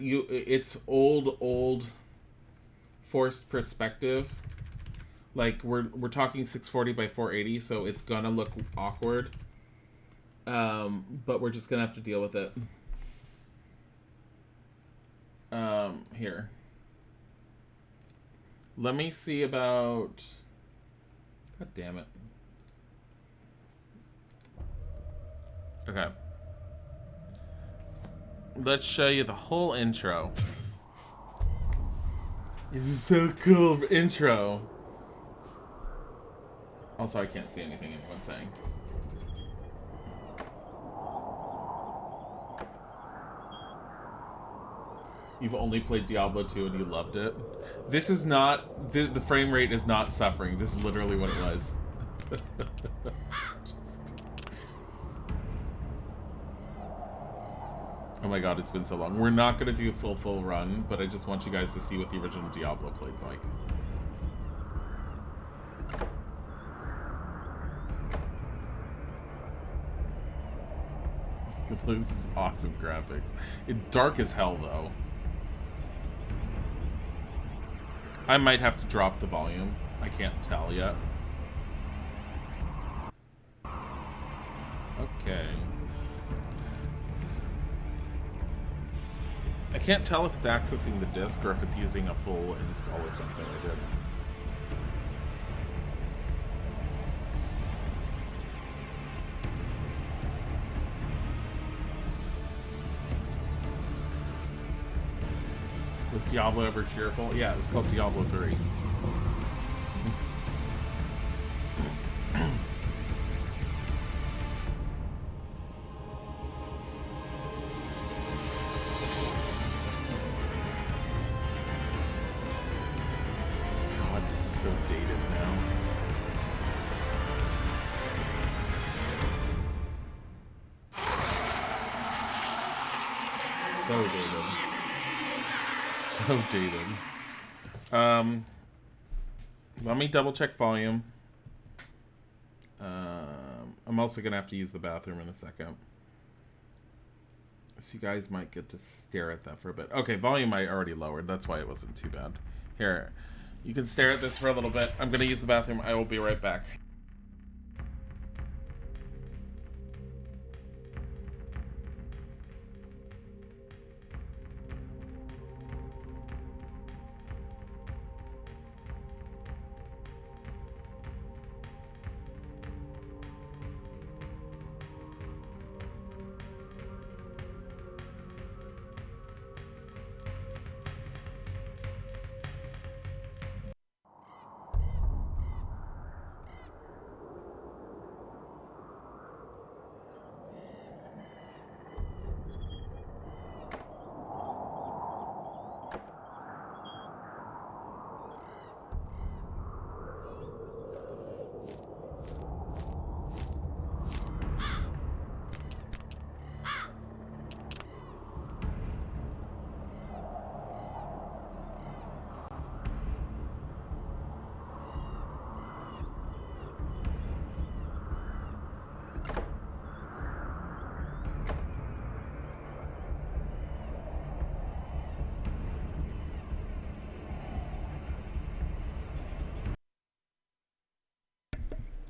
it's old forced perspective. Like we're talking 640 by 480, so it's gonna look awkward. But we're just gonna have to deal with it. Here. Let me see about... God damn it. Okay. Let's show you the whole intro. This is so cool for intro. Also, I can't see anything anyone's saying. You've only played Diablo 2 and you loved it. This is not... The frame rate is not suffering. This is literally what it was. Oh my god, it's been so long. We're not going to do a full run, but I just want you guys to see what the original Diablo played like. This is awesome graphics. It's dark as hell, though. I might have to drop the volume. I can't tell yet. Okay. I can't tell if it's accessing the disk or if it's using a full install or something. I did. Was Diablo ever cheerful? Yeah, it was called Diablo 3. God, this is so dated now. So dated. So dated. Let me double check volume. I'm also gonna have to use the bathroom in a second, so you guys might get to stare at that for a bit. Okay, volume I already lowered. That's why it wasn't too bad. Here, you can stare at this for a little bit. I'm gonna use the bathroom. I will be right back.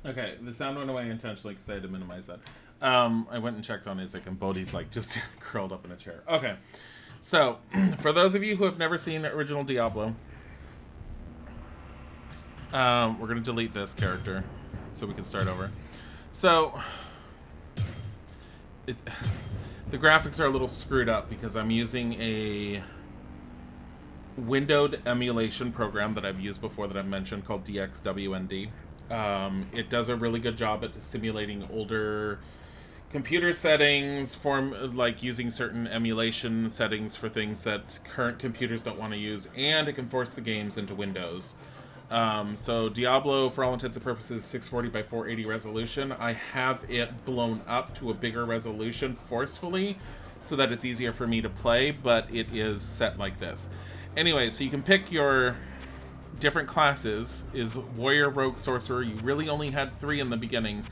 Okay, the sound went away intentionally because I had to minimize that. I went and checked on Isaac, and Bodhi's like just curled up in a chair. Okay, so for those of you who have never seen original Diablo, we're gonna delete this character so we can start over. So the graphics are a little screwed up because I'm using a windowed emulation program that I've used before that I've mentioned called DXWND. It does a really good job at simulating older computer settings, like using certain emulation settings for things that current computers don't want to use, and it can force the games into Windows. So Diablo, for all intents and purposes, 640 by 480 resolution. I have it blown up to a bigger resolution forcefully so that it's easier for me to play, but it is set like this. Anyway, so you can pick your different classes. Is warrior, rogue, sorcerer. You really only had 3 in the beginning.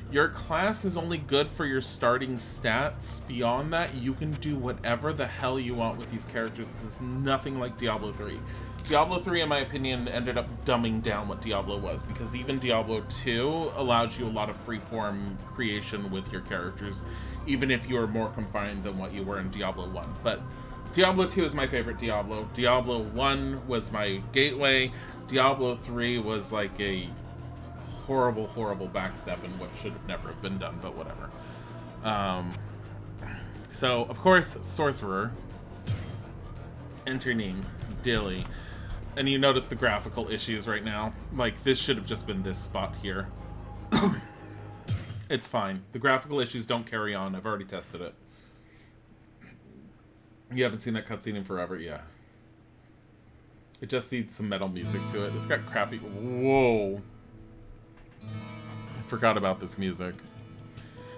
Your class is only good for your starting stats. Beyond that, you can do whatever the hell you want with these characters. This is nothing like Diablo 3. Diablo 3, in my opinion, ended up dumbing down what Diablo was, because even Diablo 2 allowed you a lot of freeform creation with your characters, even if you were more confined than what you were in Diablo 1. But Diablo 2 is my favorite Diablo. Diablo 1 was my gateway. Diablo 3 was like a horrible, horrible backstep in what should have never have been done, but whatever. So, of course, Sorcerer. Enter name, Dilly. And you notice the graphical issues right now. Like, this should have just been this spot here. It's fine. The graphical issues don't carry on. I've already tested it. You haven't seen that cutscene in forever? Yeah. It just needs some metal music to it. It's got crappy... Whoa. I forgot about this music.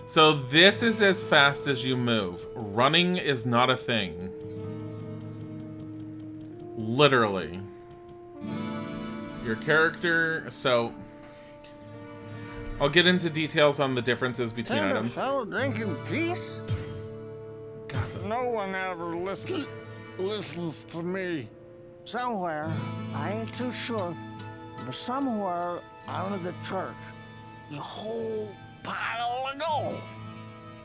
So this is as fast as you move. Running is not a thing. Literally. Your character... So... I'll get into details on the differences between items. Fellow drinking peace? Gossip. No one ever listens to me. Somewhere, I ain't too sure, but somewhere out of the church, the whole pile of gold,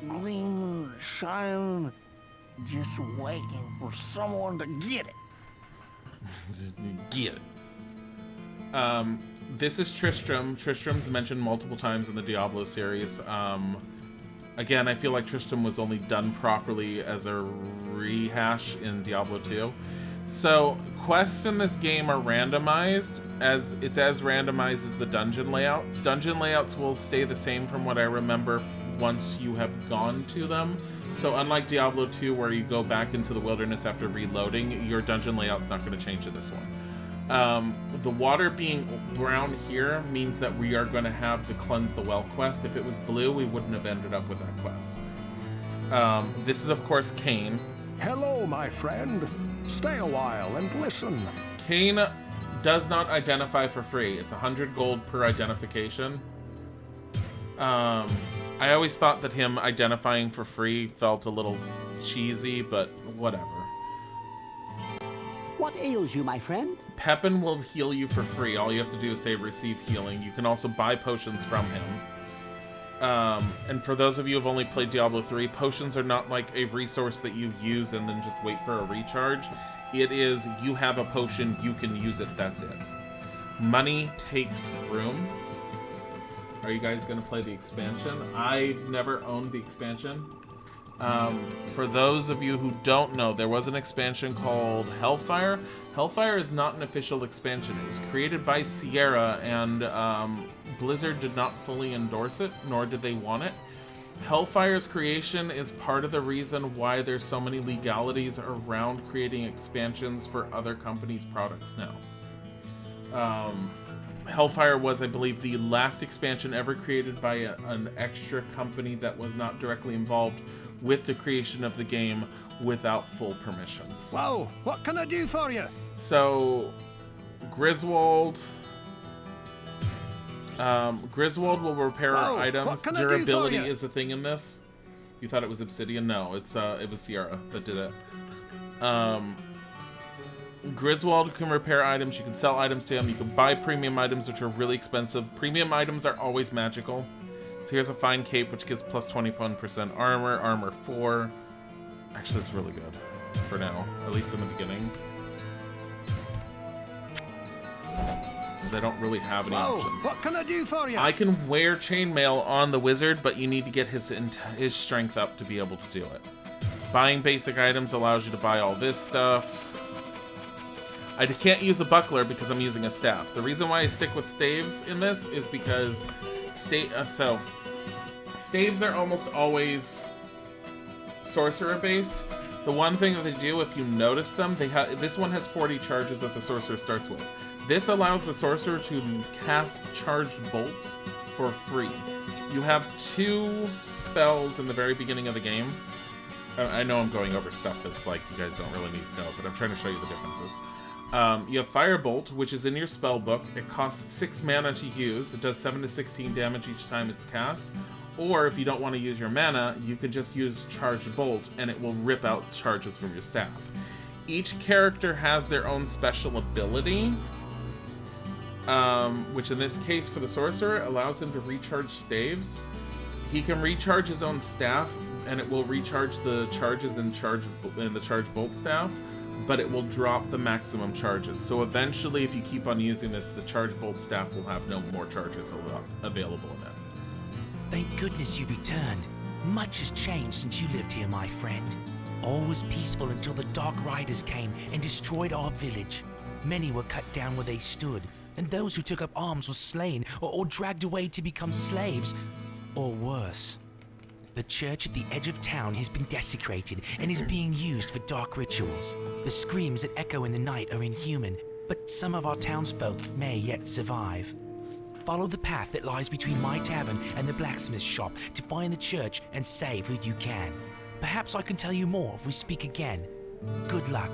gleaming, shining, just waiting for someone to get it. Get it. This is Tristram. Tristram's mentioned multiple times in the Diablo series. Again, I feel like Tristram was only done properly as a rehash in Diablo 2. So, quests in this game are randomized, as randomized as the dungeon layouts. Dungeon layouts will stay the same from what I remember once you have gone to them. So unlike Diablo 2, where you go back into the wilderness after reloading, your dungeon layout's not going to change in this one. The water being brown here means that we are going to have the Cleanse the Well quest. If it was blue, we wouldn't have ended up with that quest. This is, of course, Cain. Hello, my friend. Stay a while and listen. Cain does not identify for free. It's 100 gold per identification. I always thought that him identifying for free felt a little cheesy, but whatever. What ails you, my friend? Pepin will heal you for free. All you have to do is say receive healing. You can also buy potions from him. And for those of you who've only played Diablo 3, potions are not like a resource that you use and then just wait for a recharge. It is, you have a potion, you can use it, that's it. Money takes room. Are you guys going to play the expansion? I never owned the expansion. For those of you who don't know, there was an expansion called Hellfire. Hellfire is not an official expansion. It was created by Sierra, and Blizzard did not fully endorse it, nor did they want it. Hellfire's creation is part of the reason why there's so many legalities around creating expansions for other companies' products now. Hellfire was, I believe, the last expansion ever created by an extra company that was not directly involved with the creation of the game without full permissions. Whoa, what can I do for you? So, Griswold will repair our items. Durability is a thing in this. You thought it was Obsidian? No, it was Sierra that did it. Griswold can repair items. You can sell items to him. You can buy premium items, which are really expensive. Premium items are always magical. So here's a fine cape, which gives plus 21% armor. Armor 4. Actually, that's really good for now, at least in the beginning. Because I don't really have any options. What can I do for you? I can wear chainmail on the wizard, but you need to get his strength up to be able to do it. Buying basic items allows you to buy all this stuff. I can't use a buckler because I'm using a staff. The reason why I stick with staves in this is because staves are almost always sorcerer based. The one thing that they do, if you notice them, this one has 40 charges that the sorcerer starts with. This allows the sorcerer to cast charged bolts for free. You have 2 spells in the very beginning of the game. I know I'm going over stuff that's like you guys don't really need to know, but I'm trying to show you the differences. You have Firebolt, which is in your spell book. It costs 6 mana to use. It does 7 to 16 damage each time it's cast. Or if you don't want to use your mana, you can just use Charged Bolt, and it will rip out charges from your staff. Each character has their own special ability, which in this case for the Sorcerer allows him to recharge staves. He can recharge his own staff, and it will recharge the charges in the Charge Bolt staff, but it will drop the maximum charges. So eventually, if you keep on using this, the Charge Bolt staff will have no more charges available in it. Thank goodness you returned. Much has changed since you lived here, my friend. All was peaceful until the Dark Riders came and destroyed our village. Many were cut down where they stood, and those who took up arms were slain or dragged away to become slaves, or worse. The church at the edge of town has been desecrated and is being used for dark rituals. The screams that echo in the night are inhuman, but some of our townsfolk may yet survive. Follow the path that lies between my tavern and the blacksmith shop to find the church and save who you can. Perhaps I can tell you more if we speak again. Good luck.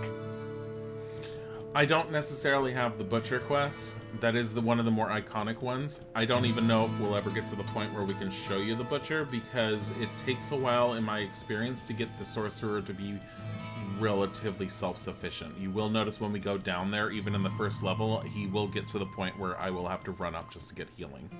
I don't necessarily have the Butcher quest. That is one of the more iconic ones. I don't even know if we'll ever get to the point where we can show you the Butcher, because it takes a while, in my experience, to get the Sorcerer to be relatively self-sufficient. You will notice when we go down there, even in the first level, he will get to the point where I will have to run up just to get healing.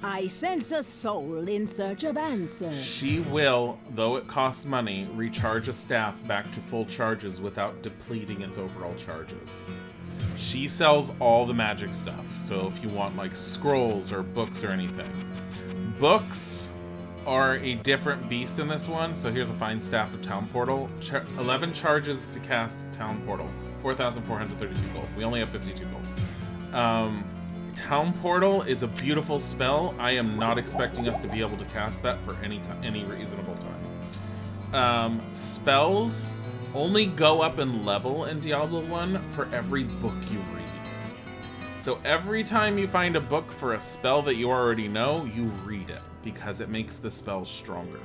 I sense a soul in search of answers. She will, though it costs money, recharge a staff back to full charges without depleting its overall charges. She sells all the magic stuff, so if you want like scrolls or books or anything. Books are a different beast in this one, so here's a fine staff of Town Portal. 11 charges to cast Town Portal. 4,432 gold. We only have 52 gold. Town Portal is a beautiful spell. I am not expecting us to be able to cast that for any reasonable time. Spells only go up in level in Diablo 1 for every book you read. So every time you find a book for a spell that you already know, you read it, because it makes the spell stronger.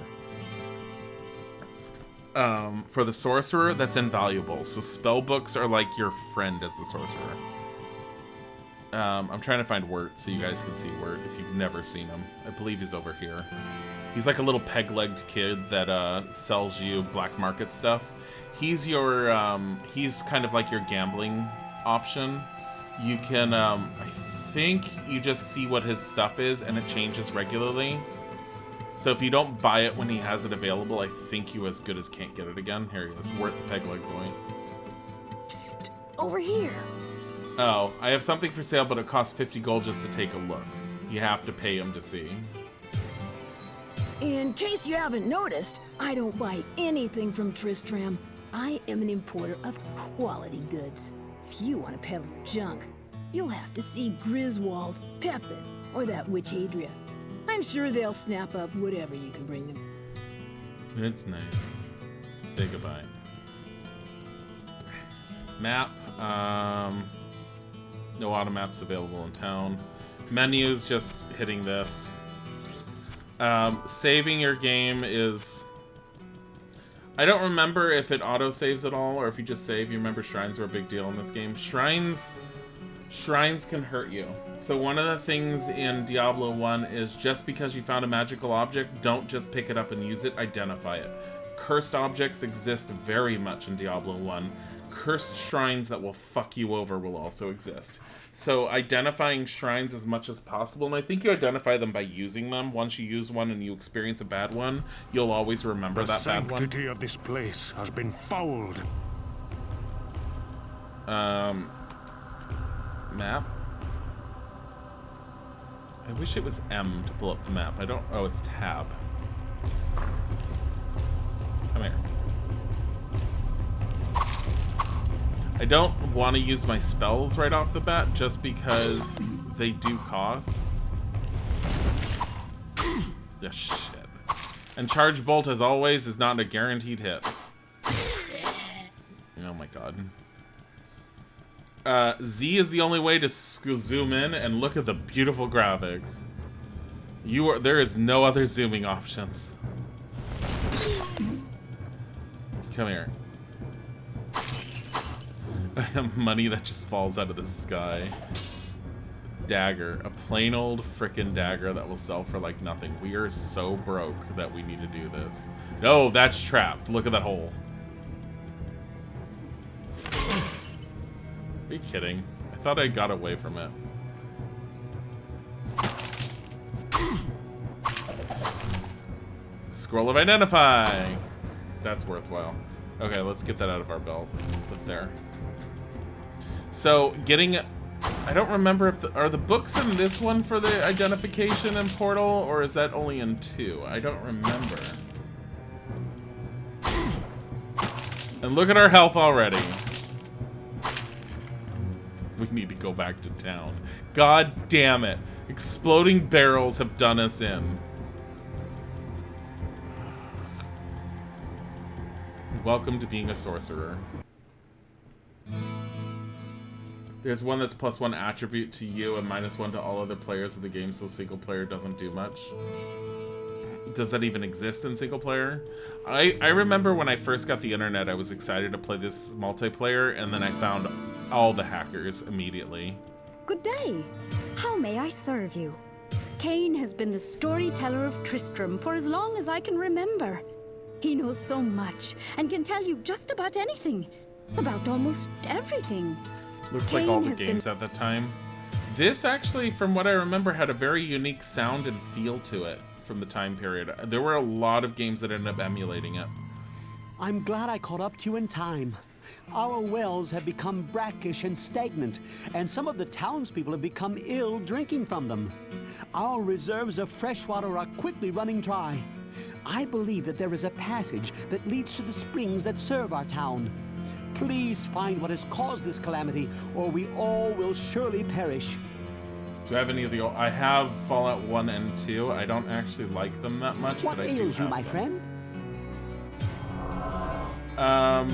For the Sorcerer, that's invaluable. So spell books are like your friend as the Sorcerer. I'm trying to find Wirt so you guys can see Wirt if you've never seen him. I believe he's over here. He's like a little peg-legged kid that sells you black market stuff. He's your he's kind of like your gambling option. You can I think you just see what his stuff is and it changes regularly. So if you don't buy it when he has it available, I think you as good as can't get it again. Here he is, Wirt the peg-legged boy. Psst, over here. Oh, I have something for sale, but it costs 50 gold just to take a look. You have to pay him to see. In case you haven't noticed, I don't buy anything from Tristram. I am an importer of quality goods. If you want to peddle junk, you'll have to see Griswold, Pepin, or that witch Adria. I'm sure they'll snap up whatever you can bring them. It's nice. Say goodbye. Map. No auto maps available in town. Menus, just hitting this. Saving your game is... I don't remember if it auto-saves at all, or if you just save. You remember shrines were a big deal in this game. Shrines can hurt you. So one of the things in Diablo 1 is just because you found a magical object, don't just pick it up and use it, identify it. Cursed objects exist very much in Diablo 1. Cursed shrines that will fuck you over will also exist. So identifying shrines as much as possible, and I think you identify them by using them. Once you use one and you experience a bad one, you'll always remember that bad one. The sanctity of this place has been fouled. Map? I wish it was M to pull up the map. I don't... Oh, it's tab. Come here. I don't want to use my spells right off the bat, just because they do cost. Yeah, shit. And Charge Bolt, as always, is not a guaranteed hit. Oh my god. Z is the only way to zoom in, and look at the beautiful graphics. There is no other zooming options. Come here. Money that just falls out of the sky. Dagger. A plain old frickin' dagger that will sell for like nothing. We are so broke that we need to do this. No, that's trapped. Look at that hole. Are you kidding? I thought I got away from it. Scroll of Identify. That's worthwhile. Okay, let's get that out of our belt. Put there. So, getting... I don't remember if... are the books in this one for the identification and portal, or is that only in 2? I don't remember. And look at our health already. We need to go back to town. God damn it. Exploding barrels have done us in. Welcome to being a sorcerer. There's one that's +1 attribute to you and -1 to all other players of the game, so single player doesn't do much. Does that even exist in single player? I remember when I first got the internet, I was excited to play this multiplayer, and then I found all the hackers immediately. Good day. How may I serve you? Cain has been the storyteller of Tristram for as long as I can remember. He knows so much and can tell you just about anything. About almost everything. Looks like all the games at the time. This actually, from what I remember, had a very unique sound and feel to it from the time period. There were a lot of games that ended up emulating it. I'm glad I caught up to you in time. Our wells have become brackish and stagnant, and some of the townspeople have become ill drinking from them. Our reserves of fresh water are quickly running dry. I believe that there is a passage that leads to the springs that serve our town. Please find what has caused this calamity, or we all will surely perish. Do I have any of the old... I have Fallout 1 and 2. I don't actually like them that much, What but I do ails you, have my them. friend?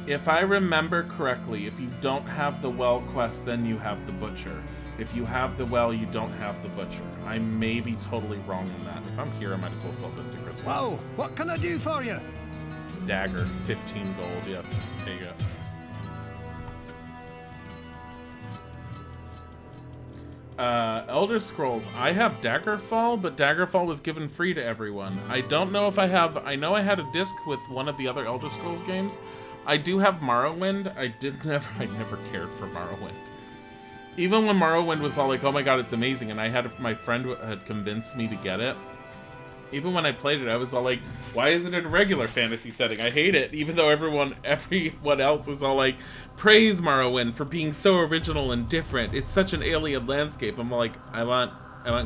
If I remember correctly, if you don't have the well quest, then you have the butcher. If you have the well, you don't have the butcher. I may be totally wrong on that. If I'm here, I might as well sell this to Chris. Whoa, what can I do for you? Dagger, 15 gold. Yes, take it. Elder Scrolls. I have Daggerfall, but Daggerfall was given free to everyone. I don't know if I have... I know I had a disc with one of the other Elder Scrolls games. I do have Morrowind. I never cared for Morrowind. Even when Morrowind was all like, oh my god, it's amazing, and my friend had convinced me to get it. Even when I played it, I was all like, why is it in a regular fantasy setting? I hate it. Even though everyone else was all like, praise Morrowind for being so original and different. It's such an alien landscape. I'm like, I want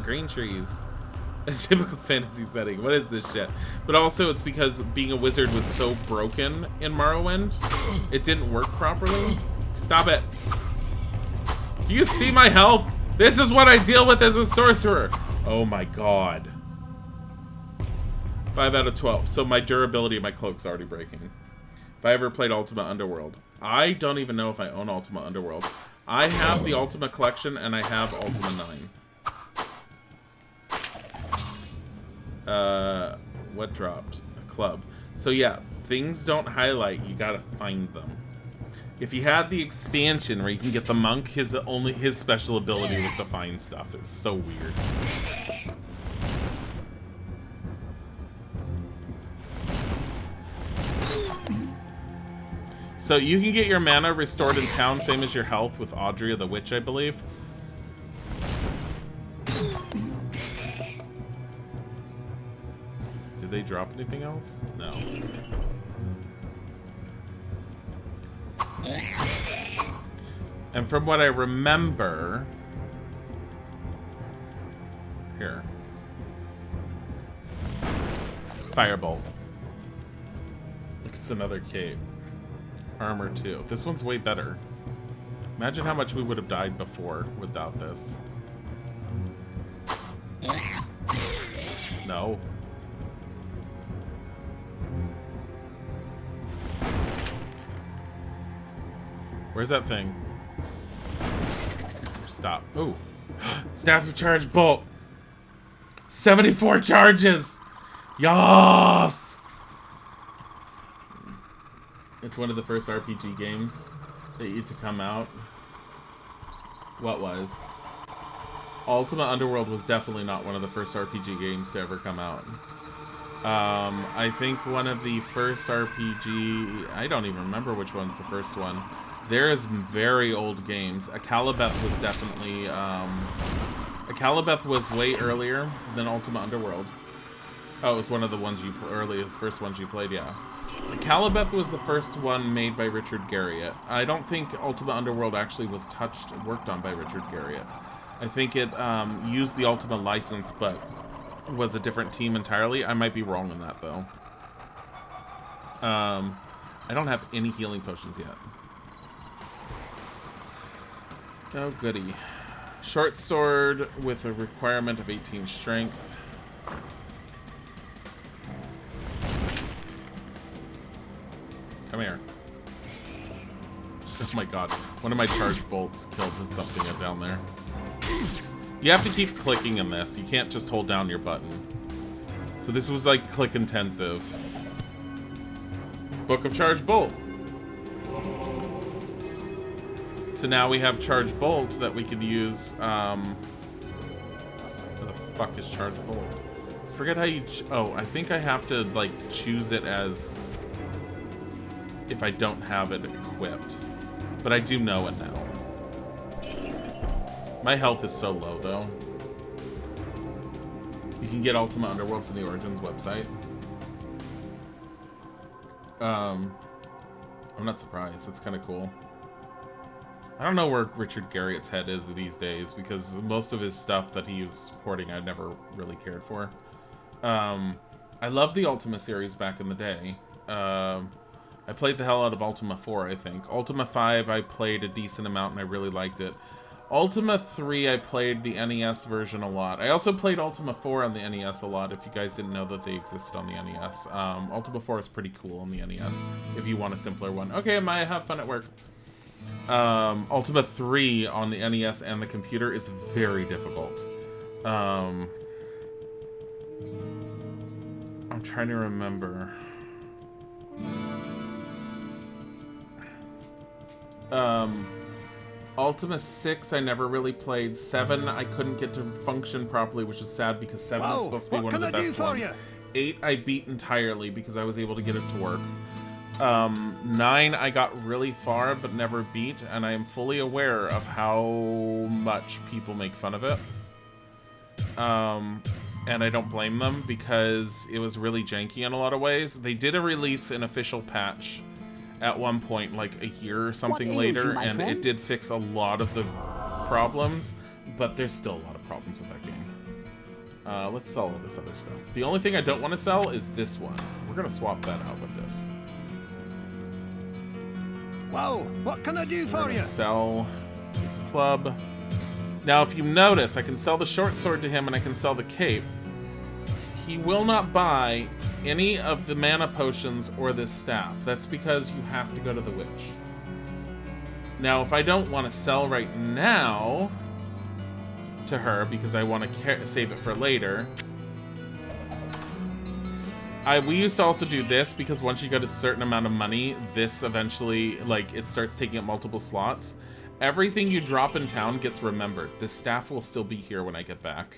green trees. A typical fantasy setting. What is this shit? But also it's because being a wizard was so broken in Morrowind. It didn't work properly. Stop it. Do you see my health? This is what I deal with as a sorcerer. Oh my god. 5 out of 12. So my durability of my cloak's already breaking. If I ever played Ultima Underworld. I don't even know if I own Ultima Underworld. I have the Ultima Collection and I have Ultima 9. What dropped? A club. So yeah, things don't highlight. You gotta find them. If you had the expansion where you can get the monk, his special ability was to find stuff. It was so weird. So you can get your mana restored in town, same as your health with Audrey the Witch, I believe. Did they drop anything else? No. And from what I remember... Here. Firebolt. It's another cape. Armor 2. This one's way better. Imagine how much we would have died before without this. No. Where's that thing? Stop. Ooh. Staff of Charge Bolt. 74 charges! Yas! It's one of the first RPG games. that used to come out. What was? Ultima Underworld was definitely not one of the first RPG games to ever come out. I think one of the first RPG... I don't even remember which one's the first one. There is very old games. Akalabeth was definitely... Akalabeth was way earlier than Ultima Underworld. Oh, it was one of the ones you... first ones you played, yeah. Akalabeth was the first one made by Richard Garriott. I don't think Ultima Underworld actually was worked on by Richard Garriott. I think it used the Ultima license, but was a different team entirely. I might be wrong on that, though. I don't have any healing potions yet. Oh, goody. Short sword with a requirement of 18 strength. Come here. Oh my god. One of my charged bolts killed something down there. You have to keep clicking in this. You can't just hold down your button. So this was like click intensive. Book of Charged Bolt. So now we have Charged Bolt that we could use. Where the fuck is Charged Bolt? Forget how you... oh, I think I have to like choose it as... if I don't have it equipped. But I do know it now. My health is so low, though. You can get Ultima Underworld from the Origins website. I'm not surprised. That's kind of cool. I don't know where Richard Garriott's head is these days, because most of his stuff that he was supporting I never really cared for. I loved the Ultima series back in the day. I played the hell out of Ultima 4, I think. Ultima 5, I played a decent amount and I really liked it. Ultima 3, I played the NES version a lot. I also played Ultima 4 on the NES a lot, if you guys didn't know that they existed on the NES. Ultima 4 is pretty cool on the NES, if you want a simpler one. Okay, Maya, have fun at work. Ultima 3 on the NES and the computer is very difficult. I'm trying to remember... Ultima 6 I never really played. 7 I couldn't get to function properly, which is sad because 7 is supposed to be one of the best ones. 8 I beat entirely because I was able to get it to work. 9 I got really far but never beat, and I am fully aware of how much people make fun of it. And I don't blame them because it was really janky in a lot of ways. They did release an official patch at one point, like a year or something later, and it did fix a lot of the problems, but there's still a lot of problems with that game. Let's sell all this other stuff. The only thing I don't want to sell is this one. We're gonna swap that out with this. Whoa, what can I do for you? Sell this club. Now, if you notice, I can sell the short sword to him and I can sell the cape. He will not buy any of the mana potions or this staff. That's because you have to go to the witch. Now, if I don't want to sell right now to her because I want to save it for later, we used to also do this because once you get a certain amount of money, this eventually, like, it starts taking up multiple slots. Everything you drop in town gets remembered. This staff will still be here when I get back.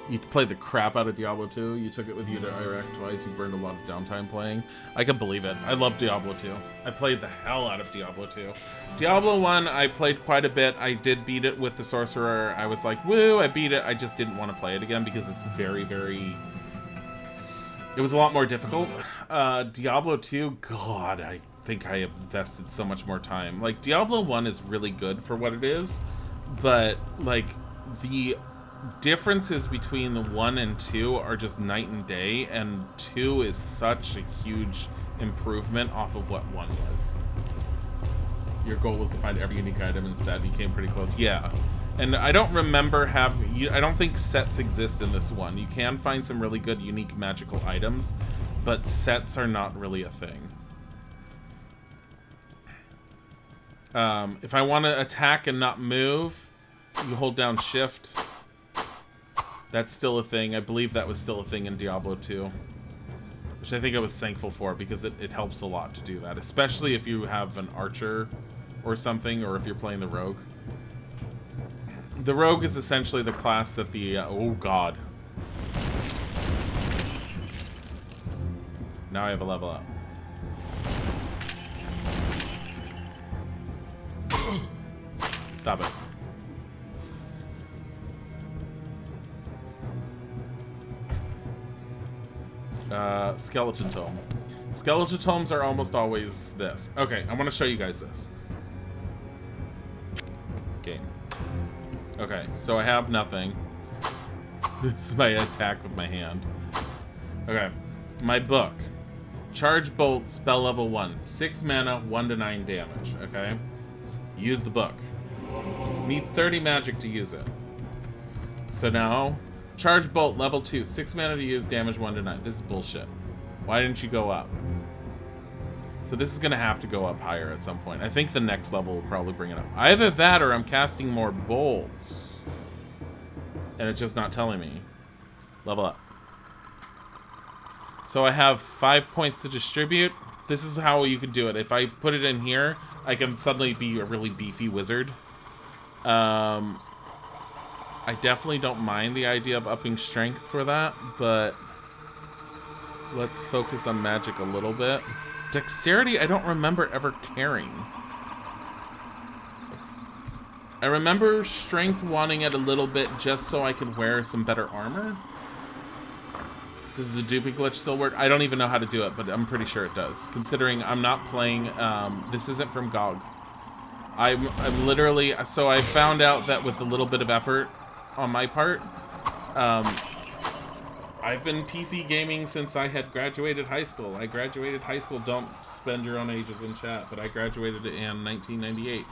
You played the crap out of Diablo 2. You took it with you to Iraq twice. You burned a lot of downtime playing. I can believe it. I love Diablo 2. I played the hell out of Diablo 2. Diablo 1, I played quite a bit. I did beat it with the Sorcerer. I was like, woo, I beat it. I just didn't want to play it again because it's very, very... It was a lot more difficult. Diablo 2, God, I think I invested so much more time. Like, Diablo 1 is really good for what it is, but, like, the differences between the 1 and 2 are just night and day, and 2 is such a huge improvement off of what 1 was. Your goal was to find every unique item in set. You came pretty close. Yeah. And I don't remember I don't think sets exist in this one. You can find some really good unique magical items, but sets are not really a thing. If I want to attack and not move, you hold down shift. That's still a thing. I believe that was still a thing in Diablo 2. which I think I was thankful for because it helps a lot to do that, especially if you have an archer or something, or if you're playing the rogue. The rogue is essentially the class that the oh god. Now I have a level up. Stop it. Skeleton tome. Skeleton tomes are almost always this. Okay, I want to show you guys this. Game. Okay, so I have nothing. This is my attack with my hand. Okay, my book. Charge bolt, spell level 1. 6 mana, 1 to 9 damage. Okay? Use the book. Need 30 magic to use it. So now, charge bolt, level 2. 6 mana to use, damage 1 to 9. This is bullshit. Why didn't you go up? So this is going to have to go up higher at some point. I think the next level will probably bring it up. Either that or I'm casting more bolts. And it's just not telling me. Level up. So I have 5 points to distribute. This is how you could do it. If I put it in here, I can suddenly be a really beefy wizard. I definitely don't mind the idea of upping strength for that, but let's focus on magic a little bit. Dexterity, I don't remember ever caring. I remember strength wanting it a little bit just so I could wear some better armor. Does the duping glitch still work? I don't even know how to do it, but I'm pretty sure it does. Considering I'm not playing, this isn't from GOG. I'm literally, so I found out that with a little bit of effort on my part, I've been PC gaming since I had graduated high school. I graduated high school, don't spend your own ages in chat, but I graduated in 1998.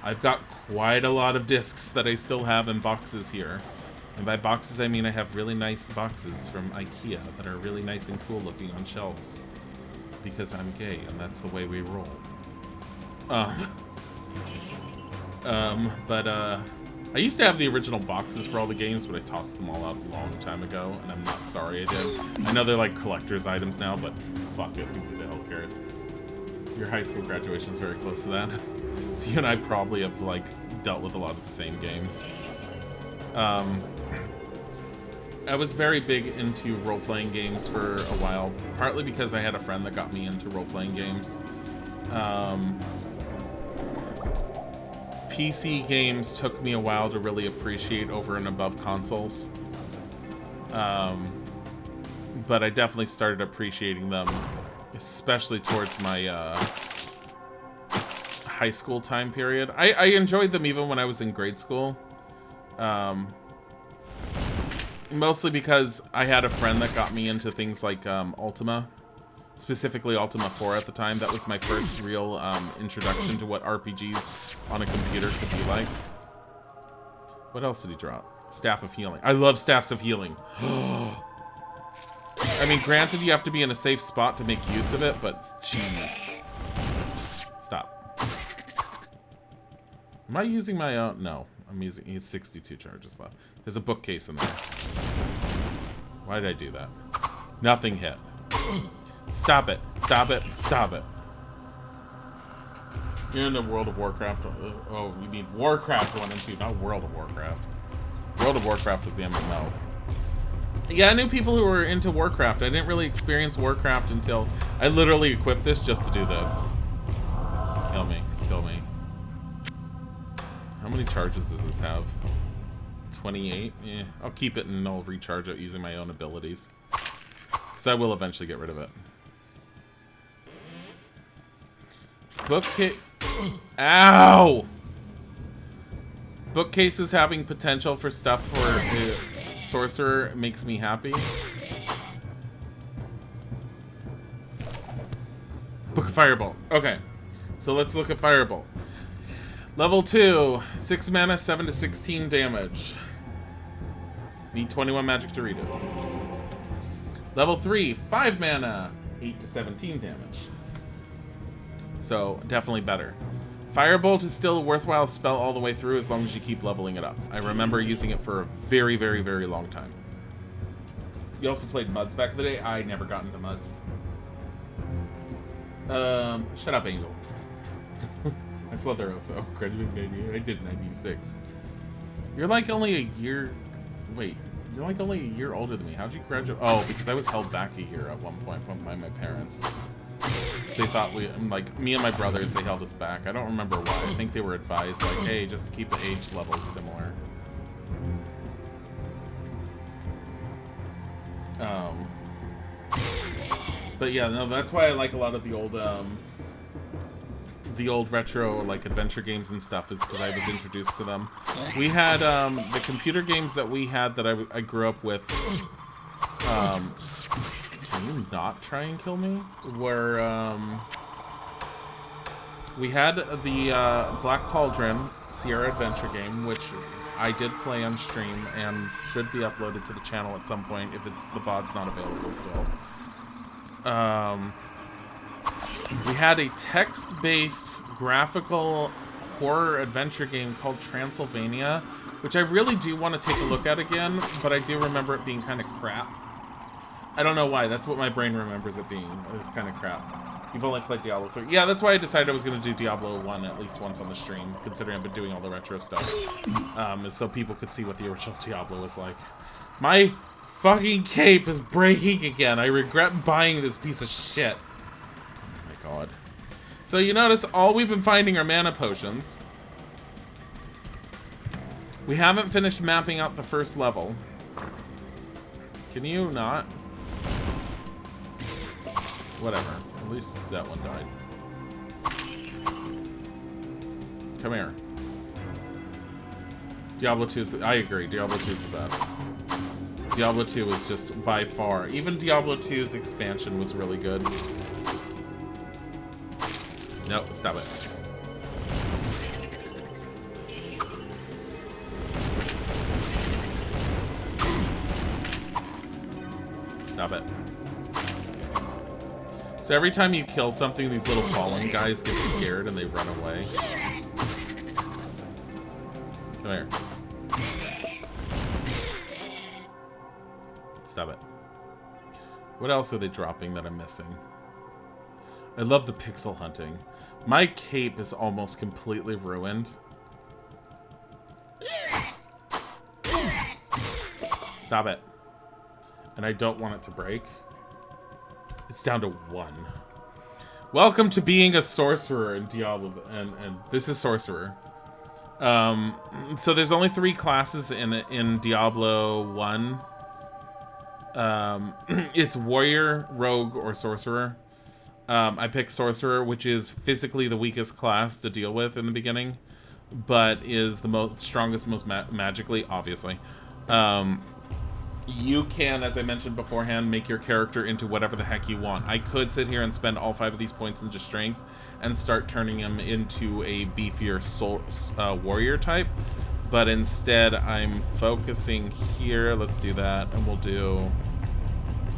I've got quite a lot of discs that I still have in boxes here. And by boxes, I mean I have really nice boxes from IKEA that are really nice and cool looking on shelves. Because I'm gay, and that's the way we roll. I used to have the original boxes for all the games, but I tossed them all out a long time ago, and I'm not sorry I did. I know they're like collector's items now, but fuck it, who the hell cares? Your high school graduation is very close to that. So you and I probably have like dealt with a lot of the same games. I was very big into role-playing games for a while, partly because I had a friend that got me into role-playing games. PC games took me a while to really appreciate over and above consoles. But I definitely started appreciating them, especially towards my high school time period. I enjoyed them even when I was in grade school. Mostly because I had a friend that got me into things like Ultima. Specifically Ultima 4 at the time. That was my first real introduction to what RPGs on a computer could be like. What else did he drop? Staff of Healing. I love Staffs of Healing. I mean, granted, you have to be in a safe spot to make use of it, but jeez. Stop. Am I using my own? No. I'm using, he's 62 charges left. There's a bookcase in there. Why did I do that? Nothing hit. Stop it. Stop it. Stop it. You're into World of Warcraft. Oh, you mean Warcraft 1 and 2, not World of Warcraft. World of Warcraft was the MMO. Yeah, I knew people who were into Warcraft. I didn't really experience Warcraft until I literally equipped this just to do this. Kill me. Kill me. How many charges does this have? 28? Yeah, I'll keep it and I'll recharge it using my own abilities. Because I will eventually get rid of it. Bookcase. Ow! Bookcases having potential for stuff for the sorcerer makes me happy. Book of Firebolt. Okay. So let's look at Firebolt. Level 2, 6 mana, 7 to 16 damage. Need 21 magic to read it. Level 3, 5 mana, 8 to 17 damage. So, definitely better. Firebolt is still a worthwhile spell all the way through as long as you keep leveling it up. I remember using it for a very, very, very long time. You also played MUDs back in the day? I never got into MUDs. Shut up, Angel. I Slither-oso. Graduated 98. I did 96. You're like only a year... Wait. You're like only a year older than me. How'd you graduate? Oh, because I was held back a year at one point by my parents. So they thought like, me and my brothers, they held us back. I don't remember why. I think they were advised, like, hey, just to keep the age levels similar. But yeah, no, that's why I like a lot of the old retro, like, adventure games and stuff, is because I was introduced to them. We had, the computer games that we had that I grew up with, can you not try and kill me? Were, we had the, Black Cauldron Sierra Adventure game, which I did play on stream and should be uploaded to the channel at some point if the VOD's not available still. We had a text-based graphical horror adventure game called Transylvania, which I really do want to take a look at again, but I do remember it being kind of crap. I don't know why. That's what my brain remembers it being. It was kind of crap. You've only played Diablo 3. Yeah, that's why I decided I was going to do Diablo 1 at least once on the stream, considering I've been doing all the retro stuff. So people could see what the original Diablo was like. My fucking cape is breaking again. I regret buying this piece of shit. Oh my god. So you notice all we've been finding are mana potions. We haven't finished mapping out the first level. Can you not? Whatever. At least that one died. Come here. Diablo 2 is... I agree. Diablo 2 is the best. Diablo 2 was just by far... Even Diablo 2's expansion was really good. No, stop it. Stop it. So every time you kill something, these little fallen guys get scared and they run away. Come here. Stop it. What else are they dropping that I'm missing? I love the pixel hunting. My cape is almost completely ruined. Stop it. And I don't want it to break. It's down to 1. Welcome to being a sorcerer in Diablo, and this is sorcerer. So there's only 3 classes in Diablo 1. It's warrior, rogue, or sorcerer. I picked sorcerer, which is physically the weakest class to deal with in the beginning, but is the strongest, most magically, obviously. You can, as I mentioned beforehand, make your character into whatever the heck you want. I could sit here and spend all 5 of these points into strength and start turning him into a beefier warrior type, but instead I'm focusing here. Let's do that, and we'll do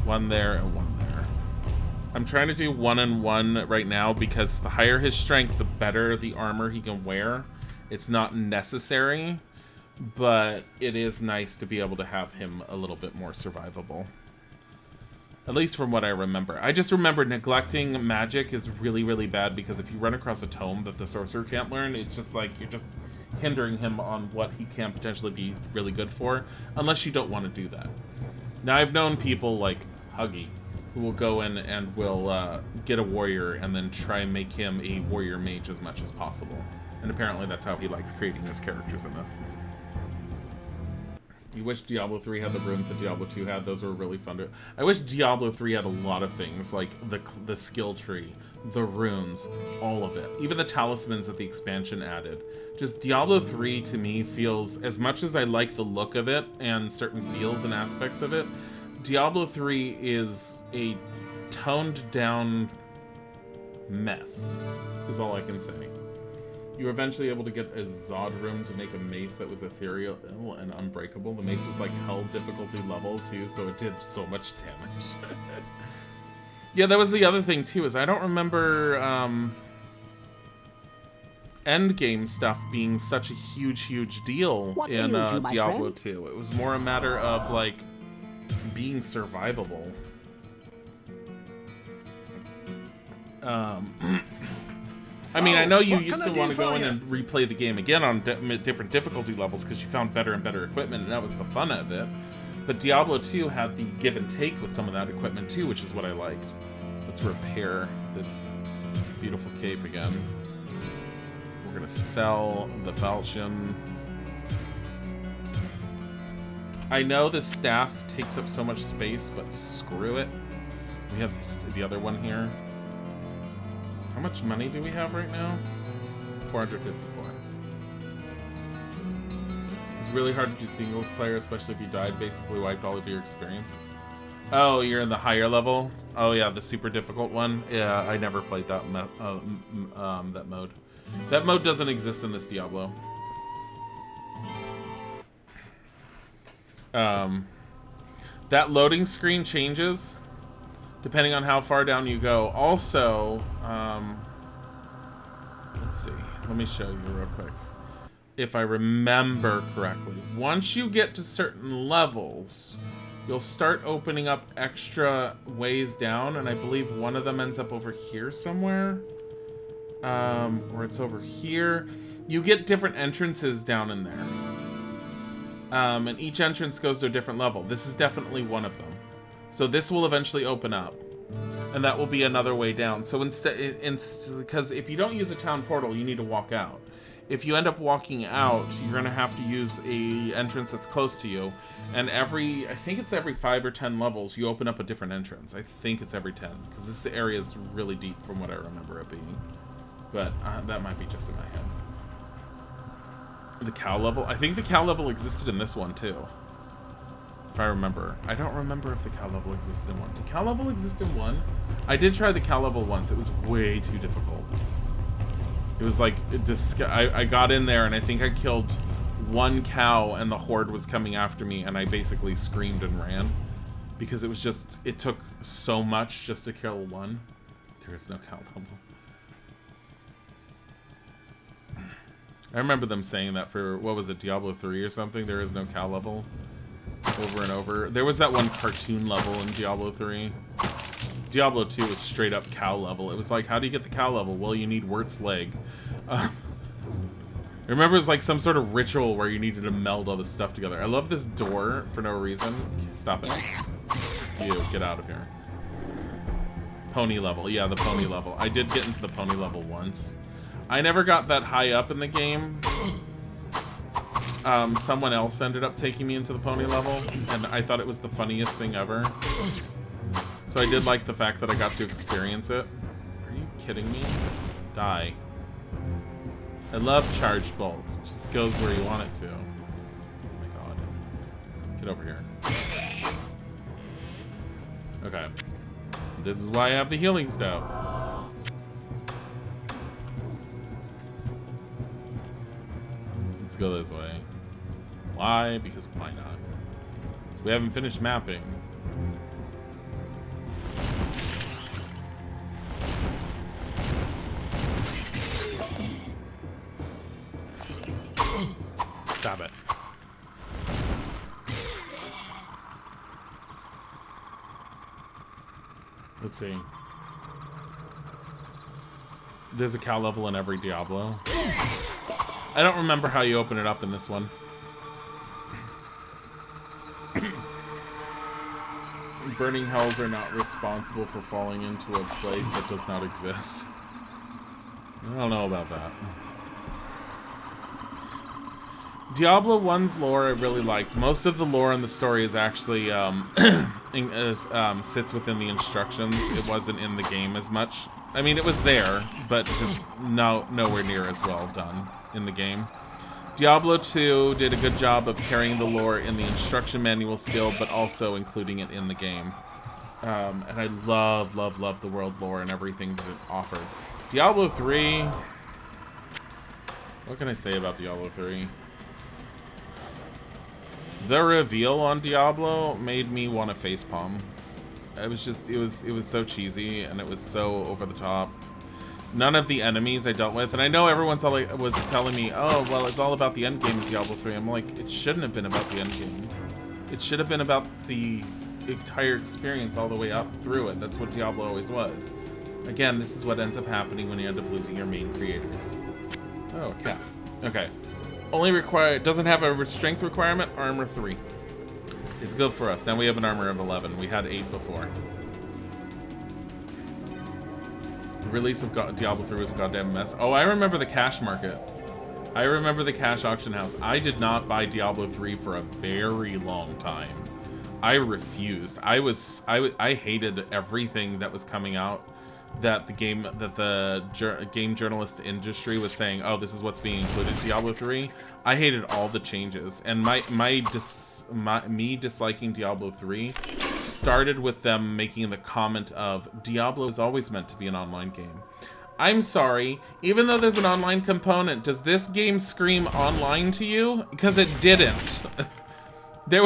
1 there and 1 there. I'm trying to do 1 and 1 right now because the higher his strength, the better the armor he can wear. It's not necessary, but it is nice to be able to have him a little bit more survivable. At least from what I remember. I just remember neglecting magic is really, really bad because if you run across a tome that the sorcerer can't learn, it's just like you're just hindering him on what he can potentially be really good for, unless you don't want to do that. Now, I've known people like Huggy who will go in and will get a warrior and then try and make him a warrior mage as much as possible. And apparently that's how he likes creating his characters in this. You wish Diablo 3 had the runes that Diablo 2 had. Those were really fun to... I wish Diablo 3 had a lot of things, like the skill tree, the runes, all of it. Even the talismans that the expansion added. Just Diablo 3, to me, feels... As much as I like the look of it and certain feels and aspects of it, Diablo 3 is a toned-down mess, is all I can say. You were eventually able to get a Zod room to make a mace that was ethereal and unbreakable. The mace was like hell difficulty level too, so it did so much damage. Yeah, that was the other thing too, is I don't remember endgame stuff being such a huge deal in Diablo 2. It was more a matter of like being survivable. I mean, I know you used to want to go in and replay the game again on different difficulty levels because you found better and better equipment, and that was the fun of it. But Diablo 2 had the give and take with some of that equipment too, which is what I liked. Let's repair this beautiful cape again. We're gonna sell the falchion. I know the staff takes up so much space, but screw it. We have the other one here. How much money do we have right now? 454. It's really hard to do single player, especially if you died, basically wiped all of your experiences. Oh, you're in the higher level? Oh yeah, the super difficult one? Yeah, I never played that that mode. That mode doesn't exist in this Diablo. That loading screen changes depending on how far down you go. Also, let's see. Let me show you real quick. If I remember correctly, once you get to certain levels, you'll start opening up extra ways down, and I believe one of them ends up over here somewhere. Or it's over here. You get different entrances down in there. And each entrance goes to a different level. This is definitely one of them. So this will eventually open up, and that will be another way down. So instead, because if you don't use a town portal, you need to walk out. If you end up walking out, you're gonna have to use a entrance that's close to you. And I think it's every 5 or 10 levels, you open up a different entrance. I think it's every 10, because this area is really deep from what I remember it being. But that might be just in my head. The cow level? I think the cow level existed in this one too. If I remember. I don't remember if the cow level existed in one. Did cow level exist in one? I did try the cow level once. It was way too difficult. It was like, I got in there and I think I killed one cow and the horde was coming after me and I basically screamed and ran. Because it was just, it took so much just to kill one. There is no cow level. I remember them saying that for, what was it, Diablo 3 or something? There is no cow level. Over and over. There was that one cartoon level in Diablo 3. Diablo 2 was straight up cow level. It was like, how do you get the cow level? Well, you need Wirt's leg. I remember it was like some sort of ritual where you needed to meld all this stuff together. I love this door for no reason. Stop it. You, get out of here. Pony level. Yeah, the pony level. I did get into the pony level once. I never got that high up in the game. Someone else ended up taking me into the pony level, and I thought it was the funniest thing ever. So I did like the fact that I got to experience it. Are you kidding me? Die. I love charged bolts. It just goes where you want it to. Oh my god. Get over here. Okay. This is why I have the healing stuff. Let's go this way. Why? Because why not? So we haven't finished mapping. Stop it. Let's see. There's a cow level in every Diablo. I don't remember how you open it up in this one. Burning hells are not responsible for falling into a place that does not exist. I don't know about that. Diablo 1's lore I really liked. Most of the lore in the story is actually sits within the instructions. It wasn't in the game as much. I mean, it was there, but just nowhere near as well done in the game. Diablo 2 did a good job of carrying the lore in the instruction manual still, but also including it in the game. And I love the world lore and everything that it offered. Diablo 3... What can I say about Diablo 3? The reveal on Diablo made me want to facepalm. It was just, it was so cheesy and it was so over the top. None of the enemies I dealt with, and I know everyone's was telling me, oh, well, it's all about the end game of Diablo 3. I'm like, it shouldn't have been about the end game. It should have been about the entire experience all the way up through it. That's what Diablo always was. Again, this is what ends up happening when you end up losing your main creators. Oh, cat. Okay. Only require, it doesn't have a strength requirement, armor 3. It's good for us. Now we have an armor of 11. We had 8 before. The release of Diablo 3 was a goddamn mess. Oh, I remember the cash market. I remember the cash auction house. I did not buy Diablo 3 for a very long time. I refused. I hated everything that was coming out that the game journalist industry was saying, oh, this is what's being included in Diablo 3. I hated all the changes, and me disliking Diablo 3 started with them making the comment of Diablo is always meant to be an online game. I'm sorry, even though there's an online component, does this game scream online to you? Because it didn't. There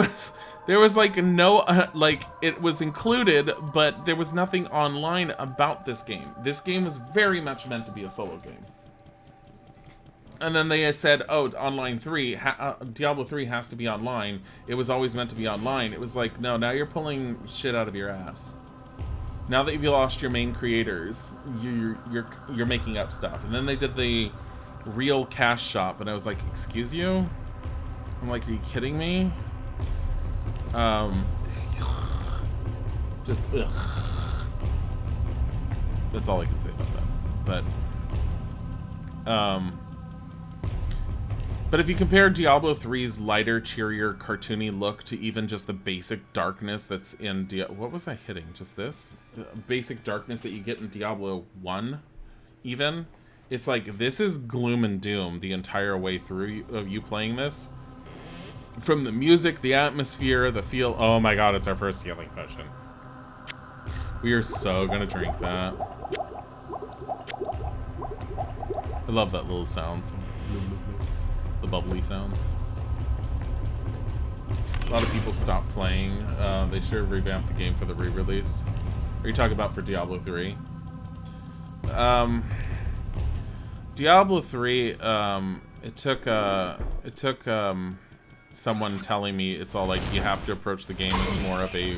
was like no, like, it was included, but there was nothing online about this game. This game was very much meant to be a solo game. And then they said, oh, online 3, Diablo 3 has to be online. It was always meant to be online. It was like, no, now you're pulling shit out of your ass. Now that you've lost your main creators, you're making up stuff. And then they did the real cash shop, and I was like, excuse you? I'm like, are you kidding me? Just ugh. That's all I can say about that. But if you compare Diablo 3's lighter, cheerier, cartoony look to even just the basic darkness that's in what was I hitting? Just this? The basic darkness that you get in Diablo 1, even? It's like, this is gloom and doom the entire way through of you playing this. From the music, the atmosphere, the feel. Oh my god, it's our first healing potion. We are so gonna drink that. I love that little sounds. The bubbly sounds. A lot of people stopped playing. They sure revamped the game for the re-release. Are you talking about for Diablo 3? Diablo 3, it took someone telling me it's all like you have to approach the game as more of a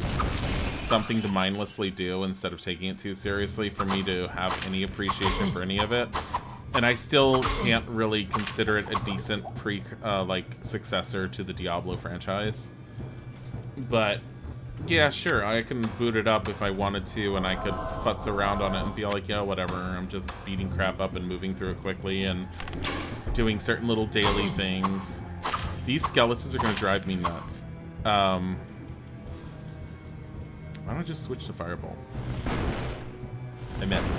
something to mindlessly do instead of taking it too seriously for me to have any appreciation for any of it. And I still can't really consider it a decent successor to the Diablo franchise. But yeah, sure, I can boot it up if I wanted to, and I could futz around on it and be like, yeah, whatever, I'm just beating crap up and moving through it quickly and doing certain little daily things. These skeletons are gonna drive me nuts. Why don't I just switch to Fireball? I missed.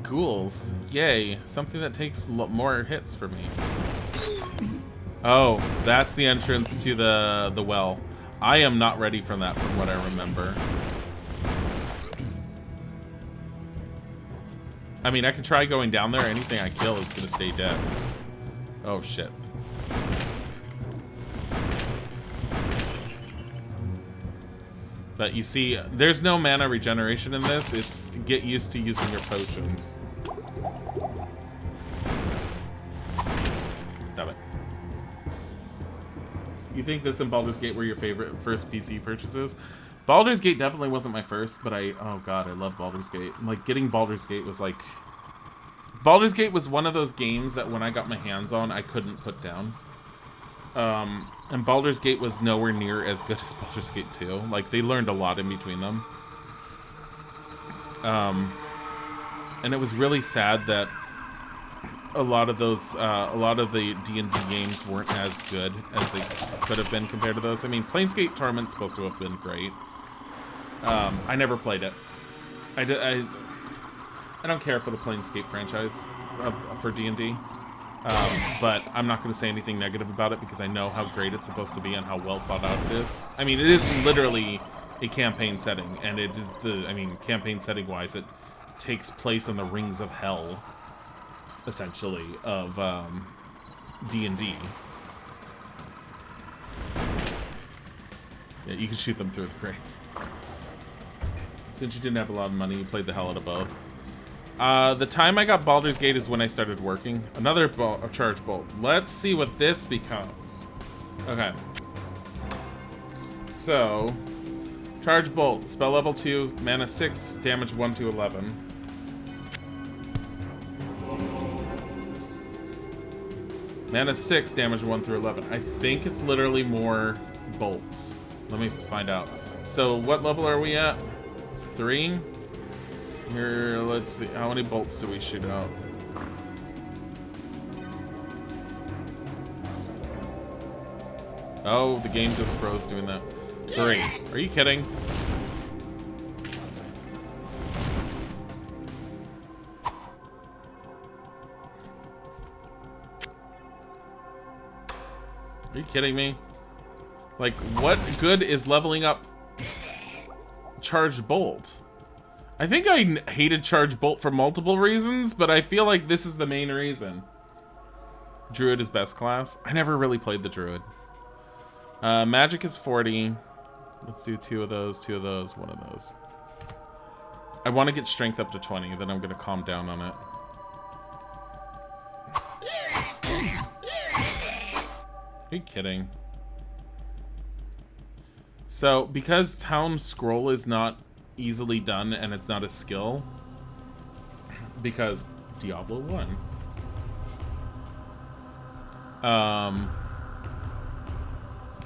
Ghouls. Yay. Something that takes more hits for me. Oh, that's the entrance to the well. I am not ready for that from what I remember. I mean, I can try going down there. Anything I kill is gonna stay dead. Oh, shit. But you see, there's no mana regeneration in this. It's get used to using your potions. Stop it. You think this and Baldur's Gate were your favorite first PC purchases? Baldur's Gate definitely wasn't my first, but oh god, I love Baldur's Gate. Like, getting Baldur's Gate was like... Baldur's Gate was one of those games that when I got my hands on, I couldn't put down. And Baldur's Gate was nowhere near as good as Baldur's Gate 2. Like, they learned a lot in between them. And it was really sad that a lot of the D&D games weren't as good as they could have been compared to those. I mean, Planescape Torment's supposed to have been great. I never played it. I don't care for the Planescape franchise for D&D. But I'm not going to say anything negative about it because I know how great it's supposed to be and how well thought out it is. I mean, it is literally a campaign setting, and it is campaign setting-wise, it takes place in the rings of hell, essentially, of D&D. Yeah, you can shoot them through the crates. Since you didn't have a lot of money, you played the hell out of both. The time I got Baldur's Gate is when I started working. Another charge bolt. Let's see what this becomes. Okay. So, charge bolt, spell level 2, mana 6, damage 1 to 11. Mana 6, damage 1 through 11. I think it's literally more bolts. Let me find out. So, what level are we at? 3? Here, let's see. How many bolts do we shoot out? Oh, the game just froze doing that. 3. Are you kidding? Are you kidding me? Like, what good is leveling up Charged Bolt? I think I hated Charged Bolt for multiple reasons, but I feel like this is the main reason. Druid is best class. I never really played the Druid. Magic is 40. Let's do 2 of those, 2 of those, 1 of those. I want to get strength up to 20, then I'm going to calm down on it. Are you kidding? So, because Town Scroll is not easily done and it's not a skill, because Diablo 1.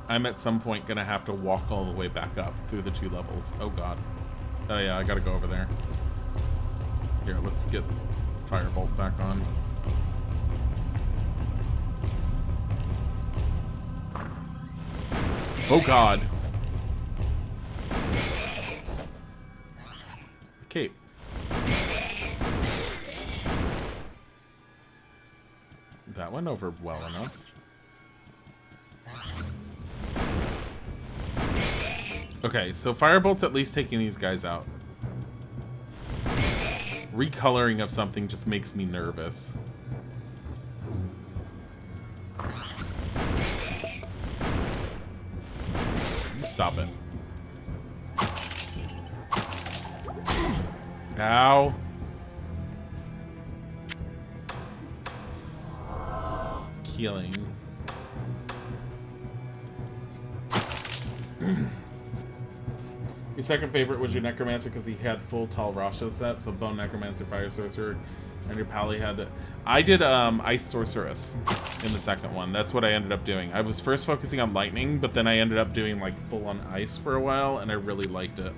I'm at some point gonna have to walk all the way back up through the 2 levels. Oh god. Oh yeah, I gotta go over there. Here, let's get Firebolt back on. Oh god. Cape. That went over well enough. Okay, so Firebolt's at least taking these guys out. Recoloring of something just makes me nervous. Stop it. Ow. Healing. Your second favorite was your Necromancer because he had full Tal Rasha set, so Bone Necromancer, Fire Sorcerer, and your Pally had... I did Ice Sorceress in the second one. That's what I ended up doing. I was first focusing on Lightning, but then I ended up doing like full-on Ice for a while, and I really liked it.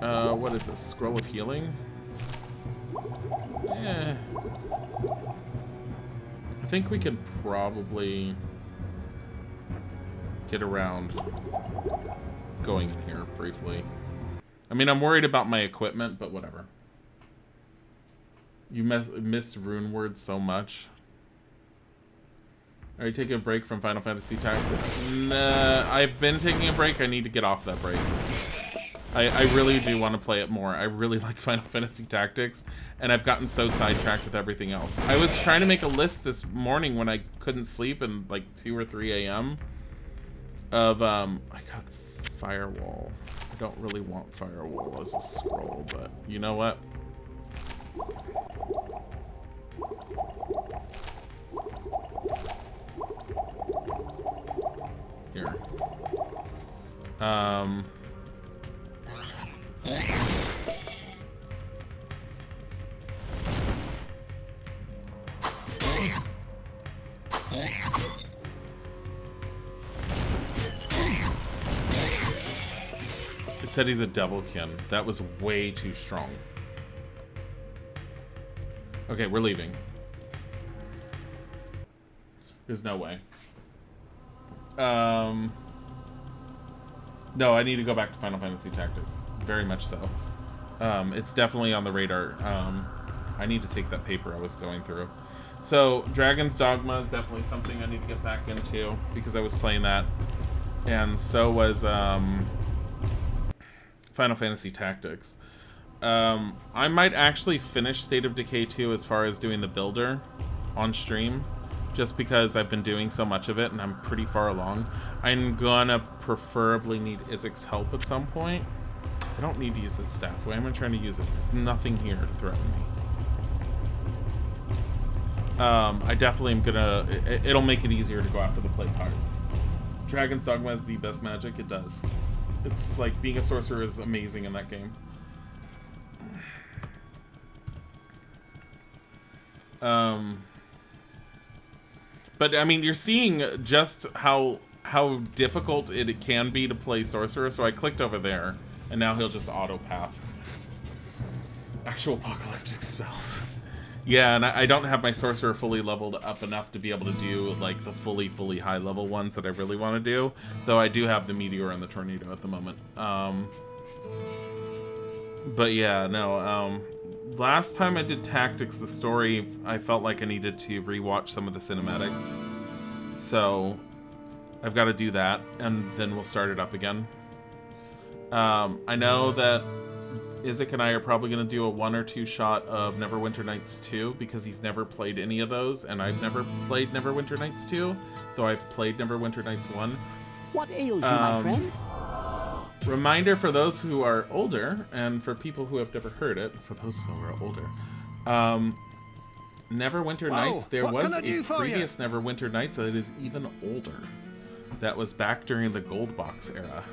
What is this? Scroll of Healing? Eh. I think we could probably get around going in here briefly. I mean, I'm worried about my equipment, but whatever. You missed Rune Word so much. Are you taking a break from Final Fantasy Tactics? Nah, I've been taking a break. I need to get off that break. I really do want to play it more. I really like Final Fantasy Tactics, and I've gotten so sidetracked with everything else. I was trying to make a list this morning when I couldn't sleep in like 2 or 3 a.m. of, I got Firewall. I don't really want Firewall as a scroll, but you know what? Here. It said he's a Devilkin. That was way too strong. Okay, we're leaving. There's no way. No, I need to go back to Final Fantasy Tactics. Very much so. It's definitely on the radar. I need to take that paper I was going through. So, Dragon's Dogma is definitely something I need to get back into because I was playing that. And so was Final Fantasy Tactics. I might actually finish State of Decay 2 as far as doing the builder on stream, just because I've been doing so much of it and I'm pretty far along. I'm gonna preferably need Isaac's help at some point. I don't need to use that staff. Why am I trying to use it? There's nothing here to threaten me. I definitely am gonna... It'll make it easier to go after the play cards. Dragon's Dogma is the best magic. It does. It's like being a sorcerer is amazing in that game. But I mean, you're seeing just how difficult it can be to play sorcerer. So I clicked over there, and now he'll just auto path. Actual apocalyptic spells. Yeah, and I don't have my sorcerer fully leveled up enough to be able to do like the fully high level ones that I really want to do. Though I do have the meteor and the tornado at the moment. But yeah, no. Last time I did tactics, the story, I felt like I needed to rewatch some of the cinematics. So I've got to do that, and then we'll start it up again. I know that Isaac and I are probably going to do a 1 or 2 shot of Neverwinter Nights 2 because he's never played any of those, and I've never played Neverwinter Nights 2, though I've played Neverwinter Nights 1. What ails you, my friend? Reminder for those who are older, and for people who have never heard it, for those who are older, Neverwinter Nights, there was a previous Neverwinter Nights that is even older. That was back during the Gold Box era.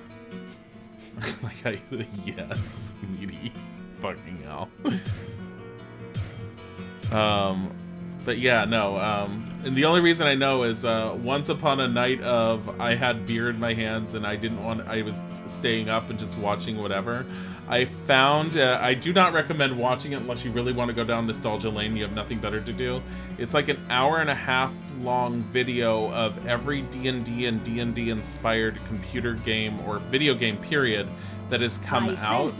Like I said, yes, meaty, fucking hell. But yeah, no. And the only reason I know is once upon a night of I had beer in my hands and I was staying up and just watching whatever. I found I do not recommend watching it unless you really want to go down nostalgia lane. You have nothing better to do. It's like an 1.5-hour long video of every D&D and D&D inspired computer game or video game period that has come out,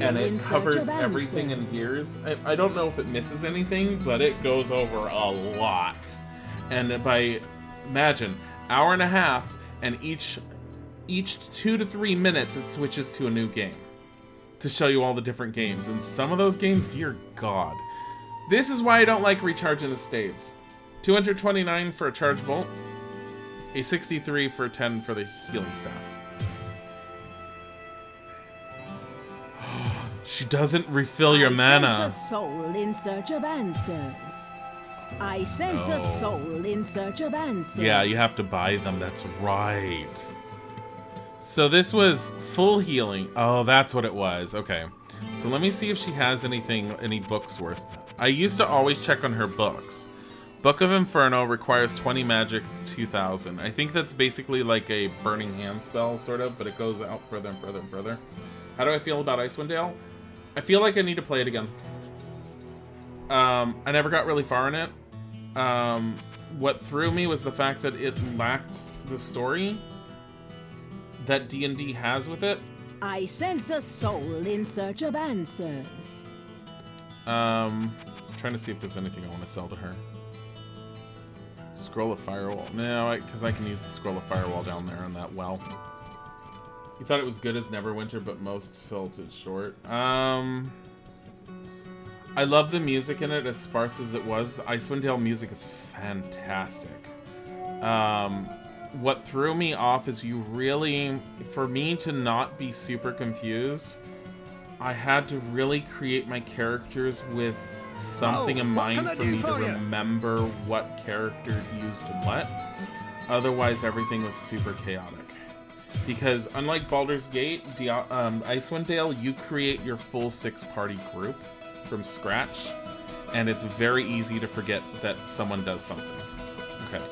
and it covers everything in years. I don't know if it misses anything, but it goes over a lot. And imagine 1.5 hours, and each 2 to 3 minutes it switches to a new game to show you all the different games. And some of those games, dear God, this is why I don't like recharging the staves. 229 for a charge bolt, a 63 for 10 for the healing staff. She doesn't refill your mana. I sense a soul in search of answers. I sense a soul in search of answers. Yeah, you have to buy them. That's right. So this was full healing. Oh, that's what it was. Okay. So let me see if she has any books worth. I used to always check on her books. Book of Inferno requires 20 magic, it's 2,000. I think that's basically like a Burning Hand spell, sort of, but it goes out further and further and further. How do I feel about Icewind Dale? I feel like I need to play it again. I never got really far in it. What threw me was the fact that it lacked the story that D&D has with it. I sense a soul in search of answers. I'm trying to see if there's anything I want to sell to her. Scroll of Firewall. No, because I can use the Scroll of Firewall down there on that well. You thought it was good as Neverwinter, but most felt it short. I love the music in it, as sparse as it was. The Icewind Dale music is fantastic. What threw me off is you really, for me to not be super confused, I had to really create my characters with something in mind for me to remember what character used what. Otherwise, everything was super chaotic. Because unlike Baldur's Gate, Icewind Dale, you create your full 6-party group from scratch, and it's very easy to forget that someone does something. Okay.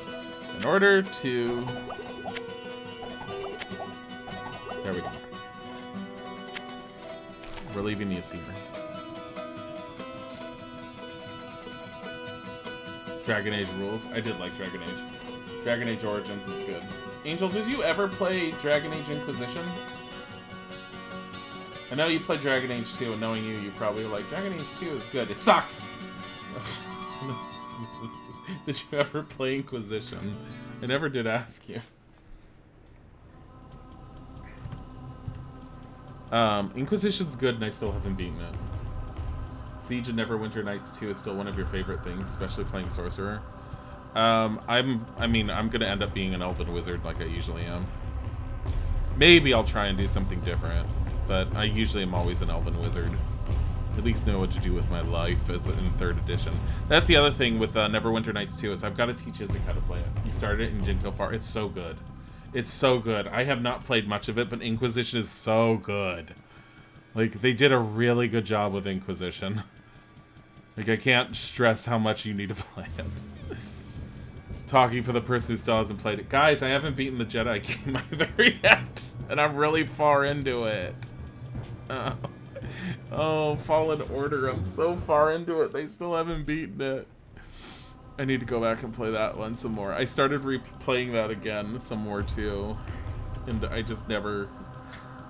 In order to... There we go. We're leaving the Asir. Dragon Age rules. I did like Dragon Age. Dragon Age Origins is good. Angel, did you ever play Dragon Age Inquisition? I know you played Dragon Age 2, and knowing you, you probably were like, Dragon Age 2 is good. It sucks! Did you ever play Inquisition? I never did ask you. Inquisition's good, and I still haven't beaten it. Siege of Neverwinter Nights 2 is still one of your favorite things, especially playing Sorcerer. I'm gonna end up being an Elven Wizard like I usually am. Maybe I'll try and do something different, but I usually am always an Elven Wizard. At least know what to do with my life as in 3rd edition. That's the other thing with Neverwinter Nights 2 is I've got to teach Isaac how to play it. You started it in Jinko Far. It's so good. It's so good. I have not played much of it, but Inquisition is so good. Like, they did a really good job with Inquisition. Like, I can't stress how much you need to play it. Talking for the person who still hasn't played it. Guys, I haven't beaten the Jedi game either yet. And I'm really far into it. Oh, Fallen Order. I'm so far into it. They still haven't beaten it. I need to go back and play that one some more. I started replaying that again some more too. And I just never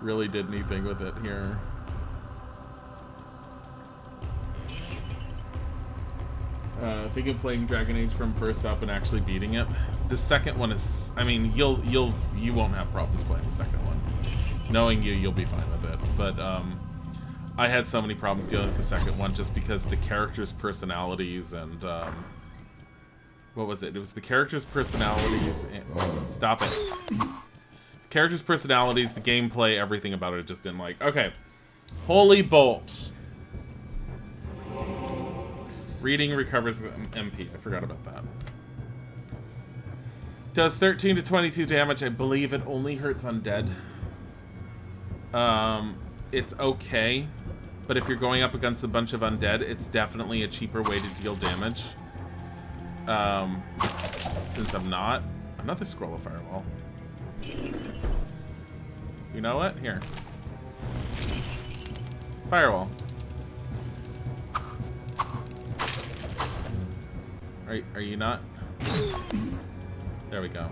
really did anything with it here. Think of playing Dragon Age from first up and actually beating it. The second one is, I mean, you won't have problems playing the second one. Knowing you, you'll be fine with it. But I had so many problems dealing with the second one just because the characters' personalities and what was it? It was the characters' personalities and stop it. Characters' personalities, the gameplay, everything about it just didn't like. Okay. Holy Bolt. Reading recovers MP. I forgot about that. Does 13 to 22 damage. I believe it only hurts undead. It's okay. But if you're going up against a bunch of undead, it's definitely a cheaper way to deal damage. Since I'm not. Another scroll of firewall. You know what? Here. Firewall. Are you not? There we go.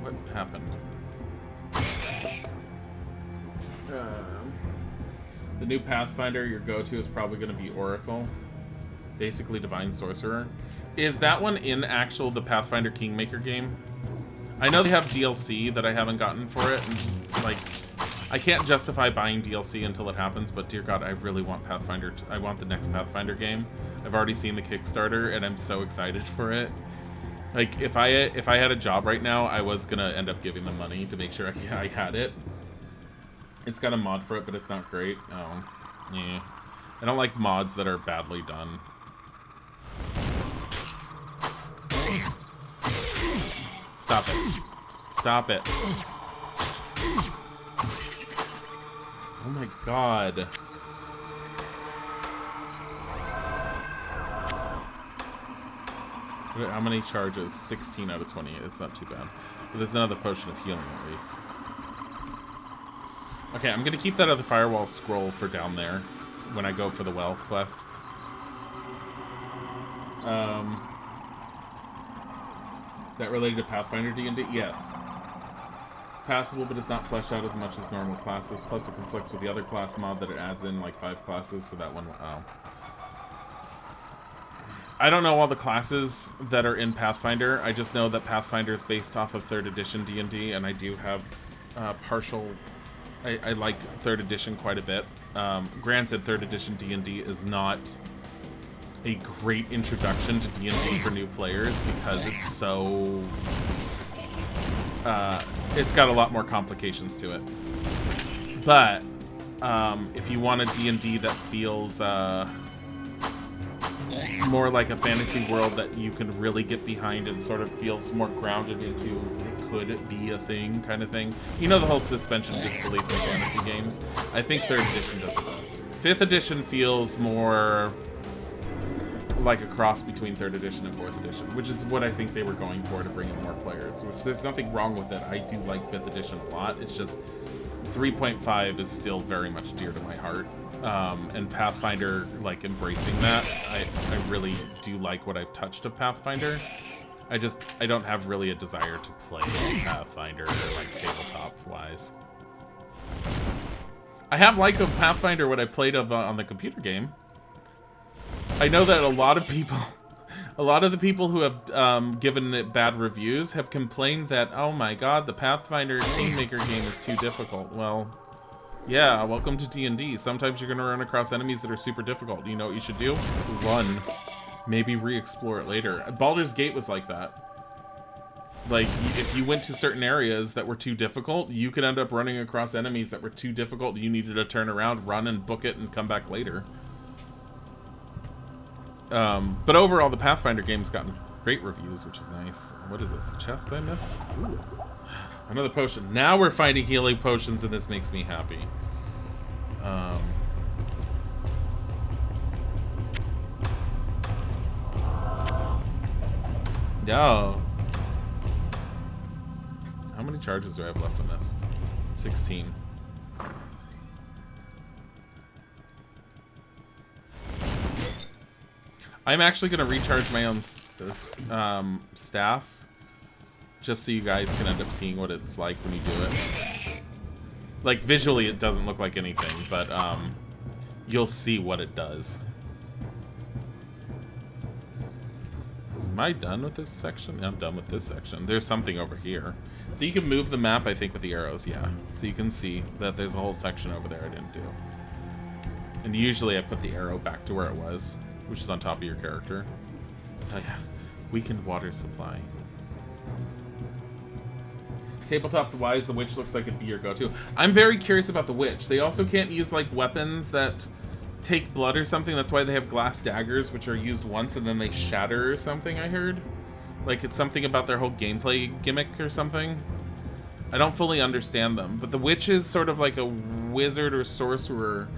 What happened? The new Pathfinder, your go-to is probably going to be Oracle. Basically Divine Sorcerer. Is that one in the Pathfinder Kingmaker game? I know they have DLC that I haven't gotten for it. And, like, I can't justify buying DLC until it happens, but dear God, I really want Pathfinder. I want the next Pathfinder game. I've already seen the Kickstarter, and I'm so excited for it. Like, if I had a job right now, I was gonna end up giving them money to make sure I had it. It's got a mod for it, but it's not great. Oh, yeah. I don't like mods that are badly done. Stop it. Stop it. Oh my God. How many charges? 16 out of 20. It's not too bad. But there's another potion of healing at least. Okay, I'm going to keep that other firewall scroll for down there when I go for the well quest. Is that related to Pathfinder D&D? Yes. It's passable, but it's not fleshed out as much as normal classes. Plus, it conflicts with the other class mod that it adds in, like 5 classes, so that one... Oh. I don't know all the classes that are in Pathfinder. I just know that Pathfinder is based off of 3rd edition D&D, and I do have partial... I like 3rd edition quite a bit. Granted, 3rd edition D&D is not a great introduction to D&D for new players because it's so... it's got a lot more complications to it. But if you want a D&D that feels more like a fantasy world that you can really get behind and sort of feels more grounded into it could be a thing kind of thing. You know, the whole suspension of disbelief in fantasy games. I think 3rd edition does the best. 5th edition feels more like a cross between 3rd edition and 4th edition, which is what I think they were going for to bring in more players, which there's nothing wrong with it. I do like 5th edition a lot. It's just 3.5 is still very much dear to my heart. And Pathfinder, like, embracing that, I really do like what I've touched of Pathfinder. I don't have really a desire to play Pathfinder, like, tabletop-wise. I have liked of Pathfinder what I played of on the computer game. I know that a lot of the people who have given it bad reviews have complained that, oh my God, the Pathfinder Kingmaker game is too difficult. Well... yeah, welcome to D&D. Sometimes you're gonna run across enemies that are super difficult. You know what you should do? Run. Maybe re-explore it later. Baldur's Gate was like that. Like, if you went to certain areas that were too difficult, you could end up running across enemies that were too difficult. You needed to turn around, run, and book it, and come back later. But overall, the Pathfinder game's gotten Great reviews, which is nice. What is this? A chest I missed? Ooh. Another potion. Now we're finding healing potions, and this makes me happy. Yo. How many charges do I have left on this? 16. I'm actually going to recharge my own staff, just so you guys can end up seeing what it's like when you do it. Like, visually it doesn't look like anything, but you'll see what it does. Am I done with this section? I'm done with this section. There's something over here. So you can move the map, I think, with the arrows, yeah. So you can see that there's a whole section over there I didn't do. And usually I put the arrow back to where it was, which is on top of your character. Oh yeah, weakened water supply. Tabletop, the Wise, the Witch looks like it'd be your go-to. I'm very curious about the Witch. They also can't use, like, weapons that take blood or something. That's why they have glass daggers, which are used once and then they shatter or something, I heard. Like, it's something about their whole gameplay gimmick or something. I don't fully understand them. But the Witch is sort of like a wizard or sorcerer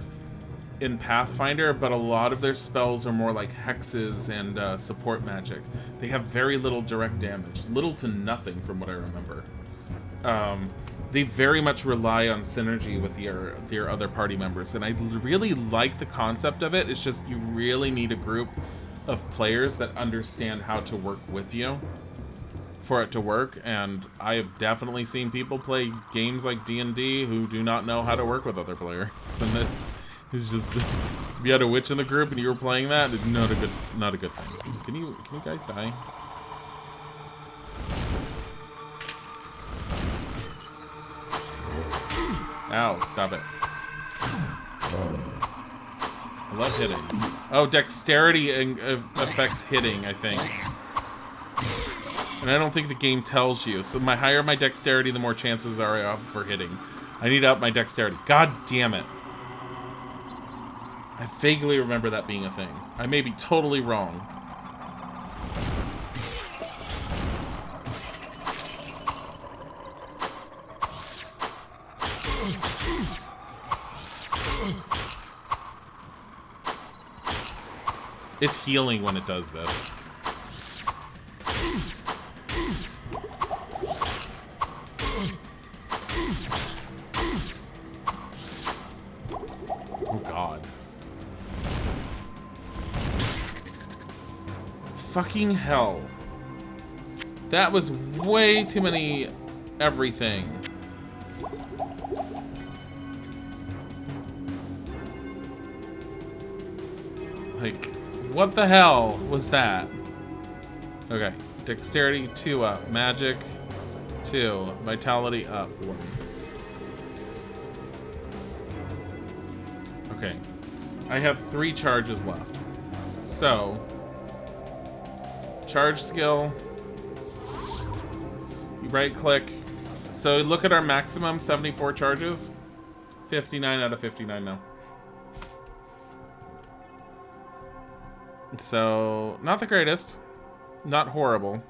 in Pathfinder, but a lot of their spells are more like hexes and support magic. They have very little direct damage. Little to nothing from what I remember. They very much rely on synergy with your other party members, and I really like the concept of it. It's just you really need a group of players that understand how to work with you for it to work, and I have definitely seen people play games like D&D who do not know how to work with other players. And this is just, if you had a witch in the group and you were playing that, it's not a good thing. Can you guys die? Ow, stop it. I love hitting. Oh, dexterity affects hitting, I think. And I don't think the game tells you. So the higher my dexterity, the more chances there are for hitting. I need to up my dexterity. God damn it. I vaguely remember that being a thing. I may be totally wrong. It's healing when it does this. Oh God. Fucking hell. That was way too many everything. Like, what the hell was that? Okay, dexterity 2 up, magic 2, vitality up 1. Okay, I have 3 charges left. So, charge skill, you right click. So look at our maximum, 74 charges, 59 out of 59 now. So, not the greatest, not horrible,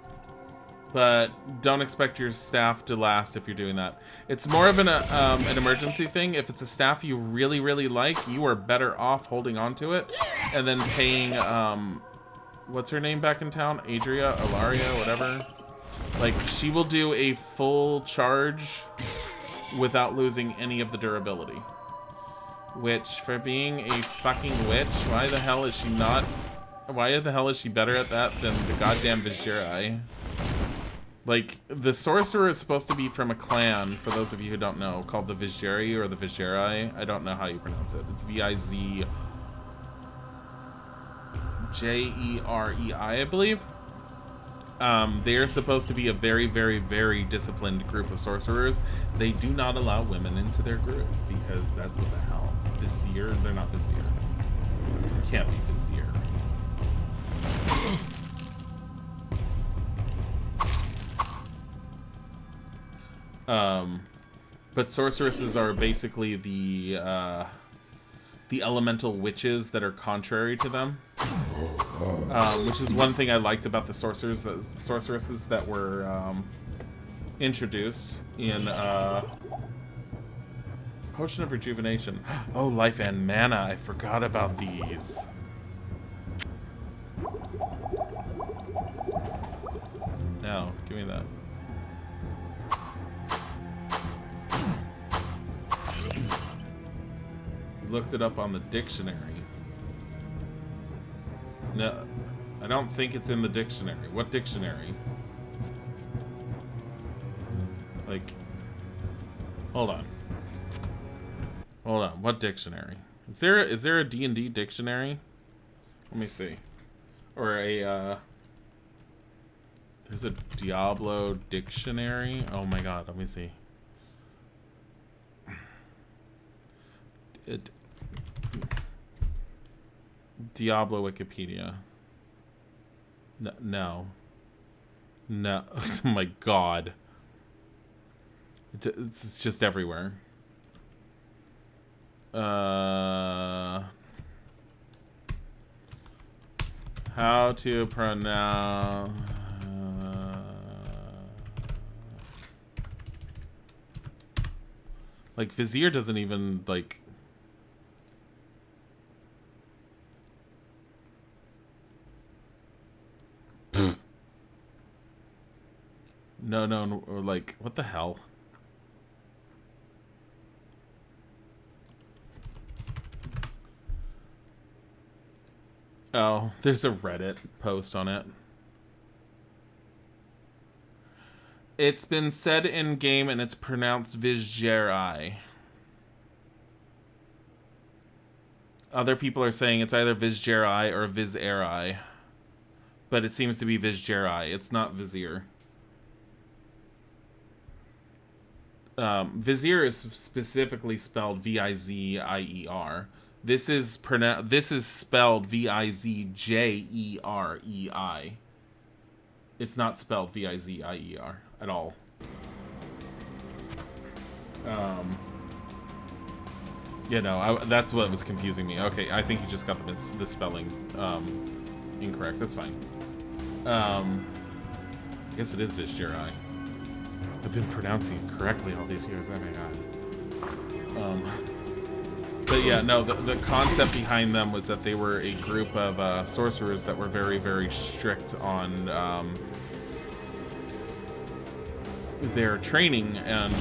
but don't expect your staff to last if you're doing that. It's more of an emergency thing. If it's a staff you really, really like, you are better off holding on to it and then paying, what's her name back in town? Adria, Ilaria, whatever. Like, she will do a full charge without losing any of the durability. Which, for being a fucking witch, why the hell is she not... Why the hell is she better at that than the goddamn Vizhiri? Like, the sorcerer is supposed to be from a clan, for those of you who don't know, called the Vizhiri or the Vizhiri. I don't know how you pronounce it. It's V-I-Z-J-E-R-E-I, I believe. They are supposed to be a very, very, very disciplined group of sorcerers. They do not allow women into their group, because that's what the hell. Vizier? They're not Vizier. It can't be Vizier. But sorceresses are basically the elemental witches that are contrary to them. which is one thing I liked about the sorceresses that were introduced in Potion of Rejuvenation. Oh, life and mana. I forgot about these. No, give me that. Looked it up on the dictionary. No, I don't think it's in the dictionary. What dictionary? Like, hold on. Hold on. What dictionary? Is there a D&D dictionary? Let me see. Or a there's a Diablo dictionary. Oh my god, let me see. Diablo Wikipedia. No. Oh my god. It's just everywhere. How to pronounce... like, Vizier doesn't even, like... No, or like, what the hell? Oh, there's a Reddit post on it. It's been said in game and it's pronounced Vizgerai. Other people are saying it's either Vizgerai or Vizerai. But it seems to be Vizgerai. It's not Vizier. Vizier is specifically spelled V-I-Z-I-E-R. This is spelled V-I-Z-J-E-R-E-I. It's not spelled V-I-Z-I-E-R at all. Yeah, no, that's what was confusing me. Okay, I think you just got the spelling incorrect. That's fine. I guess it is Vizgerai. I've been pronouncing it correctly all these years. Oh my god. But yeah, no, the concept behind them was that they were a group of sorcerers that were very, very strict on their training and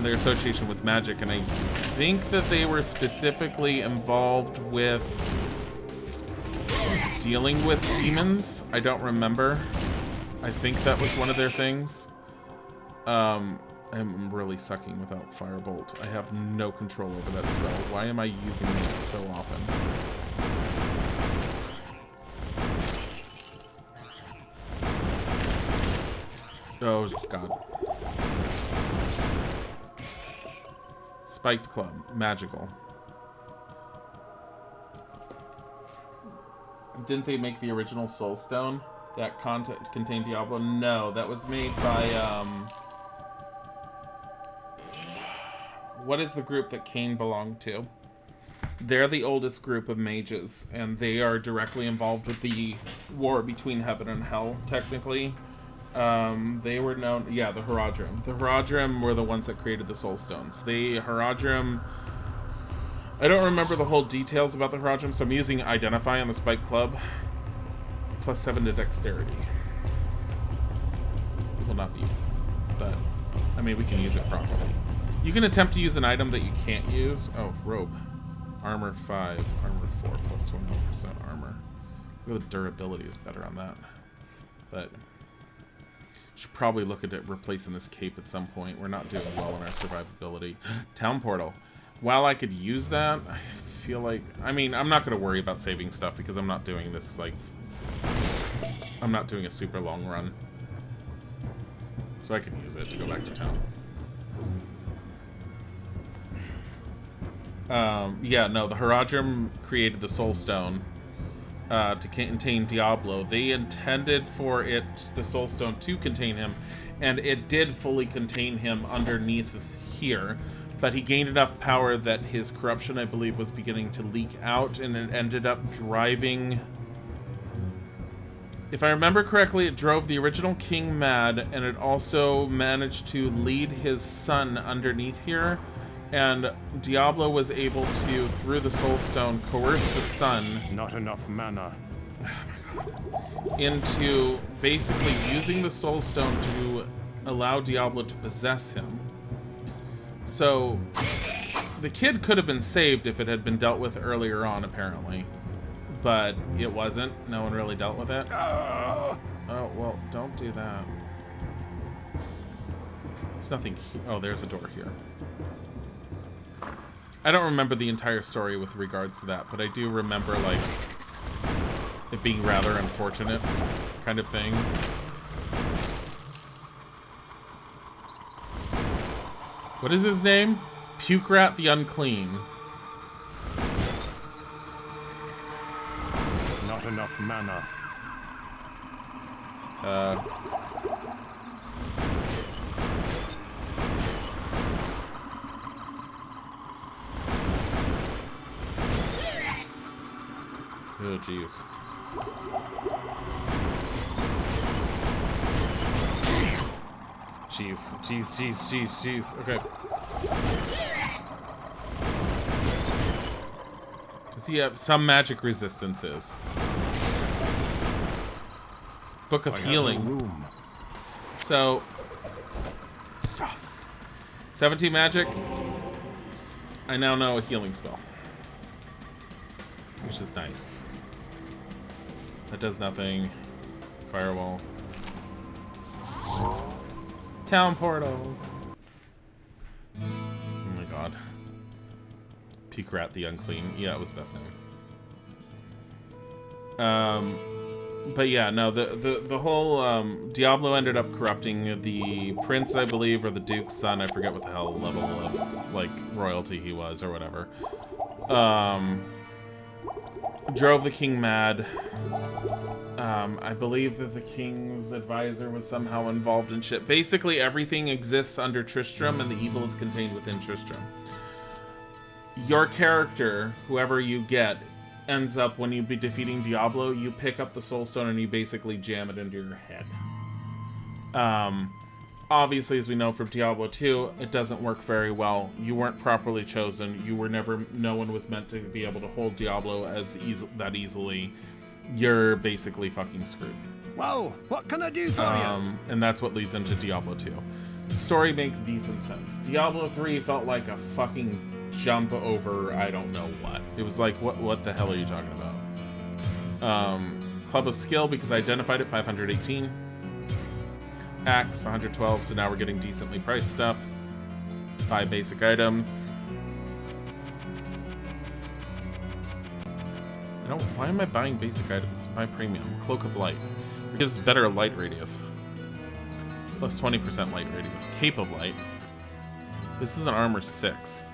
their association with magic. And I think that they were specifically involved with dealing with demons. I don't remember. I think that was one of their things. I'm really sucking without Firebolt. I have no control over that spell. Why am I using it so often? Oh, God. Spiked Club. Magical. Didn't they make the original Soul Stone that contained Diablo? No, that was made by, what is the group that Cain belonged to? They're the oldest group of mages, and they are directly involved with the war between heaven and hell, technically. They were known... Yeah, the Haradrim. The Haradrim were the ones that created the Soul Stones. The Haradrim... I don't remember the whole details about the Haradrim, so I'm using Identify on the Spike Club. +7 to Dexterity. We will not be using it, but... I mean, we can use it properly. You can attempt to use an item that you can't use. Oh, robe. Armor 5, armor 4, plus 21% armor. The durability is better on that. But should probably look at it replacing this cape at some point. We're not doing well in our survivability. Town portal. While I could use that, I feel like... I mean, I'm not going to worry about saving stuff because I'm not doing this, like... I'm not doing a super long run. So I can use it to go back to town. Yeah, no, the Haradrim created the Soul Stone to contain Diablo. They intended for the Soul Stone to contain him, and it did fully contain him underneath here. but he gained enough power that his corruption, I believe, was beginning to leak out, and it ended up driving... If I remember correctly, it drove the original king mad, and it also managed to lead his son underneath here, and Diablo was able to, through the Soul Stone, coerce the son... Not enough mana. into basically using the Soul Stone to allow Diablo to possess him. So, the kid could have been saved if it had been dealt with earlier on, apparently. But it wasn't. No one really dealt with it. Oh, well, don't do that. There's nothing here. Oh, there's a door here. I don't remember the entire story with regards to that, but I do remember, like, it being rather unfortunate kind of thing. What is his name? Puke Rat the Unclean. Not enough mana. Oh, jeez. Jeez. Okay. Does he have some magic resistances? Book of Healing. So, yes. 17 magic. I now know a healing spell, which is nice. That does nothing. Firewall. Town portal. Oh my god. Puke Rat the Unclean. Yeah, it was best name. But yeah, no, the whole Diablo ended up corrupting the prince, I believe, or the duke's son. I forget what the hell level of like royalty he was or whatever. Drove the king mad. I believe that the king's advisor was somehow involved in shit. Basically, everything exists under Tristram, and the evil is contained within Tristram. Your character, whoever you get, ends up, when you be defeating Diablo, you pick up the Soul Stone and you basically jam it into your head. Obviously, as we know from Diablo 2, it doesn't work very well. You weren't properly chosen. You were never... No one was meant to be able to hold Diablo that easily. You're basically fucking screwed. Whoa, what can I do for you? And that's what leads into Diablo 2. The story makes decent sense. Diablo 3 felt like a fucking jump over I don't know what. It was like, what the hell are you talking about? Club of Skill, because I identified it, 518. Axe, 112, so now we're getting decently priced stuff. Buy basic items. Why am I buying basic items? Buy premium. Cloak of Light. It gives better light radius. Plus 20% light radius. Cape of Light. This is an armor 6.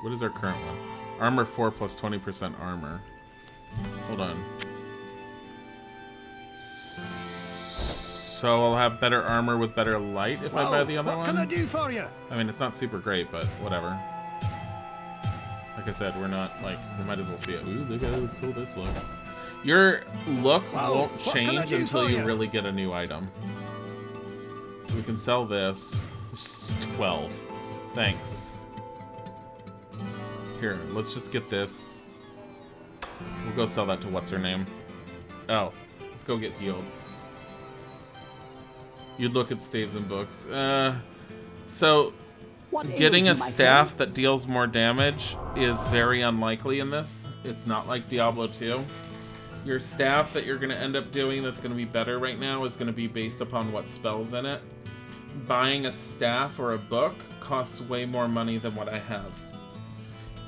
What is our current one? Armor 4 plus 20% armor. Hold on. So I'll have better armor with better light if I buy the other one? What can I do for you? I mean, it's not super great, but whatever. Like I said, we're not, like, we might as well see it. Ooh, look at how cool this looks. Your look won't change until you really get a new item. So we can sell this. This is 12. Thanks. Here, let's just get this. We'll go sell that to what's-her-name. Oh, let's go get healed. You'd look at staves and books. So, getting a staff that deals more damage is very unlikely in this. It's not like Diablo 2. Your staff that you're going to end up doing that's going to be better right now is going to be based upon what spell's in it. Buying a staff or a book costs way more money than what I have.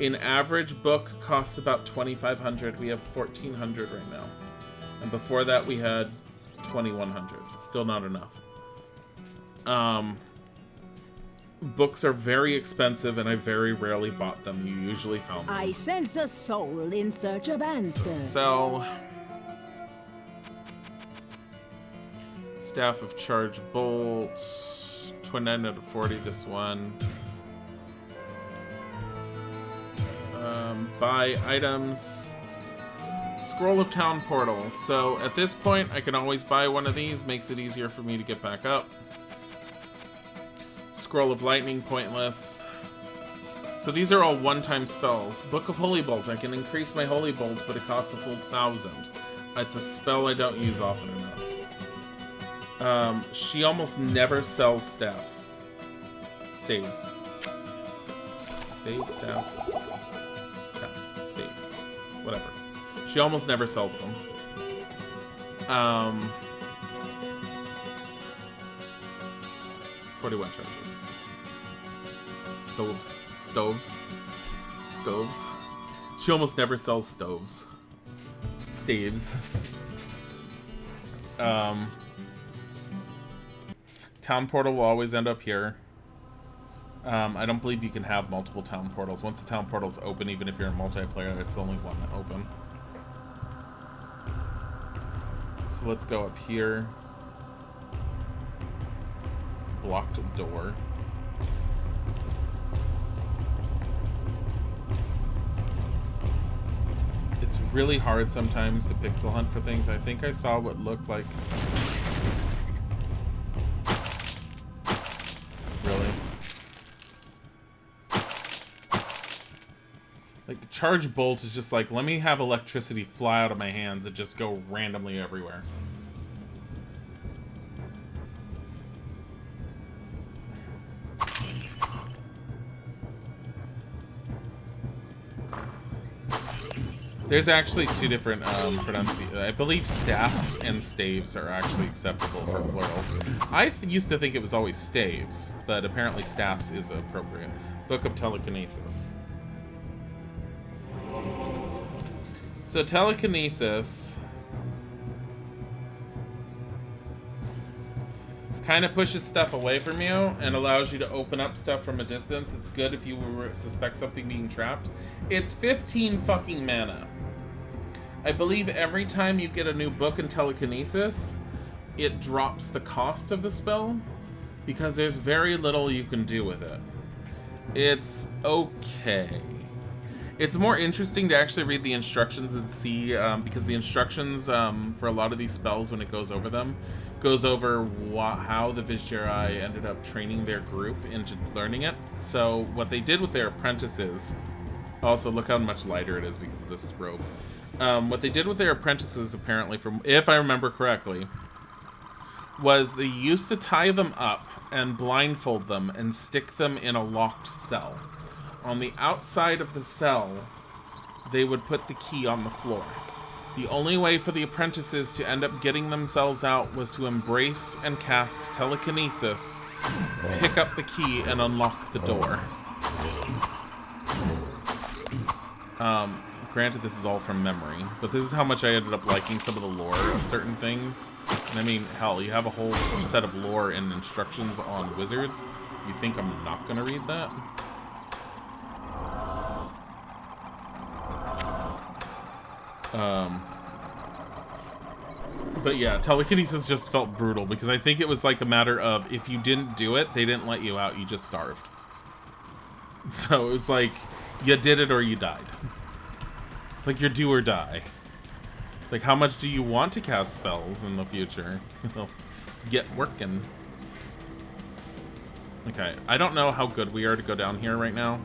An average book costs about 2,500. We have 1,400 right now. And before that we had 2,100. Still not enough. Books are very expensive, and I very rarely bought them. You usually found them. I sense a soul in search of answers. Sell. Staff of Charge Bolt. 29 out of 40, this one. Buy items. Scroll of Town Portal. So at this point, I can always buy one of these. Makes it easier for me to get back up. Scroll of Lightning, pointless. So these are all one-time spells. Book of Holy Bolt. I can increase my Holy Bolt, but it costs a full 1,000. It's a spell I don't use often enough. She almost never sells staffs. Staves. Staves, staffs. Staffs, staves. Whatever. She almost never sells them. 41 charges. Stoves. She almost never sells stoves. Staves. Town portal will always end up here. I don't believe you can have multiple town portals. Once the town portal's open, even if you're in multiplayer, it's only one open. So let's go up here. Blocked door. It's really hard sometimes to pixel hunt for things. I think I saw what looked like... Really? Like, Charge Bolt is just like, let me have electricity fly out of my hands and just go randomly everywhere. There's actually two different pronunciations. I believe staffs and staves are actually acceptable for plurals. I used to think it was always staves, but apparently staffs is appropriate. Book of Telekinesis. So telekinesis kind of pushes stuff away from you and allows you to open up stuff from a distance. It's good if you suspect something being trapped. It's 15 fucking mana. I believe every time you get a new book in telekinesis, it drops the cost of the spell because there's very little you can do with it. It's okay. It's more interesting to actually read the instructions and see, because the instructions for a lot of these spells, when it goes over them, goes over how the Vizjari ended up training their group into learning it. So what they did with their apprentices, also look how much lighter it is because of this robe. What they did with their apprentices, apparently, from if I remember correctly, was they used to tie them up and blindfold them and stick them in a locked cell. On the outside of the cell, they would put the key on the floor. The only way for the apprentices to end up getting themselves out was to embrace and cast telekinesis, pick up the key, and unlock the door. Granted, this is all from memory, but this is how much I ended up liking some of the lore of certain things. And I mean, hell, you have a whole set of lore and instructions on wizards. You think I'm not gonna read that? But yeah, telekinesis just felt brutal because I think it was like a matter of if you didn't do it, they didn't let you out, you just starved. So it was like, you did it or you died. It's like your do or die. It's like, how much do you want to cast spells in the future? Get working. Okay, I don't know how good we are to go down here right now.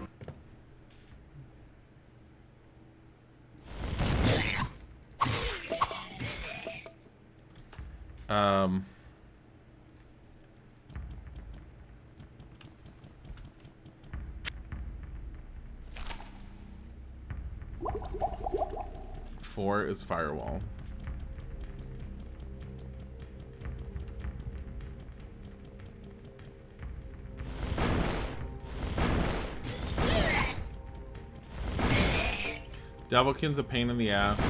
Four is firewall. Dabblekin's a pain in the ass.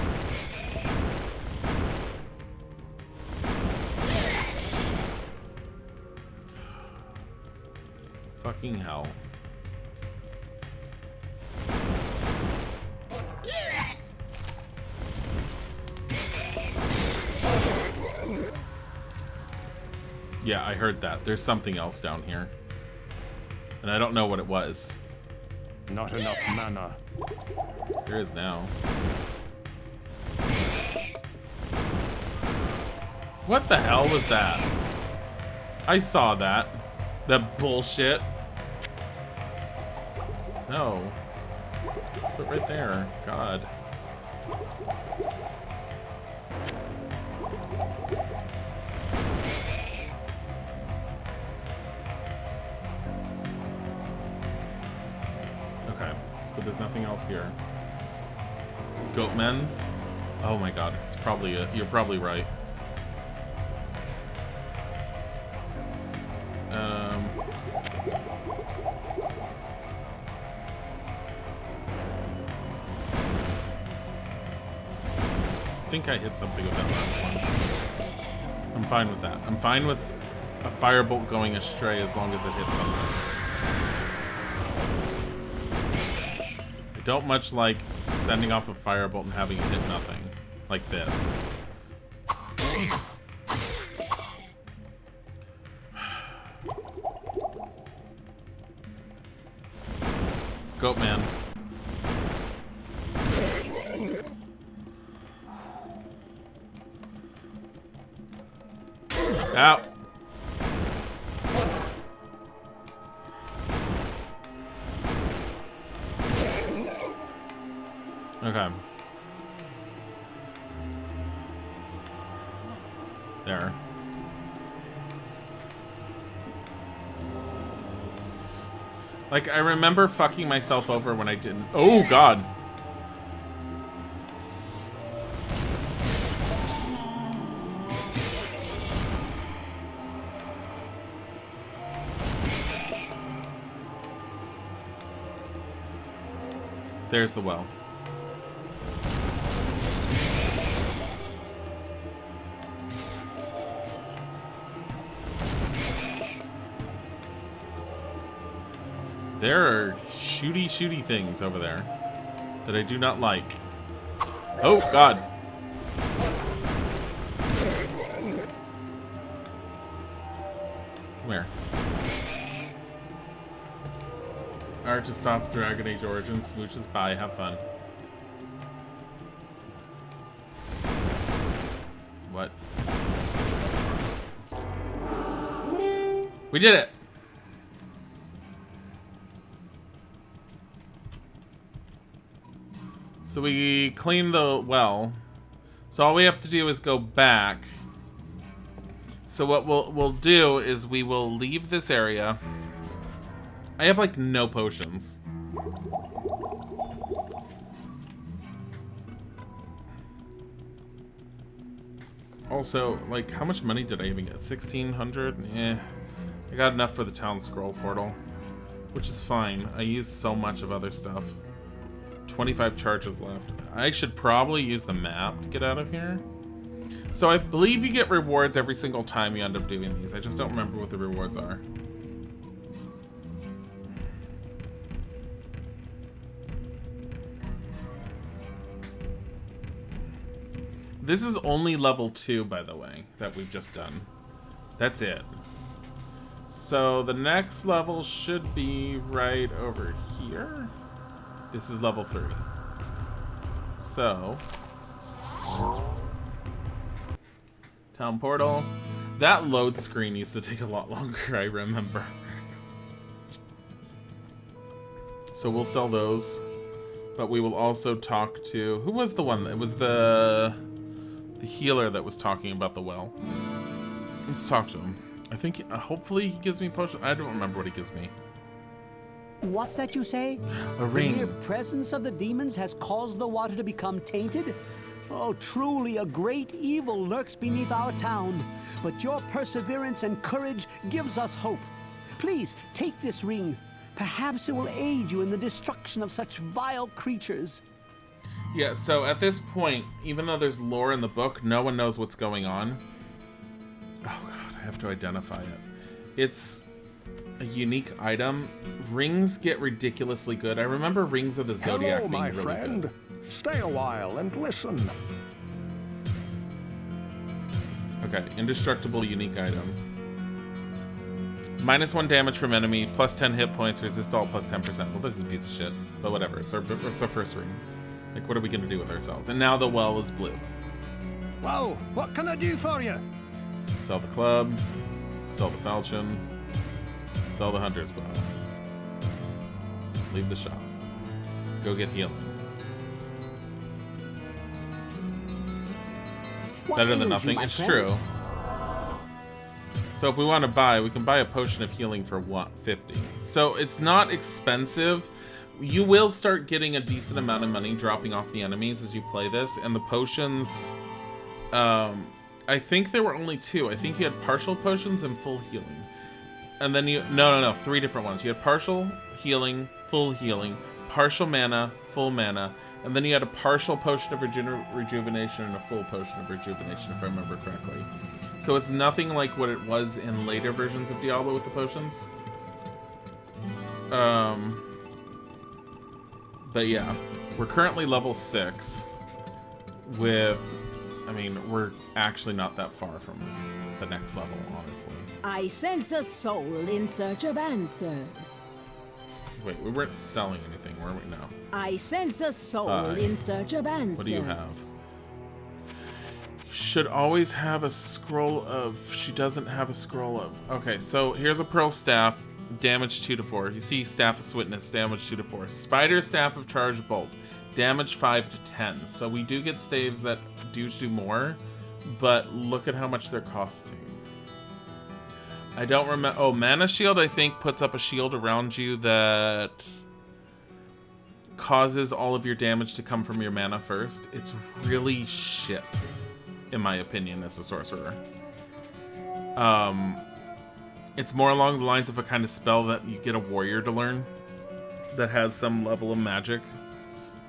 Fucking hell. Yeah, I heard that. There's something else down here. And I don't know what it was. Not enough mana. There is now. What the hell was that? I saw that. That bullshit. No. Put it right there. God. Okay, so there's nothing else here. Goatmen's? Oh my god, it's probably it. You're probably right. I think I hit something with that last one. I'm fine with that. I'm fine with a firebolt going astray as long as it hits something. I don't much like sending off a firebolt and having it hit nothing. Like this. Goatman. Out. Okay. There. Like, I remember fucking myself over when I didn't. Oh, God. There's the well. There are shooty things over there that I do not like. Oh, God. Come here. Art to stop Dragon Age Origins. Smooches. Bye. Have fun. What? We did it! So we cleaned the well. So all we have to do is go back. So what we'll do is we will leave this area. I have like no potions. Also, like, how much money did I even get? 1,600? Eh. I got enough for the town scroll portal, which is fine. I used so much of other stuff. 25 charges left. I should probably use the map to get out of here. So I believe you get rewards every single time you end up doing these. I just don't remember what the rewards are. This is only level 2, by the way, that we've just done. That's it. So the next level should be right over here. This is level 3. So, town portal. That load screen used to take a lot longer, I remember. So we'll sell those. But we will also talk to... Who was the one? It was the healer that was talking about the well. Let's talk to him. I think, hopefully he gives me potion. I don't remember what he gives me. What's that you say? A ring. The mere presence of the demons has caused the water to become tainted? Oh, truly a great evil lurks beneath our town. But your perseverance and courage gives us hope. Please, take this ring. Perhaps it will aid you in the destruction of such vile creatures. Yeah, so at this point, even though there's lore in the book, no one knows what's going on. Oh god, I have to identify it. It's a unique item, rings get ridiculously good. I remember Rings of the Zodiac Hello, being my really friend. good. Stay a while and listen. Okay, indestructible unique item. -1 damage from enemy, +10 hit points, resist all +10%. Well, this is a piece of shit, but whatever. It's our first ring. Like, what are we gonna do with ourselves? And now the well is blue. Well, what can I do for you? Sell the club, sell the falchion, sell the hunter's bow. Leave the shop. Go get healing. What Better than ails you, nothing. my It's friend? true. So if we want to buy, we can buy a potion of healing for what, 50. So it's not expensive. You will start getting a decent amount of money dropping off the enemies as you play this, and the potions, I think there were only 2. I think you had partial potions and full healing. And then no, 3 different ones. You had partial healing, full healing, partial mana, full mana, and then you had a partial potion of rejuvenation and a full potion of rejuvenation, if I remember correctly. So it's nothing like what it was in later versions of Diablo with the potions. But yeah, we're currently level 6 with, I mean, we're actually not that far from the next level, honestly. I sense a soul in search of answers. Wait, we weren't selling anything, were we? No. I sense a soul in search of answers. What do you have? Should always have a scroll of... She doesn't have a scroll of... Okay, so here's a pearl staff. Damage 2 to 4. You see Staff of Swiftness, damage 2 to 4. Spider Staff of Charge Bolt, damage 5 to 10. So we do get staves that do more, but look at how much they're costing. I don't remember... Oh, Mana Shield, I think, puts up a shield around you that causes all of your damage to come from your mana first. It's really shit, in my opinion, as a sorcerer. It's more along the lines of a kind of spell that you get a warrior to learn that has some level of magic.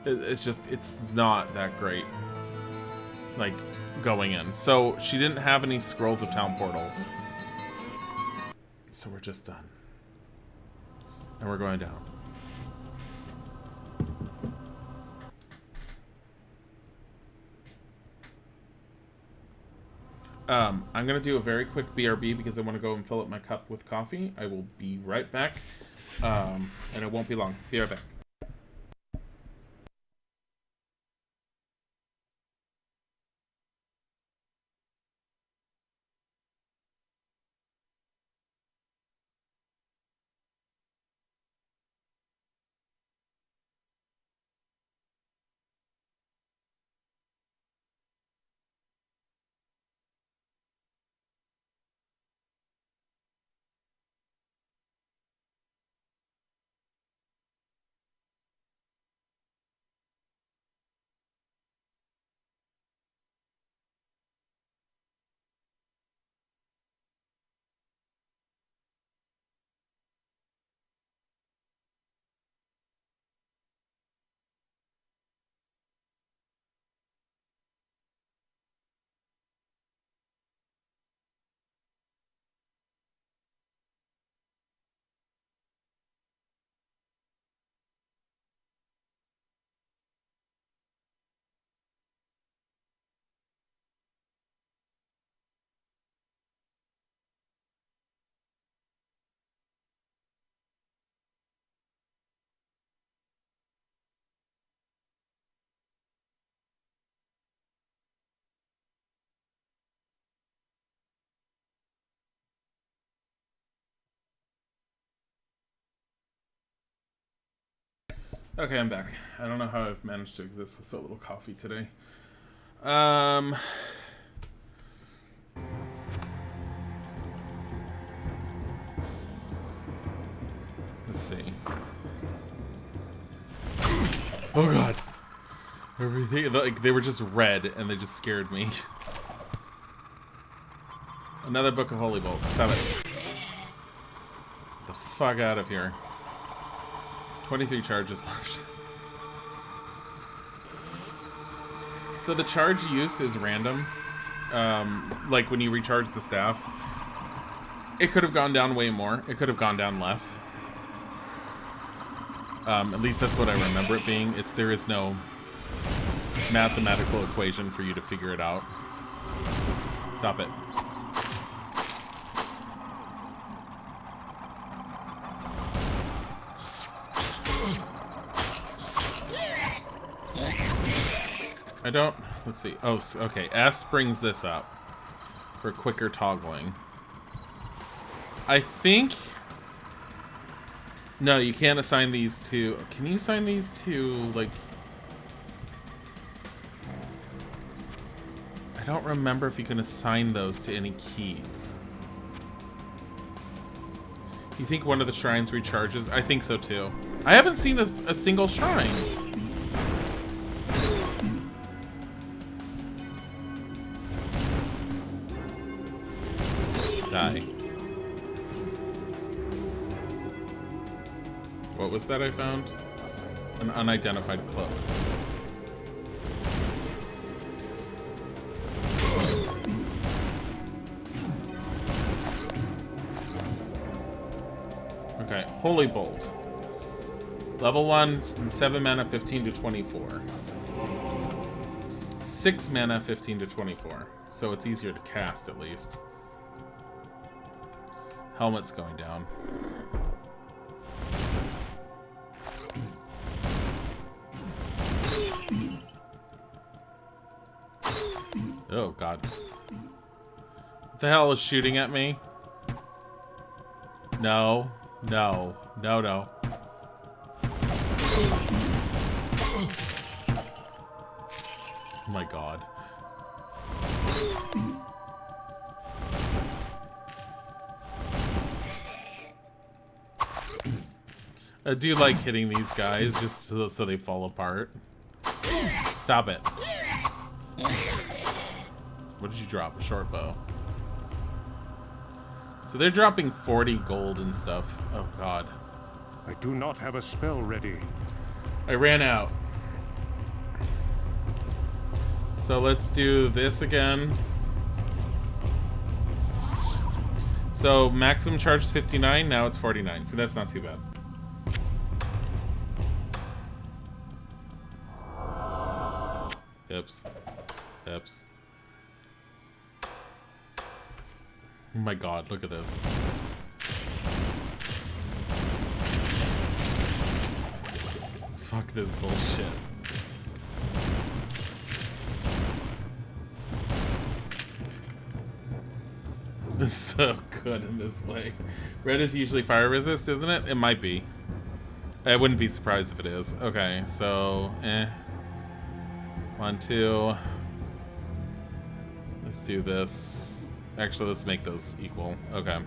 It's not that great, like, going in. So she didn't have any Scrolls of Town Portal. So we're just done. And we're going down. I'm going to do a very quick BRB because I want to go and fill up my cup with coffee. I will be right back. And it won't be long. Be right back. Okay, I'm back. I don't know how I've managed to exist with so little coffee today. Let's see. Oh god. Everything, like, they were just red and they just scared me. Another Book of Holy Bolt. Stop it. Get the fuck out of here. 23 charges left. So the charge use is random. Like when you recharge the staff. It could have gone down way more. It could have gone down less. At least that's what I remember it being. There is no mathematical equation for you to figure it out. Stop it. I don't... Let's see. Oh, okay. S brings this up for quicker toggling. I think... No, you can't assign these to... Can you assign these to, like... I don't remember if you can assign those to any keys. You think one of the shrines recharges? I think so, too. I haven't seen a single shrine. Die. What was that I found? An unidentified cloak. Okay, Holy Bolt. Level 1, 7 mana, 15 to 24. 6 mana, 15 to 24. So it's easier to cast, at least. Helmet's going down. Oh, God. What the hell is shooting at me? No. No. No, no. Oh, my God. I do like hitting these guys just so they fall apart. Stop it. What did you drop? A short bow. So they're dropping 40 gold and stuff. Oh, God. I do not have a spell ready. I ran out. So let's do this again. So maximum charge is 59, now it's 49. So that's not too bad. Oops. Oops. Oh my God, look at this. Fuck this bullshit. It's so good in this way. Red is usually fire resist, isn't it? It might be. I wouldn't be surprised if it is. Okay, so, 1, 2. Let's do this. Actually, let's make those equal. Okay.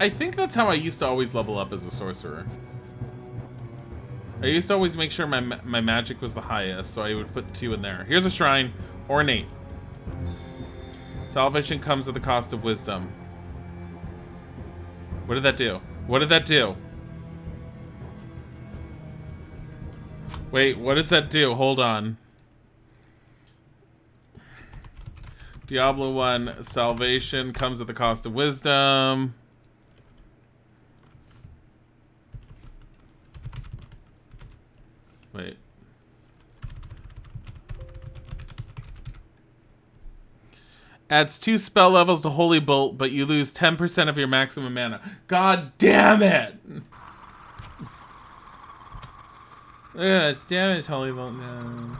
I think that's how I used to always level up as a sorcerer. I used to always make sure my magic was the highest, so I would put 2 in there. Here's a shrine. Ornate. Salvation comes at the cost of wisdom. What did that do? What did that do? Wait, what does that do? Hold on. Diablo 1, salvation comes at the cost of wisdom. Wait. Adds 2 spell levels to Holy Bolt, but you lose 10% of your maximum mana. God damn it! Yeah, it's damage, Holy Bolt. No.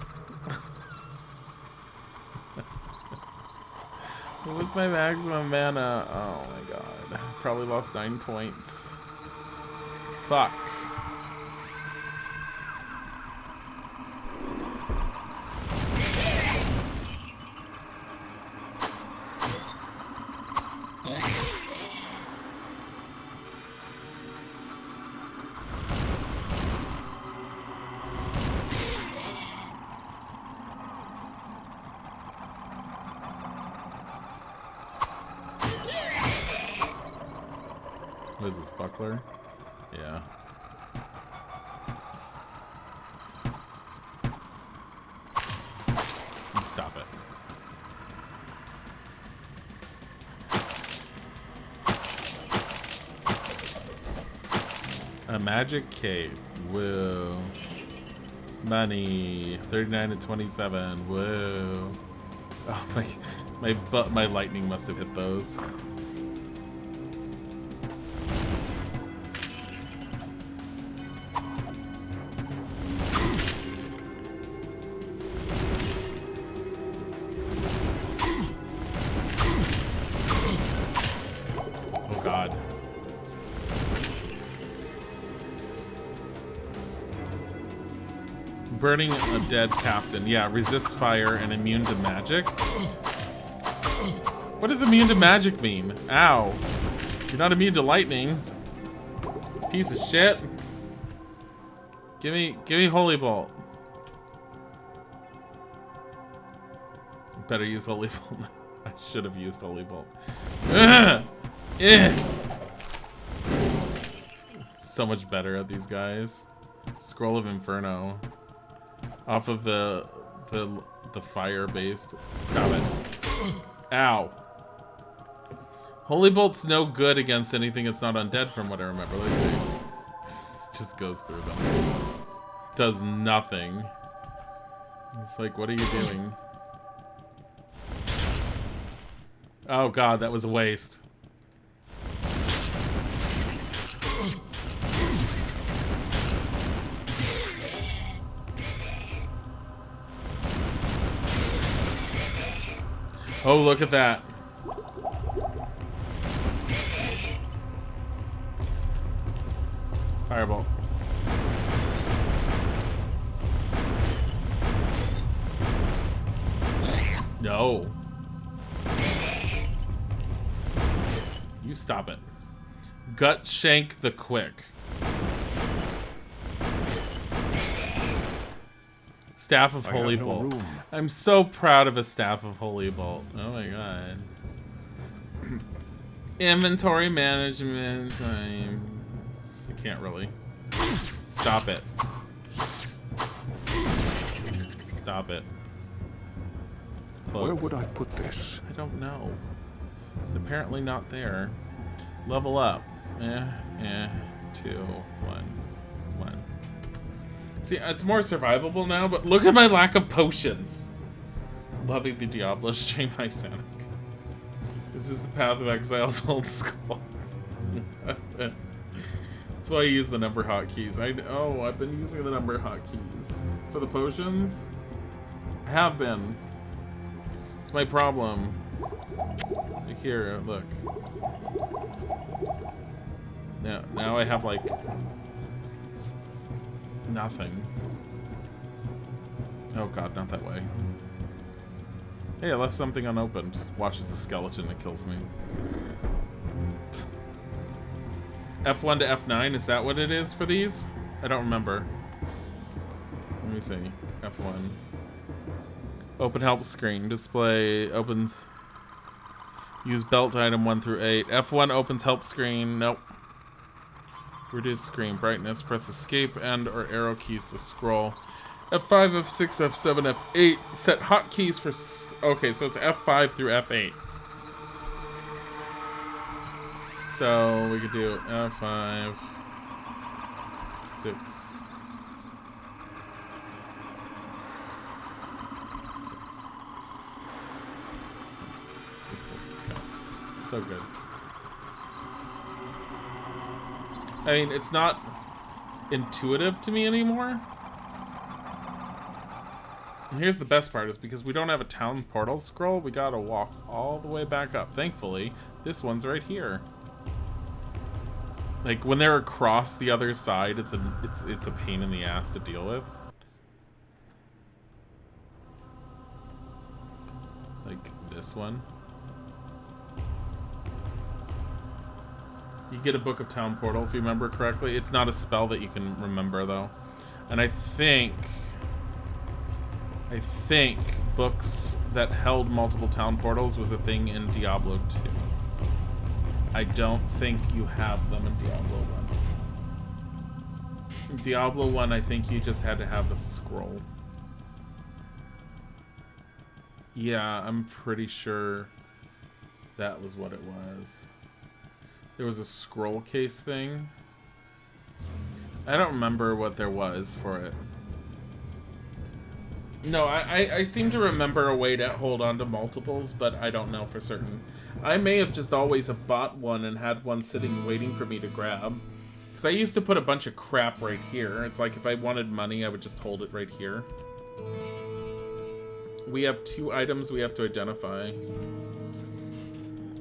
What was my maximum mana? Oh my God. Probably lost 9 points. Fuck. What is this, buckler? Yeah. Stop it. magic cape. Whoa. Money. 39 to 27. Whoa. Oh my lightning must have hit those. Oh god. Burning a dead captain. Yeah, resists fire and immune to magic. What does immune to magic mean? Ow. You're not immune to lightning. Piece of shit. Give me Holy Bolt. Better use Holy Bolt. I should have used Holy Bolt. Ugh! So much better at these guys. Scroll of Inferno. Off of the fire based. Stop it. Ow. Holy Bolt's no good against anything that's not undead from what I remember. Let's see. Just goes through them. Does nothing. It's like, what are you doing? Oh god, that was a waste. Oh, look at that. Fireball. No. You stop it. Gut Shank the Quick. Staff of Holy Bolt. I'm so proud of a Staff of Holy Bolt. Oh my god. Inventory management. I can't really. Stop it. Stop it. Cloak. Where would I put this? I don't know. Apparently not there. Level up. 2, 1, 1. See, it's more survivable now, but look at my lack of potions. Loving the Diablo stream, by Sonic. This is the Path of Exile's old skull. That's why I use the number hotkeys. I've been using the number hotkeys for the potions. I have been. It's my problem. Here, look. Now I have like nothing. Oh god, not that way. Hey, I left something unopened. Watches a skeleton that kills me. F1 to F9, is that what it is for these? I don't remember. Let me see. F1. Open help screen. Display opens. Use belt item 1 through 8. F1 opens help screen. Nope. Reduce screen brightness. Press escape and or arrow keys to scroll. F5, F6, F7, F8. Set hotkeys for... Okay, so it's F5 through F8. So we could do F5, 6, 6. So good. I mean, it's not intuitive to me anymore. And here's the best part, is because we don't have a town portal scroll, we gotta walk all the way back up. Thankfully, this one's right here. Like, when they're across the other side, it's a pain in the ass to deal with. Like, this one. You get a Book of Town Portal, if you remember correctly. It's not a spell that you can remember, though. And I think books that held multiple town portals was a thing in Diablo 2. I don't think you have them in Diablo 1. In Diablo 1, I think you just had to have a scroll. Yeah, I'm pretty sure that was what it was. There was a scroll case thing. I don't remember what there was for it. No, I seem to remember a way to hold on to multiples, but I don't know for certain. I may have just always have bought one and had one sitting waiting for me to grab. Because I used to put a bunch of crap right here. It's like if I wanted money, I would just hold it right here. We have 2 items we have to identify.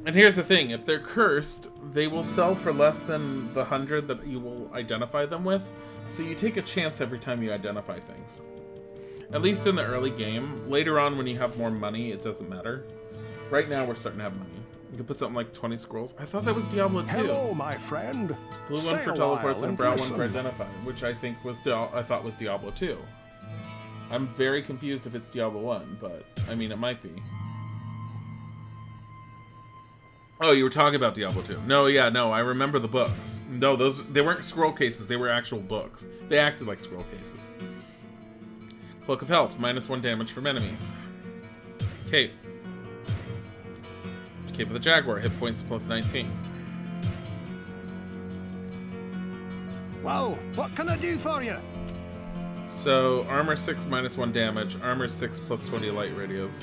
And here's the thing, if they're cursed, they will sell for less than the 100 that you will identify them with. So you take a chance every time you identify things. At least in the early game. Later on, when you have more money, it doesn't matter. Right now, we're starting to have money. You can put something like 20 scrolls. I thought that was Diablo 2. Hello, my friend. Blue Stay one for a teleports while and brown one listen. for identifying, which I think was I thought was Diablo 2. I'm very confused if it's Diablo 1, but I mean, it might be. Oh, you were talking about Diablo 2. No, yeah, no, I remember the books. No, they weren't scroll cases, they were actual books. They acted like scroll cases. Cloak of Health, -1 damage from enemies. Cape. Cape of the Jaguar, hit points +19. Well, what can I do for you? So, armor 6, -1 damage. Armor 6, +20 light radius.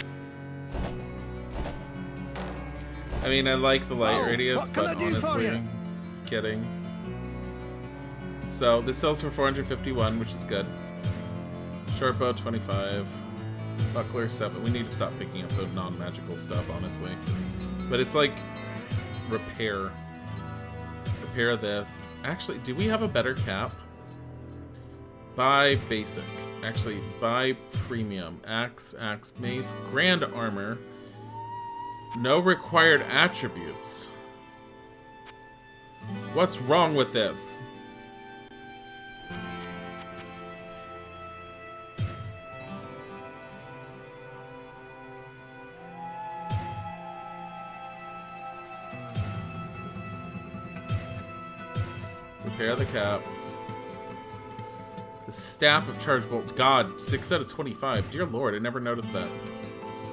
I mean, I like the light radius, what can but I do for honestly, you? kidding. So, this sells for 451, which is good. Short bow, 25. Buckler, 7. We need to stop picking up the non-magical stuff, honestly. But it's like repair. Repair this. Actually, do we have a better cap? Buy basic. Actually, buy premium. Axe, mace, grand armor. No required attributes. What's wrong with this? Repair the cap. The Staff of Charge Bolt. God, 6 out of 25. Dear Lord, I never noticed that.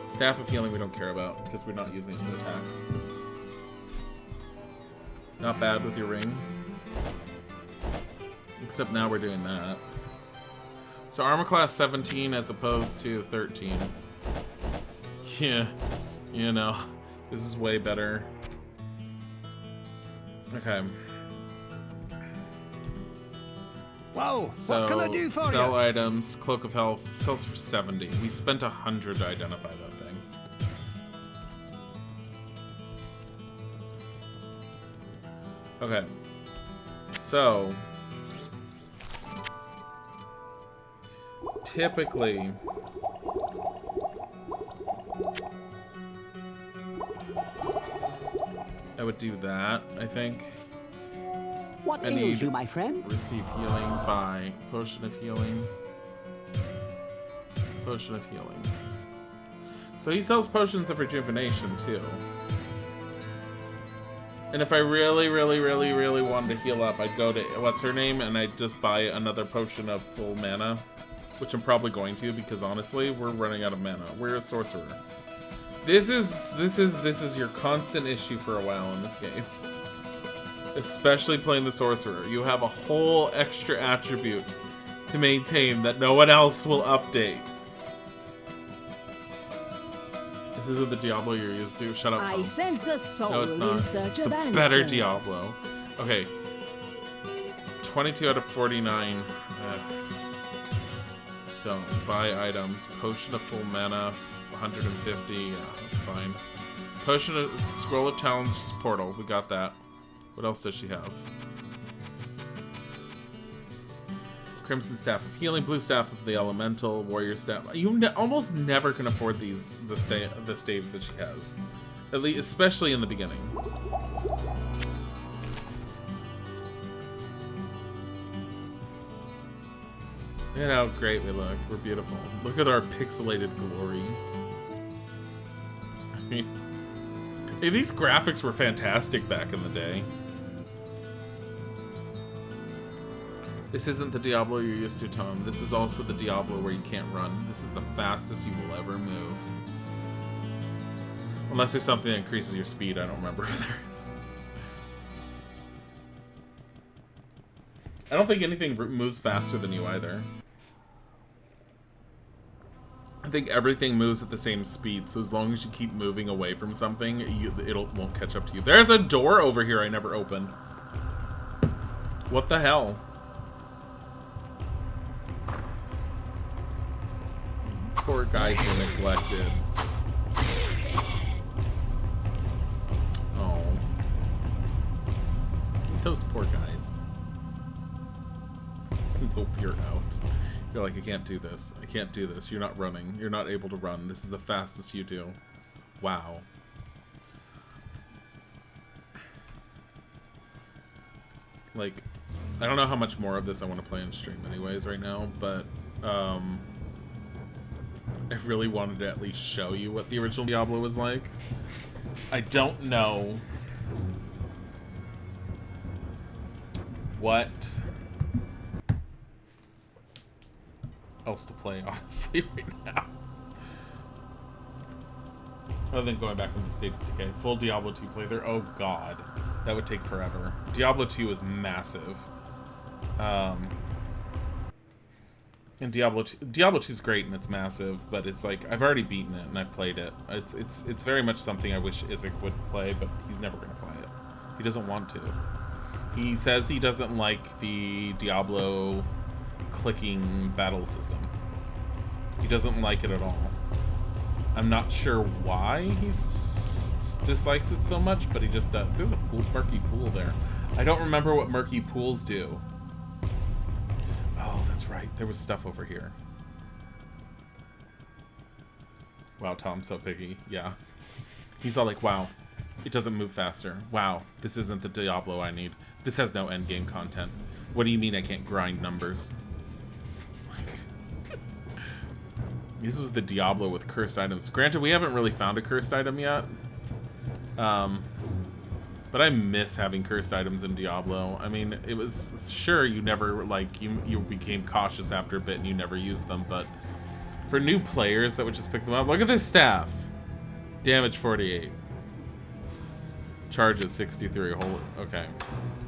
Staff of Healing we don't care about because we're not using it to attack. Not bad with your ring. Except now we're doing that. So armor class 17 as opposed to 13. Yeah, you know, this is way better. Okay. Well, So, what can I do for sell you? items, Cloak of Health, sells for 70. We spent 100 to identify that thing. Okay. So, typically, I would do that, I think. What I ails need- you, my friend? Receive healing, buy potion of healing. Potion of healing. So he sells potions of rejuvenation too. And if I really wanted to heal up, I'd go to what's her name and I'd just buy another potion of full mana, which I'm probably going to because honestly, we're running out of mana. We're a sorcerer. This is your constant issue for a while in this game. Especially playing the sorcerer. You have a whole extra attribute to maintain that no one else will update. This isn't the Diablo you're used to. Shut up. I Tom. sense a soul No, it's not. in search It's of the answers. better Diablo. Okay. 22 out of 49. Don't buy items. Potion of full mana, 150. Yeah, that's fine. Potion of Scroll of Talents Portal. We got that. What else does she have? Crimson Staff of Healing, Blue Staff of the Elemental, Warrior Staff. You almost never can afford the staves that she has, at least, especially in the beginning. Look at how great we look. We're beautiful. Look at our pixelated glory. I mean, hey, these graphics were fantastic back in the day. This isn't the Diablo you're used to, Tom. This is also the Diablo where you can't run. This is the fastest you will ever move. Unless there's something that increases your speed. I don't remember if there is. I don't think anything moves faster than you either. I think everything moves at the same speed, so as long as you keep moving away from something, won't catch up to you. There's a door over here I never opened. What the hell? Poor guys were neglected. Oh. Those poor guys. Nope, you're out. You're like, I can't do this. I can't do this. You're not running. You're not able to run. This is the fastest you do. Wow. Like, I don't know how much more of this I want to play on stream anyways right now, but, I really wanted to at least show you what the original Diablo was like. I don't know what else to play, honestly, right now. Other than going back into State of Decay. Full Diablo 2 playthrough. Oh god. That would take forever. Diablo 2 is massive. And Diablo 2 is great and it's massive, but it's like, I've already beaten it and I played it. It's very much something I wish Isaac would play, but he's never going to play it. He doesn't want to. He says he doesn't like the Diablo clicking battle system. He doesn't like it at all. I'm not sure why he dislikes it so much, but he just does. There's a murky pool there. I don't remember what murky pools do. Oh, that's right. There was stuff over here. Wow, Tom's so picky. Yeah. He's all like, wow, it doesn't move faster. Wow, this isn't the Diablo I need. This has no endgame content. What do you mean I can't grind numbers? This was the Diablo with cursed items. Granted, we haven't really found a cursed item yet. But I miss having cursed items in Diablo. I mean, it was, sure, you never, like, you became cautious after a bit and you never used them, but for new players that would just pick them up, look at this staff. Damage 48. Charges 63. Holy, okay.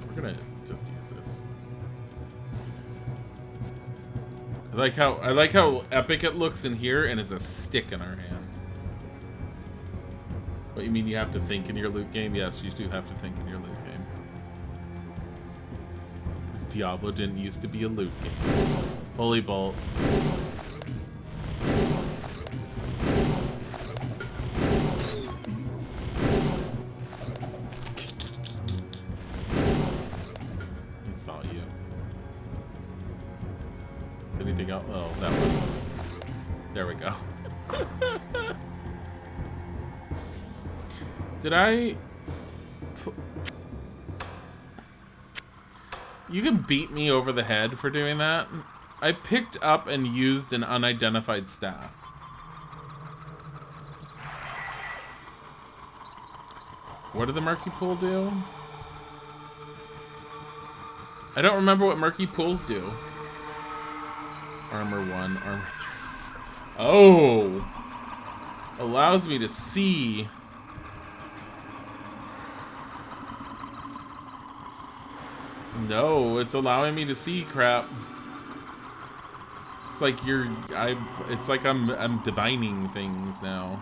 We're gonna just use this. I like how epic it looks in here, and it's a stick in our hands. What, you mean you have to think in your loot game? Yes, you do have to think in your loot game. Because Diablo didn't used to be a loot game. Holy Bolt. He saw you. Is anything else? Oh, that one. There we go. Did I... You can beat me over the head for doing that. I picked up and used an unidentified staff. What did the Murky Pool do? I don't remember what Murky Pools do. Armor 1, Armor 3. Oh! Allows me to see... No, it's allowing me to see crap. It's like it's like I'm divining things now.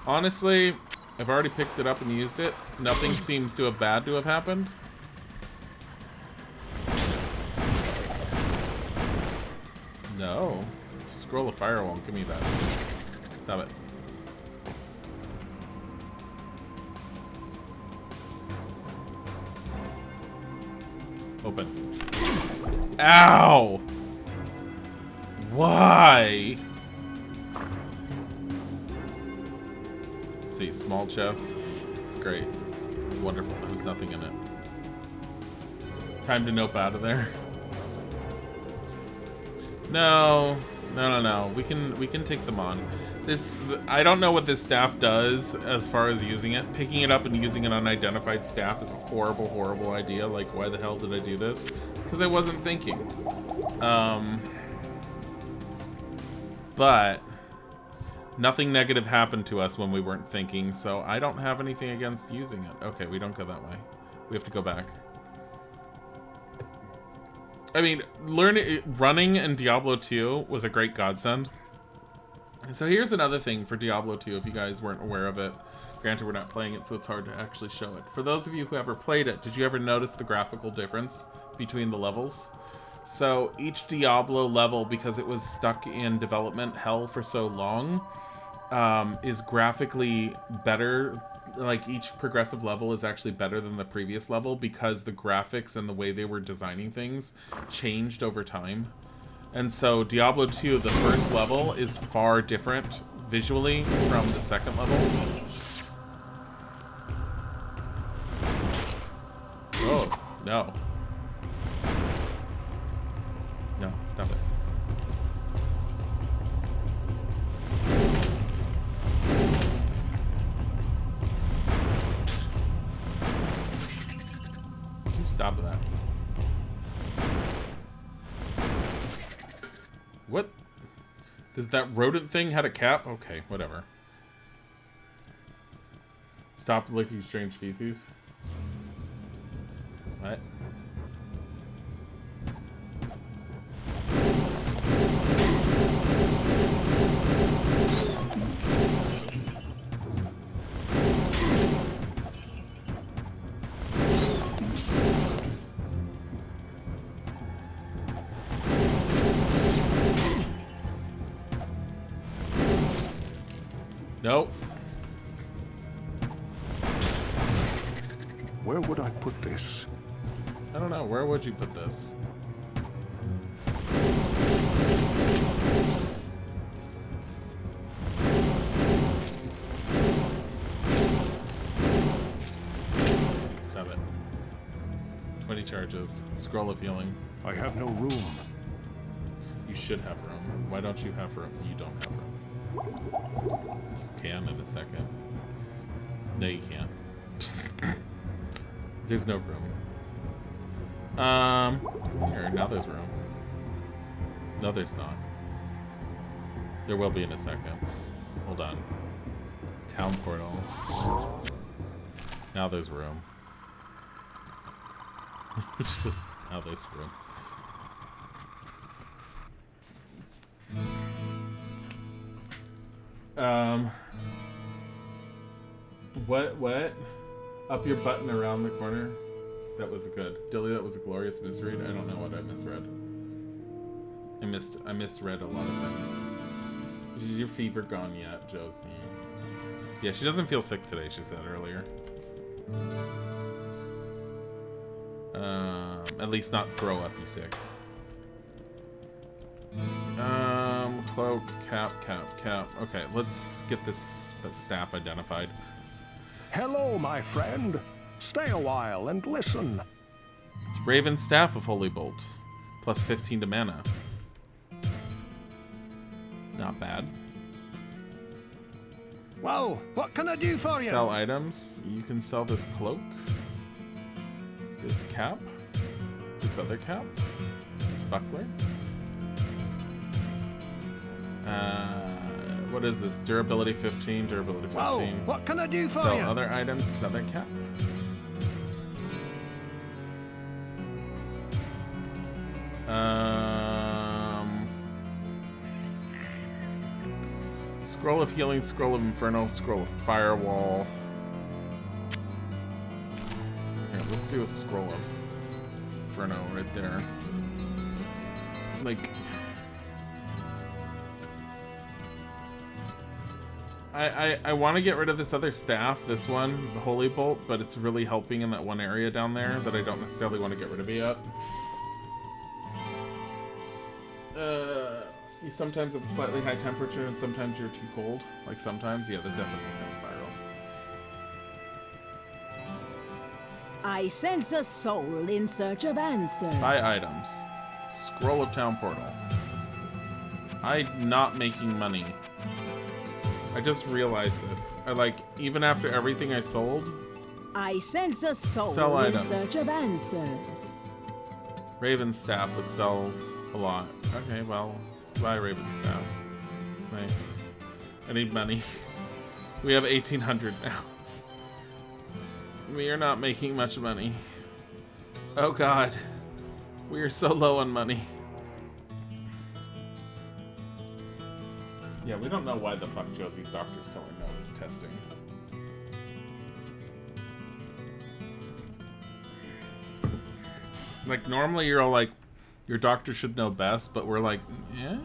Honestly, I've already picked it up and used it. Nothing seems to have bad to have happened. No. Scroll of fire won't give me that. Stop it. Open. Ow! Why? Let's see, small chest. It's great. It's wonderful. There's nothing in it. Time to nope out of there. No. We can take them on. This, I don't know what this staff does as far as using it. Picking it up and using an unidentified staff is a horrible, horrible idea. Like, why the hell did I do this? Because I wasn't thinking. But nothing negative happened to us when we weren't thinking, so I don't have anything against using it. Okay, we don't go that way. We have to go back. I mean, running in Diablo 2 was a great godsend. So here's another thing for Diablo 2, if you guys weren't aware of it. Granted, we're not playing it, so it's hard to actually show it. For those of you who ever played it, did you ever notice the graphical difference between the levels? So each Diablo level, because it was stuck in development hell for so long, is graphically better. Like, each progressive level is actually better than the previous level because the graphics and the way they were designing things changed over time. And so Diablo 2, the first level, is far different visually from the second level. Oh, no. No, stop it. You stop that. What? Does that rodent thing had a cap? Okay, whatever. Stop licking strange feces. What? Nope. Where would I put this? I don't know. Where would you put this? Stop it. 20 charges. Scroll of healing. I have no room. You should have room. Why don't you have room? You don't have room. You can in a second. No, you can't. There's no room. Here, now there's room. No, there's not. There will be in a second. Hold on. Town portal. Now there's room. Now there's room. What? Up your button around the corner? That was good. Dilly, that was a glorious misread. I don't know what I misread. I misread a lot of things. Is your fever gone yet, Josie? Yeah, she doesn't feel sick today, she said earlier. At least not throw up sick. Cloak, cap. Okay, let's get this staff identified. Hello, my friend. Stay a while and listen. It's Raven's Staff of Holy Bolt. Plus 15 to mana. Not bad. Well, what can I do for you? Sell items. You can sell this cloak. This cap. This other cap. This buckler. What is this? Durability 15, durability 15. Well, what can I do for Sell you? other items. This other cap. Scroll of Healing, Scroll of Inferno, Scroll of Firewall. Here, let's do a Scroll of Inferno right there. Like, I want to get rid of this other staff, this one, the Holy Bolt, but it's really helping in that one area down there that I don't necessarily want to get rid of it yet. You sometimes have a slightly high temperature and sometimes you're too cold. Like sometimes, yeah, that definitely sounds viral. I sense a soul in search of answers. Buy items. Scroll of Town Portal. I'm not making money. I just realized this. Even after everything I sold. I sense a soul Sell in items. search of answers. Raven's Staff would sell a lot. Okay, well, buy Raven's Staff. Nice. I need money. We have 1,800 now. We are not making much money. Oh god. We are so low on money. Yeah, we don't know why the fuck Josie's doctor's telling no to testing. Like, normally you're all like, your doctor should know best, but we're like, yeah.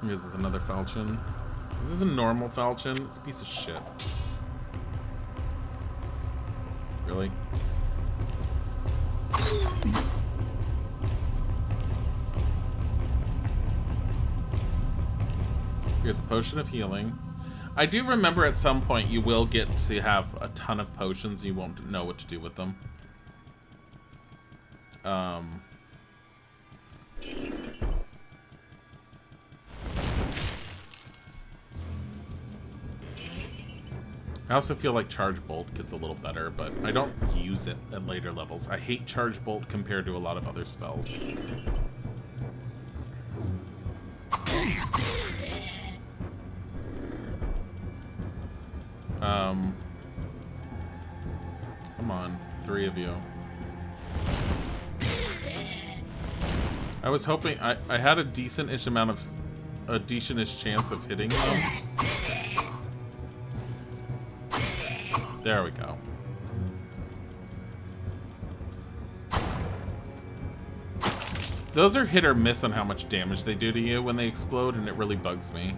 This is another falchion. Is this a normal falchion? It's a piece of shit. Really? Here's a potion of healing. I do remember at some point you will get to have a ton of potions. You won't know what to do with them. I also feel like Charge Bolt gets a little better, but I don't use it at later levels. I hate Charge Bolt compared to a lot of other spells. Come on, 3 of you. I was hoping I had a decent-ish chance of hitting them. There we go. Those are hit or miss on how much damage they do to you when they explode, and it really bugs me.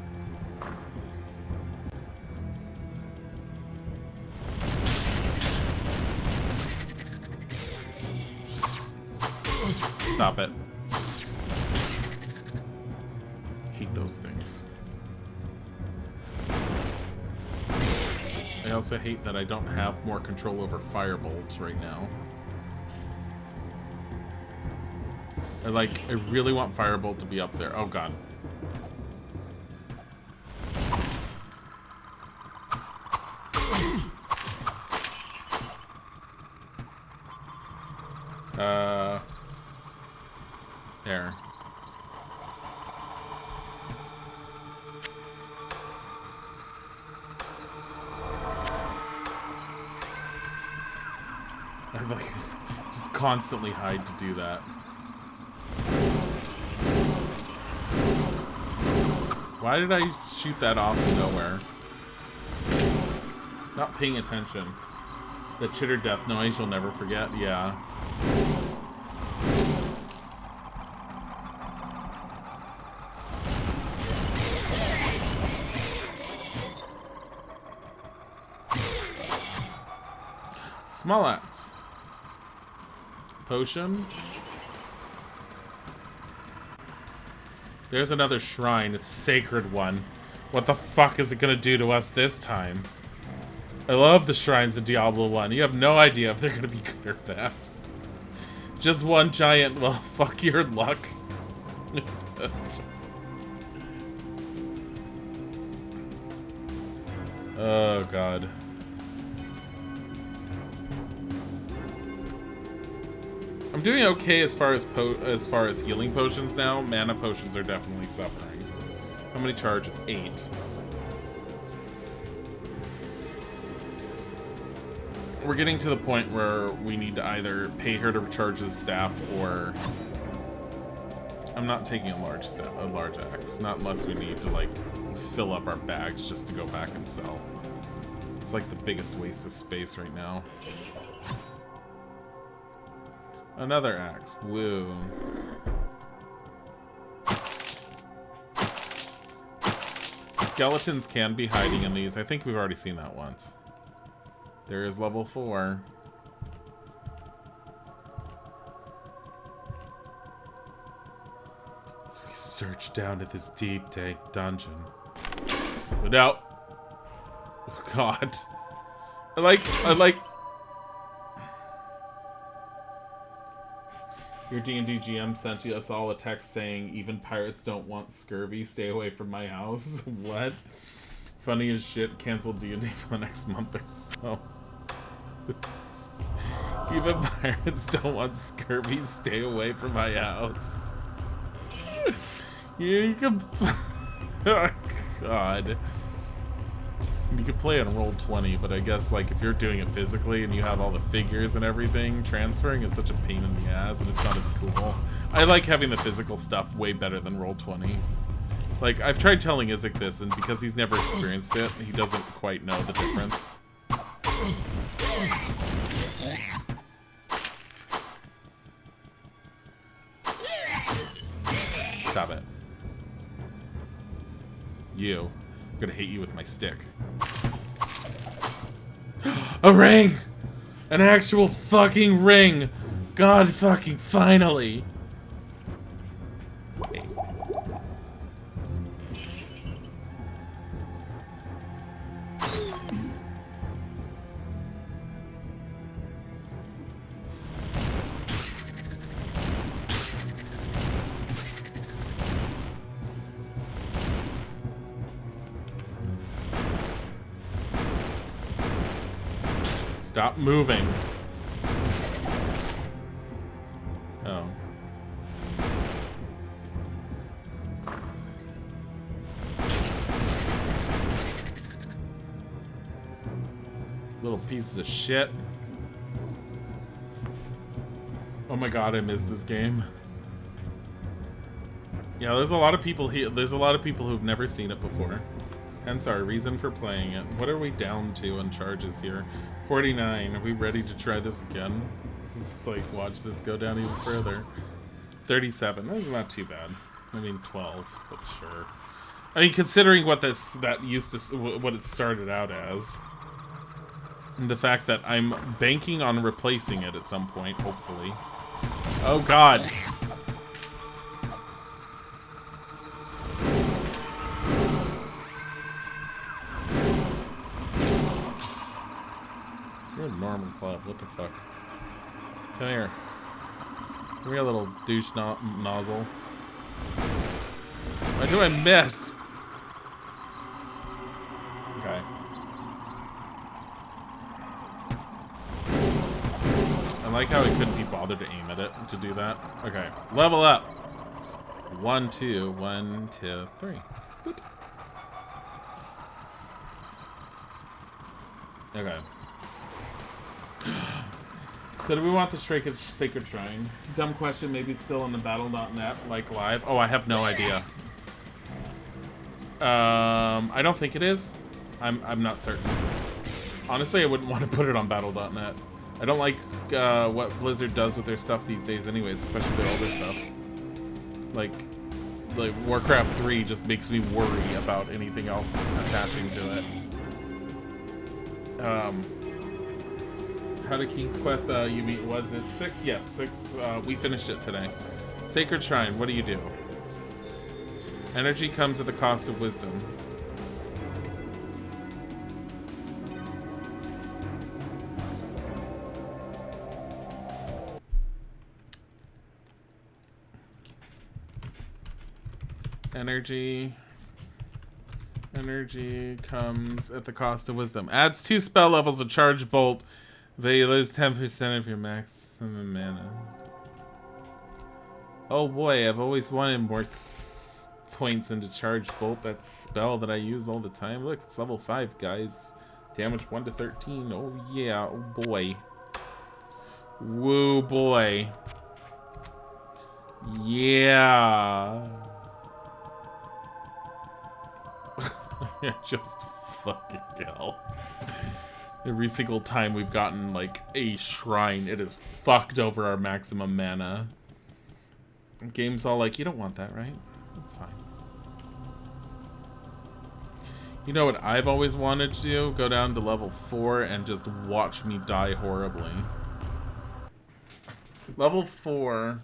Stop it. Hate those things. I also hate that I don't have more control over firebolts right now. I really want Firebolt to be up there. Oh god. There. I just constantly hide to do that. Why did I shoot that off of nowhere? Not paying attention. The chitter death noise you'll never forget. Yeah. Small axe. Potion. There's another shrine. It's a sacred one. What the fuck is it gonna do to us this time? I love the shrines in Diablo 1. You have no idea if they're gonna be good or bad. Just one giant, well, fuck your luck. Oh god. I'm doing okay as far as healing potions now. Mana potions are definitely suffering. How many charges? 8. We're getting to the point where we need to either pay her to recharge his staff, or I'm not taking a large axe. Not unless we need to like fill up our bags just to go back and sell. It's like the biggest waste of space right now. Another axe. Woo. Skeletons can be hiding in these. I think we've already seen that once. There is level 4. As we search down to this deep, dank dungeon. But no. Oh god. I like your D&D GM sent us all a text saying, even pirates don't want scurvy, stay away from my house. What? Funny as shit, cancel D&D for the next month or so. Even pirates don't want scurvy. Stay away from my house. Yeah, you can. Oh, God. You could play on Roll20, but I guess like if you're doing it physically and you have all the figures and everything, transferring is such a pain in the ass, and it's not as cool. I like having the physical stuff way better than Roll20. Like, I've tried telling Isaac this, and because he's never experienced it, he doesn't quite know the difference. Stop it. You. I'm gonna hit you with my stick. A ring! An actual fucking ring! God fucking finally! Hey. Stop moving. Oh. Little pieces of shit. Oh my god, I missed this game. Yeah, there's a lot of people here. There's a lot of people who've never seen it before. Hence our reason for playing it. What are we down to on charges here? 49. Are we ready to try this again? Let's like watch this go down even further. 37. That's not too bad. I mean 12, but sure. I mean, considering what what it started out as, and the fact that I'm banking on replacing it at some point, hopefully. Oh God. You're a normal club. What the fuck? Come here. Give me a little douche nozzle. Why do I miss? Okay. I like how I couldn't be bothered to aim at it to do that. Okay. Level up. 1, 2, 1, 2, 3. Boop. Okay. So do we want the Sacred Shrine? Dumb question, maybe it's still on the battle.net, like live. Oh, I have no idea. I don't think it is. I'm not certain. Honestly, I wouldn't want to put it on battle.net. I don't like what Blizzard does with their stuff these days anyways, especially their older stuff. Like Warcraft 3 just makes me worry about anything else attaching to it. How did King's Quest, you mean, was it 6? Yes, 6. We finished it today. Sacred Shrine, what do you do? Energy comes at the cost of wisdom. Energy comes at the cost of wisdom. Adds 2 spell levels of charge bolt. But you lose 10% of your maximum mana. Oh boy, I've always wanted more points into charge bolt. That spell that I use all the time. Look, it's level 5, guys. Damage 1 to 13. Oh yeah, oh boy. Woo boy. Yeah. Just fucking hell. Every single time we've gotten, like, a shrine, it has fucked over our maximum mana. The game's all like, you don't want that, right? That's fine. You know what I've always wanted to do? Go down to level 4 and just watch me die horribly. Level 4.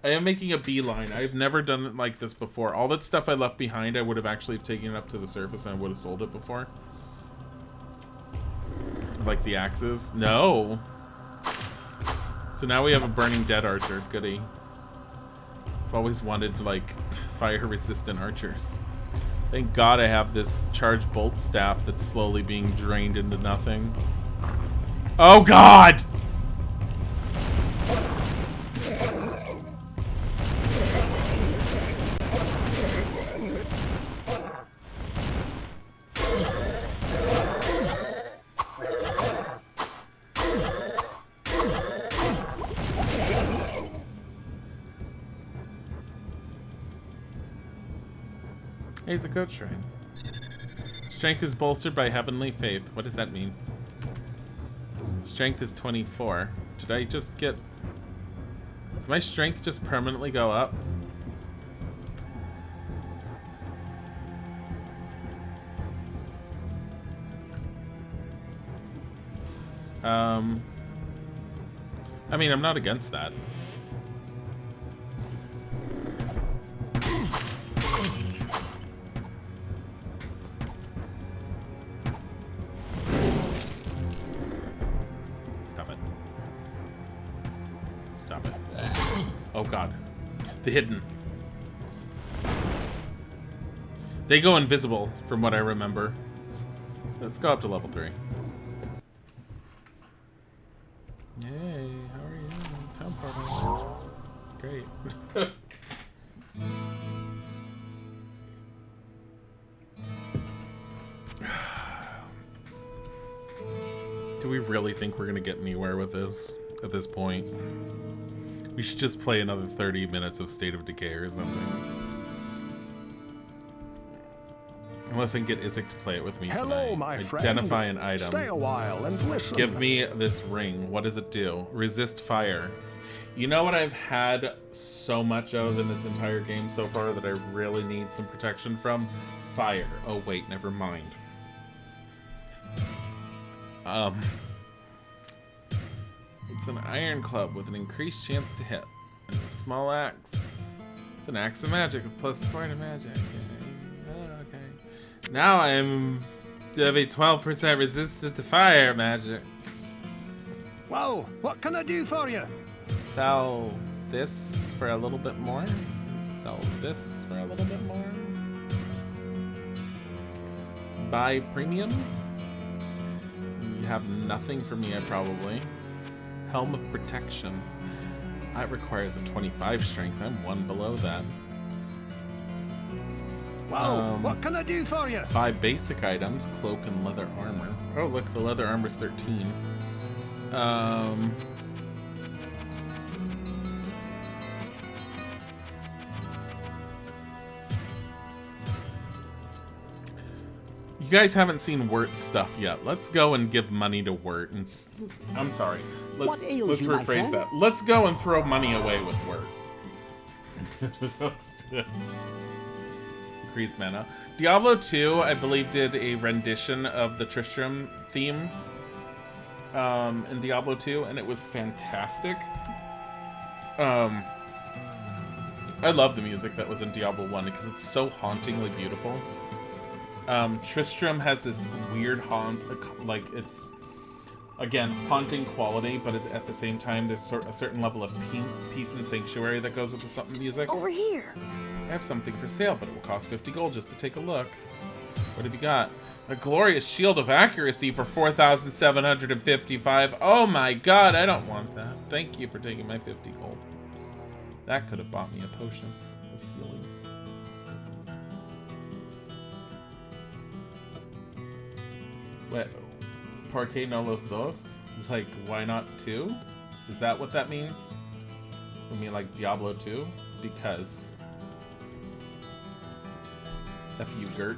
I am making a beeline. I've never done it like this before. All that stuff I left behind, I would have actually taken it up to the surface and I would have sold it before. Like the axes? No. So now we have a Burning Dead archer. Goody. I've always wanted, like, fire-resistant archers. Thank God I have this charge bolt staff that's slowly being drained into nothing. Oh God! Hey, it's a goat shrine. Strength is bolstered by heavenly faith. What does that mean? Strength is 24. Did I just get... Did my strength just permanently go up? I mean, I'm not against that. Stop it. Stop it. Oh god. The hidden. They go invisible, from what I remember. Let's go up to level 3. Hey, how are you? Town party. It's great. Do we really think we're gonna get anywhere with this at this point? We should just play another 30 minutes of State of Decay or something. Unless I can get Isaac to play it with me Hello, tonight. my friend. Identify an item. Stay a while and listen. Give me this ring. What does it do? Resist fire. You know what I've had so much of in this entire game so far that I really need some protection from? Fire. Oh wait, never mind. It's an iron club with an increased chance to hit. And a small axe. It's an axe of magic with +4 to magic. Oh, okay. Now I'm have a 12% resistance to fire magic. Whoa, what can I do for you? Sell this for a little bit more. Sell this for a little bit more. Buy premium. You have nothing for me, probably. Helm of protection. That requires a 25 strength. I'm 1 below that. Whoa, what can I do for you? Buy basic items, cloak and leather armor. Oh, look, the leather armor's 13. You guys haven't seen Wirt's stuff yet. Let's go and give money to Wirt. And I'm sorry. What ails Let's you, my rephrase friend? that. Let's go and throw money away with Wirt. Increase mana. Diablo 2, I believe, did a rendition of the Tristram theme in Diablo 2, and it was fantastic. I love the music that was in Diablo 1 because it's so hauntingly beautiful. Tristram has this weird like it's, again, haunting quality, but at the same time, there's a certain level of peace and sanctuary that goes with the music. Over here. I have something for sale, but it will cost 50 gold just to take a look. What have you got? A glorious shield of accuracy for 4,755. Oh my god, I don't want that. Thank you for taking my 50 gold. That could have bought me a potion of healing. Wait, Parque no los dos? Like, why not 2? Is that what that means? I mean, like Diablo 2? Because... F you, Gert.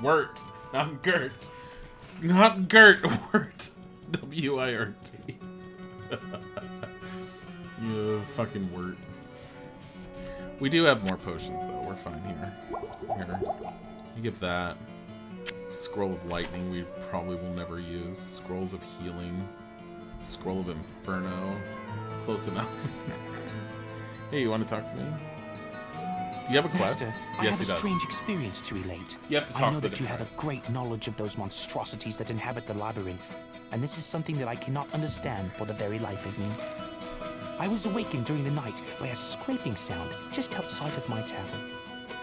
Wirt, not Gert. Not Gert, Wirt. W-I-R-T. You fucking Wirt. We do have more potions, though. We're fine here. Here. You give that. Scroll of Lightning we probably will never use. Scrolls of Healing. Scroll of Inferno. Close enough. Hey, you want to talk to me? Do you have a quest? Master, I Yes, have he a does. strange experience to relate. You have to I talk know to that the you have a guys. great knowledge of those monstrosities that inhabit the labyrinth, and this is something that I cannot understand for the very life of me. I was awakened during the night by a scraping sound just outside of my tavern.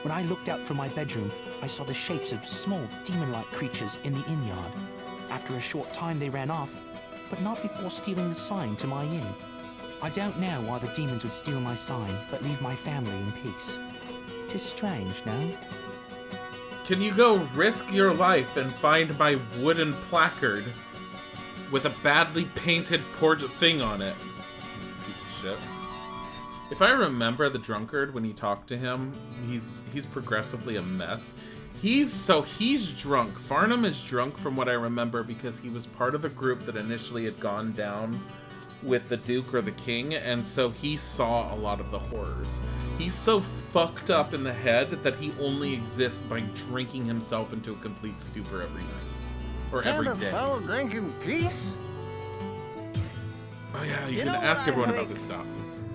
When I looked out from my bedroom, I saw the shapes of small demon-like creatures in the inn yard. After a short time, they ran off, but not before stealing the sign to my inn. I don't know why the demons would steal my sign, but leave my family in peace. 'Tis strange, no? Can you go risk your life and find my wooden placard with a badly painted thing on it? Piece of shit. If I remember the drunkard, when you talk to him, he's progressively a mess. He's drunk. Farnham is drunk from what I remember because he was part of the group that initially had gone down with the Duke or the King, and so he saw a lot of the horrors. He's so fucked up in the head that he only exists by drinking himself into a complete stupor every night. Or every Can't a day. fellow drink in peace? Oh yeah, you You can know ask what I everyone about think? this stuff.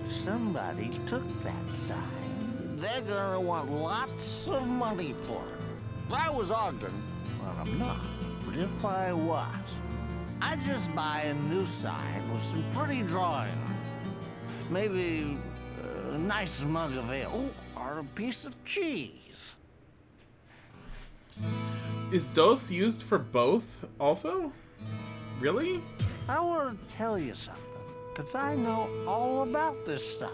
Somebody took that sign. They're gonna want lots of money for it. If I was Ogden, well, I'm not, but if I was, I'd just buy a new sign with some pretty drawing on it. Maybe a nice mug of ale or a piece of cheese. Is dose used for both also? Really? I want to tell you something, because I know all about this stuff.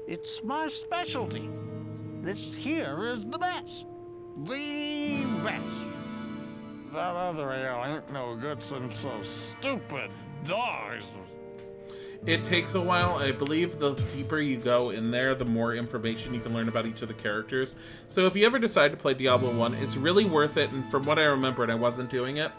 It's my specialty. This here is the best. The best. That other ale ain't no good since those stupid dogs. It takes a while. I believe the deeper you go in there, the more information you can learn about each of the characters. So if you ever decide to play Diablo 1, it's really worth it. And from what I remember, and I wasn't doing it,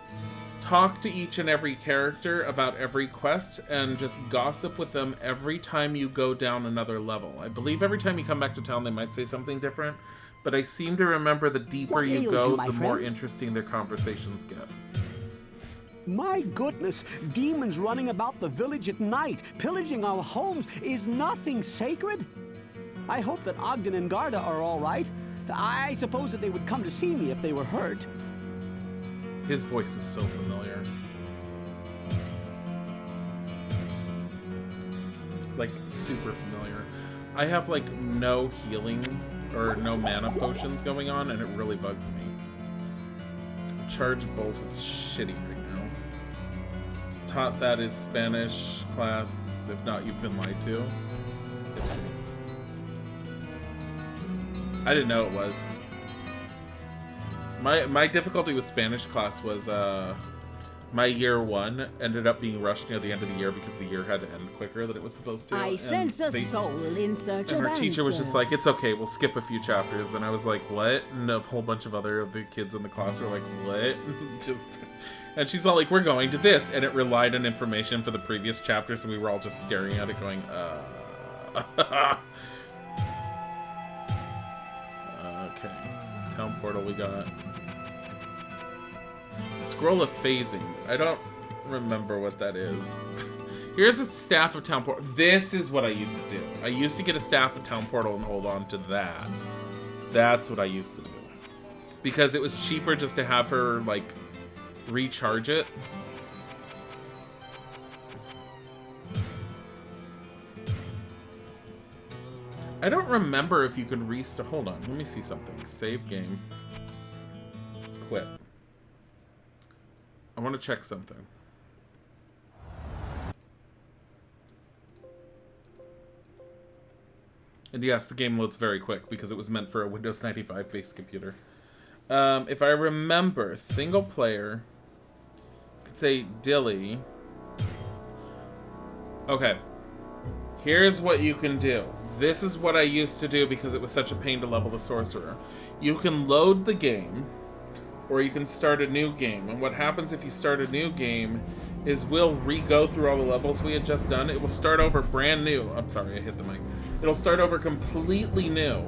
talk to each and every character about every quest and just gossip with them every time you go down another level. I believe every time you come back to town, they might say something different. But I seem to remember the deeper What you ails go, you, my the more friend? interesting their conversations get. My goodness, demons running about the village at night, pillaging our homes. Is nothing sacred? I hope that Ogden and Garda are all right. I suppose that they would come to see me if they were hurt. His voice is so familiar. Like, super familiar. I have, like, no healing or no mana potions going on, and it really bugs me. Charge Bolt is shitty right now. Was taught that is Spanish class. If not, you've been lied to. I didn't know it was. My difficulty with Spanish class was my year 1 ended up being rushed near the end of the year because the year had to end quicker than it was supposed to. I and sense a they- soul in search And of her teacher was just answers. like, "It's okay, we'll skip a few chapters." And I was like, "What?" And a whole bunch of other kids in the class were like, "What?" And she's all like, "We're going to this," and it relied on information for the previous chapters, and we were all just staring at it, going, Okay, town portal we got. Scroll of phasing. I don't remember what that is. Here's a staff of town portal. This is what I used to do. I used to get a staff of town portal and hold on to that. That's what I used to do. Because it was cheaper just to have her, like, recharge it. I don't remember if you could restart. Hold on, let me see something. Save game. Quit. I want to check something. And yes, the game loads very quick because it was meant for a Windows 95 based computer. If I remember, single player, could say Dilly. Okay. Here's what you can do. This is what I used to do because it was such a pain to level the sorcerer. You can load the game, or you can start a new game. And what happens if you start a new game is we'll re-go through all the levels we had just done. It will start over brand new. I'm sorry, I hit the mic. It'll start over completely new,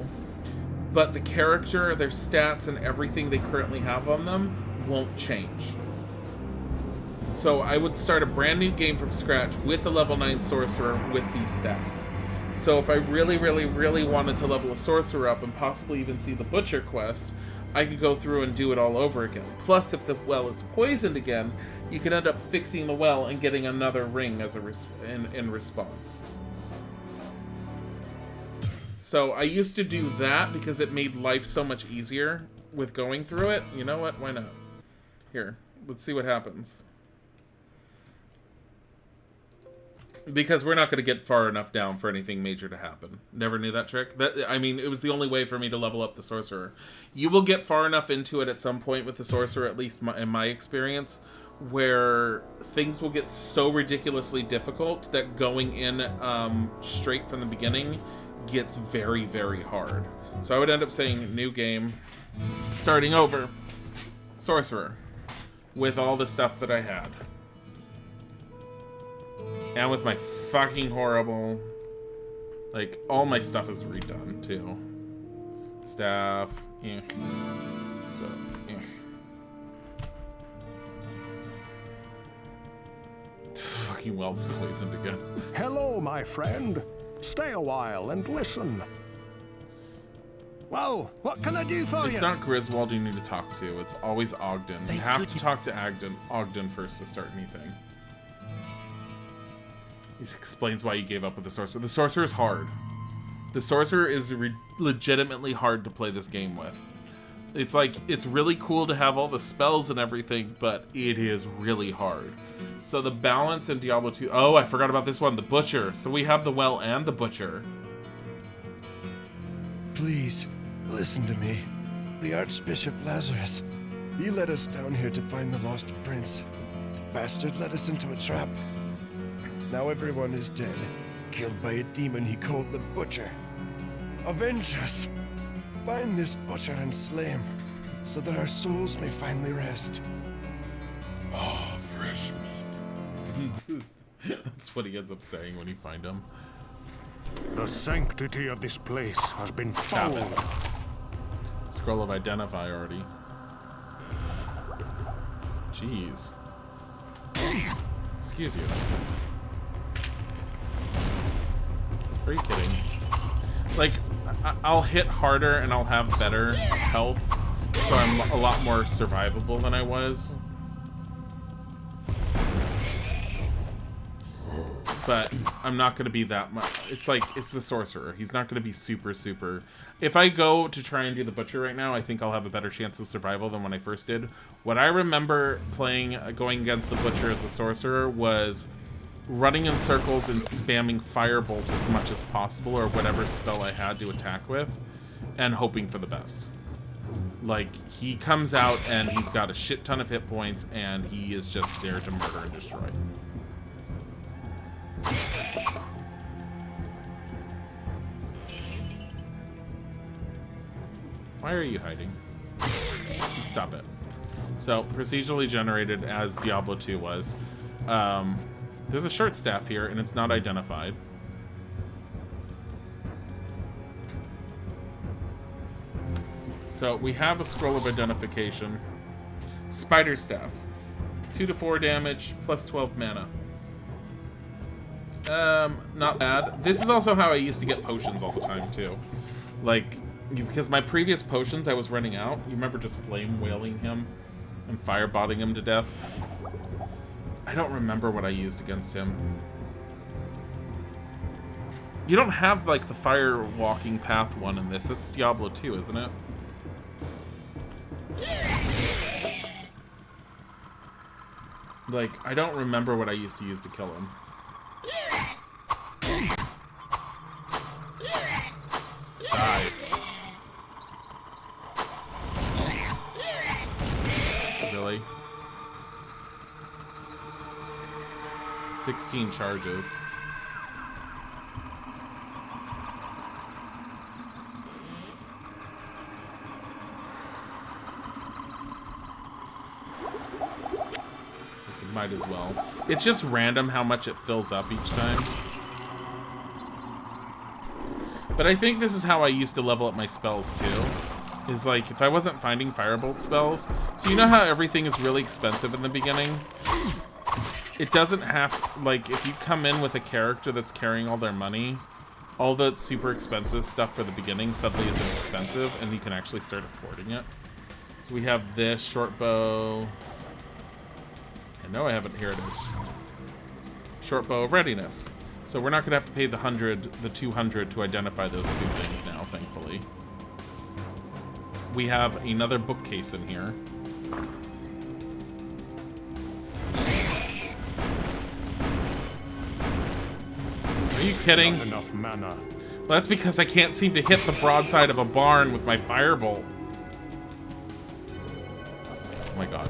but the character, their stats, and everything they currently have on them won't change. So I would start a brand new game from scratch with a level 9 sorcerer with these stats. So if I really, really, really wanted to level a sorcerer up and possibly even see the Butcher quest, I could go through and do it all over again. Plus, if the well is poisoned again, you can end up fixing the well and getting another ring as a in response. So I used to do that because it made life so much easier with going through it. You know what? Why not? Here, let's see what happens. Because we're not going to get far enough down for anything major to happen. Never knew that trick. I mean, it was the only way for me to level up the sorcerer. You will get far enough into it at some point with the sorcerer, at least in my experience, where things will get so ridiculously difficult that going in straight from the beginning gets very, very hard. So I would end up saying new game, starting over, sorcerer, with all the stuff that I had. And with my fucking horrible, like, all my stuff is redone too. Staff, so, This fucking well's poisoned again. Hello, my friend. Stay a while and listen. Well, what can I do for you? It's not Griswold you need to talk to. It's always Ogden. You Thank have goodness- to talk to Ogden first to start anything. He explains why you gave up with the sorcerer. The sorcerer is hard. The sorcerer is legitimately hard to play this game with. It's like, it's really cool to have all the spells and everything, but it is really hard. So the balance in Diablo 2... Oh, I forgot about this one, the Butcher. So we have the Well and the Butcher. Please, listen to me. The Archbishop Lazarus. He led us down here to find the lost prince. The bastard led us into a trap. Now everyone is dead, killed by a demon he called the Butcher. Avenge us! Find this Butcher and slay him, so that our souls may finally rest. Oh, fresh meat. That's what he ends up saying when you find him. The sanctity of this place has been Stop fouled. it. Scroll of Identify already. Jeez. Excuse you. Are you kidding? Like, I'll hit harder and I'll have better health, so I'm a lot more survivable than I was. But I'm not going to be that much. It's like, it's the sorcerer. He's not going to be super. If I go to try and do the Butcher right now, I think I'll have a better chance of survival than when I first did. What I remember going against the Butcher as a sorcerer was running in circles and spamming Firebolt as much as possible, or whatever spell I had to attack with, and hoping for the best. Like, he comes out and he's got a shit ton of hit points, and he is just there to murder and destroy. Why are you hiding? Stop it. So, procedurally generated as Diablo 2 was. There's a short staff here, and it's not identified. So, we have a scroll of identification. Spider staff. 2 to 4 damage, plus 12 mana. Not bad. This is also how I used to get potions all the time, too. Like, because my previous potions I was running out. You remember just flame wailing him and firebotting him to death? I don't remember what I used against him. You don't have, like, the fire walking path one in this. That's Diablo 2, isn't it? Like, I don't remember what I used to use to kill him. Die. Really? 16 charges. Might as well. It's just random how much it fills up each time. But I think this is how I used to level up my spells too. Is like, if I wasn't finding Firebolt spells. So you know how everything is really expensive in the beginning? It doesn't have, like, if you come in with a character that's carrying all their money, all the super expensive stuff for the beginning suddenly isn't expensive, and you can actually start affording it. So we have this short bow. No, I haven't. Here it is. Short bow of readiness. So we're not going to have to pay the 200 to identify those two things now, thankfully. We have another bookcase in here. Are you kidding? Not enough mana. Well, that's because I can't seem to hit the broadside of a barn with my firebolt. Oh my god.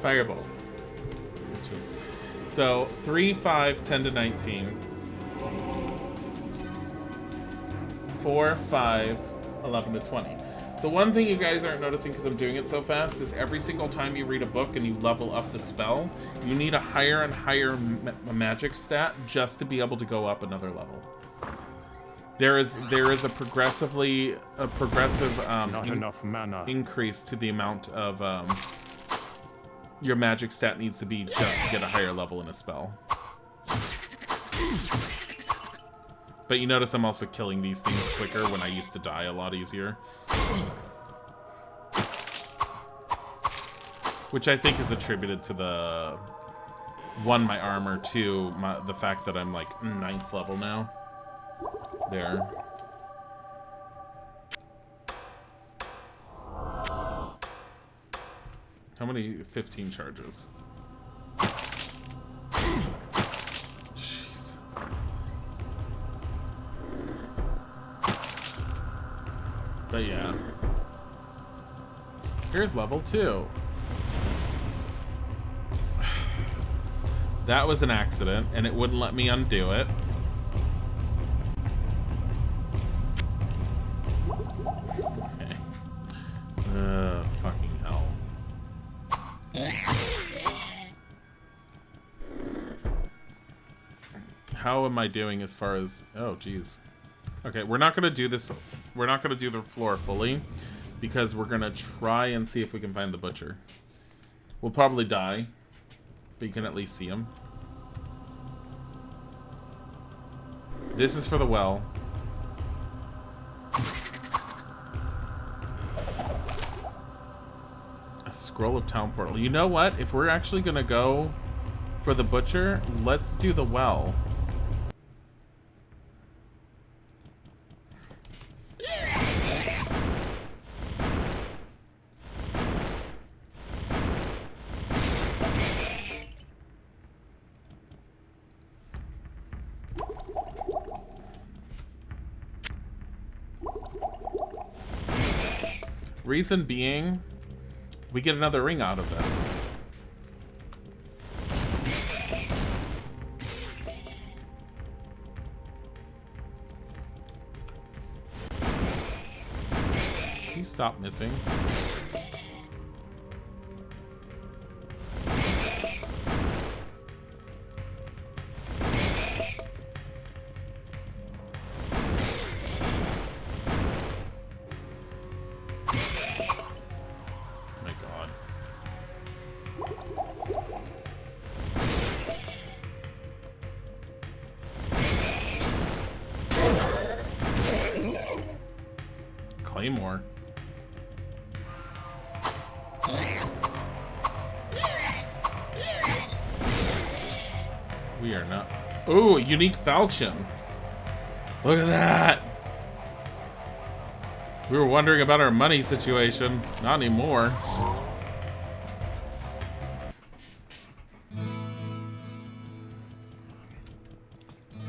Firebolt. So 3, 5, 10 to 19. 4, 5, 11 to 20. The one thing you guys aren't noticing because I'm doing it so fast is every single time you read a book and you level up the spell, you need a higher and higher magic stat just to be able to go up another level. There is a progressive Not enough mana. increase to the amount of your magic stat needs to be just to get a higher level in a spell. But you notice I'm also killing these things quicker when I used to die a lot easier. Which I think is attributed to the... 1, my armor, 2, the fact that I'm like 9th level now. There. How many? 15 charges. Jeez. But yeah. Here's level 2. That was an accident, and it wouldn't let me undo it. Okay. Fucking hell. How am I doing as far as... Oh, geez. Okay, we're not going to do this... We're not going to do the floor fully, because we're going to try and see if we can find the butcher. We'll probably die, but you can at least see him. This is for the well. A scroll of town portal. You know what? If we're actually going to go for the butcher, let's do the well. Reason being, we get another ring out of this. Can you stop missing? Claymore. We are not. Ooh, unique falchion. Look at that. We were wondering about our money situation. Not anymore.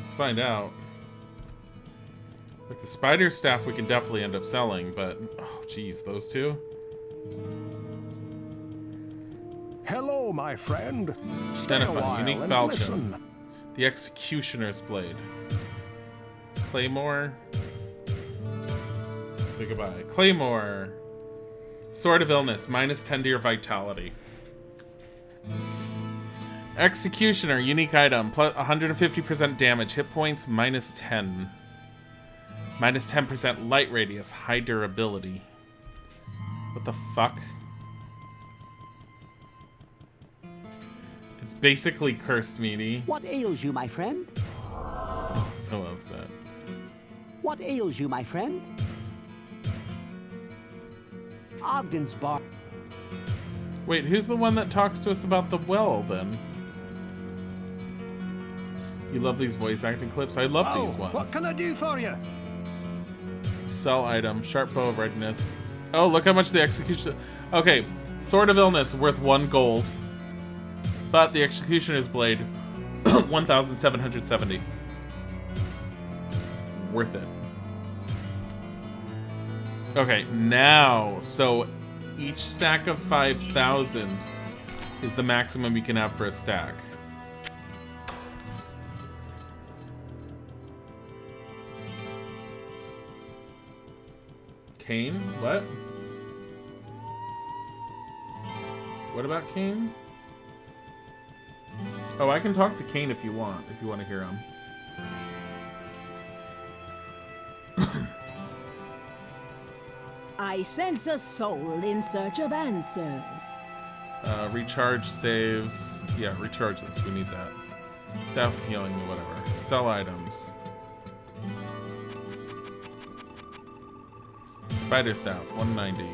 Let's find out. Like the spider staff we can definitely end up selling, but oh geez, those two. Hello, my friend. Stay a Identify while unique and falchion. listen. The executioner's blade. Claymore. Say goodbye. Claymore. Sword of illness, -10 to your vitality. Executioner, unique item, plus 150% damage, hit points -10. -10% light radius, high durability. What the fuck? It's basically cursed meaty. What ails you, my friend? I'm so upset. What ails you, my friend? Ogden's bar. Wait, who's the one that talks to us about the well, then? You love these voice acting clips? I love these ones. What can I do for you? Sell item, sharp bow of readiness. Oh, look how much the execution... Okay, Sword of Illness, worth 1 gold. But the Executioner's Blade, 1,770. Worth it. Okay, now, so each stack of 5,000 is the maximum you can have for a stack. Kane? What? What about Kane? Oh, I can talk to Kane if you want to hear him. I sense a soul in search of answers. Recharge saves. Yeah, recharge this. We need that. Staff of healing, whatever. Sell items. Spider staff, 190.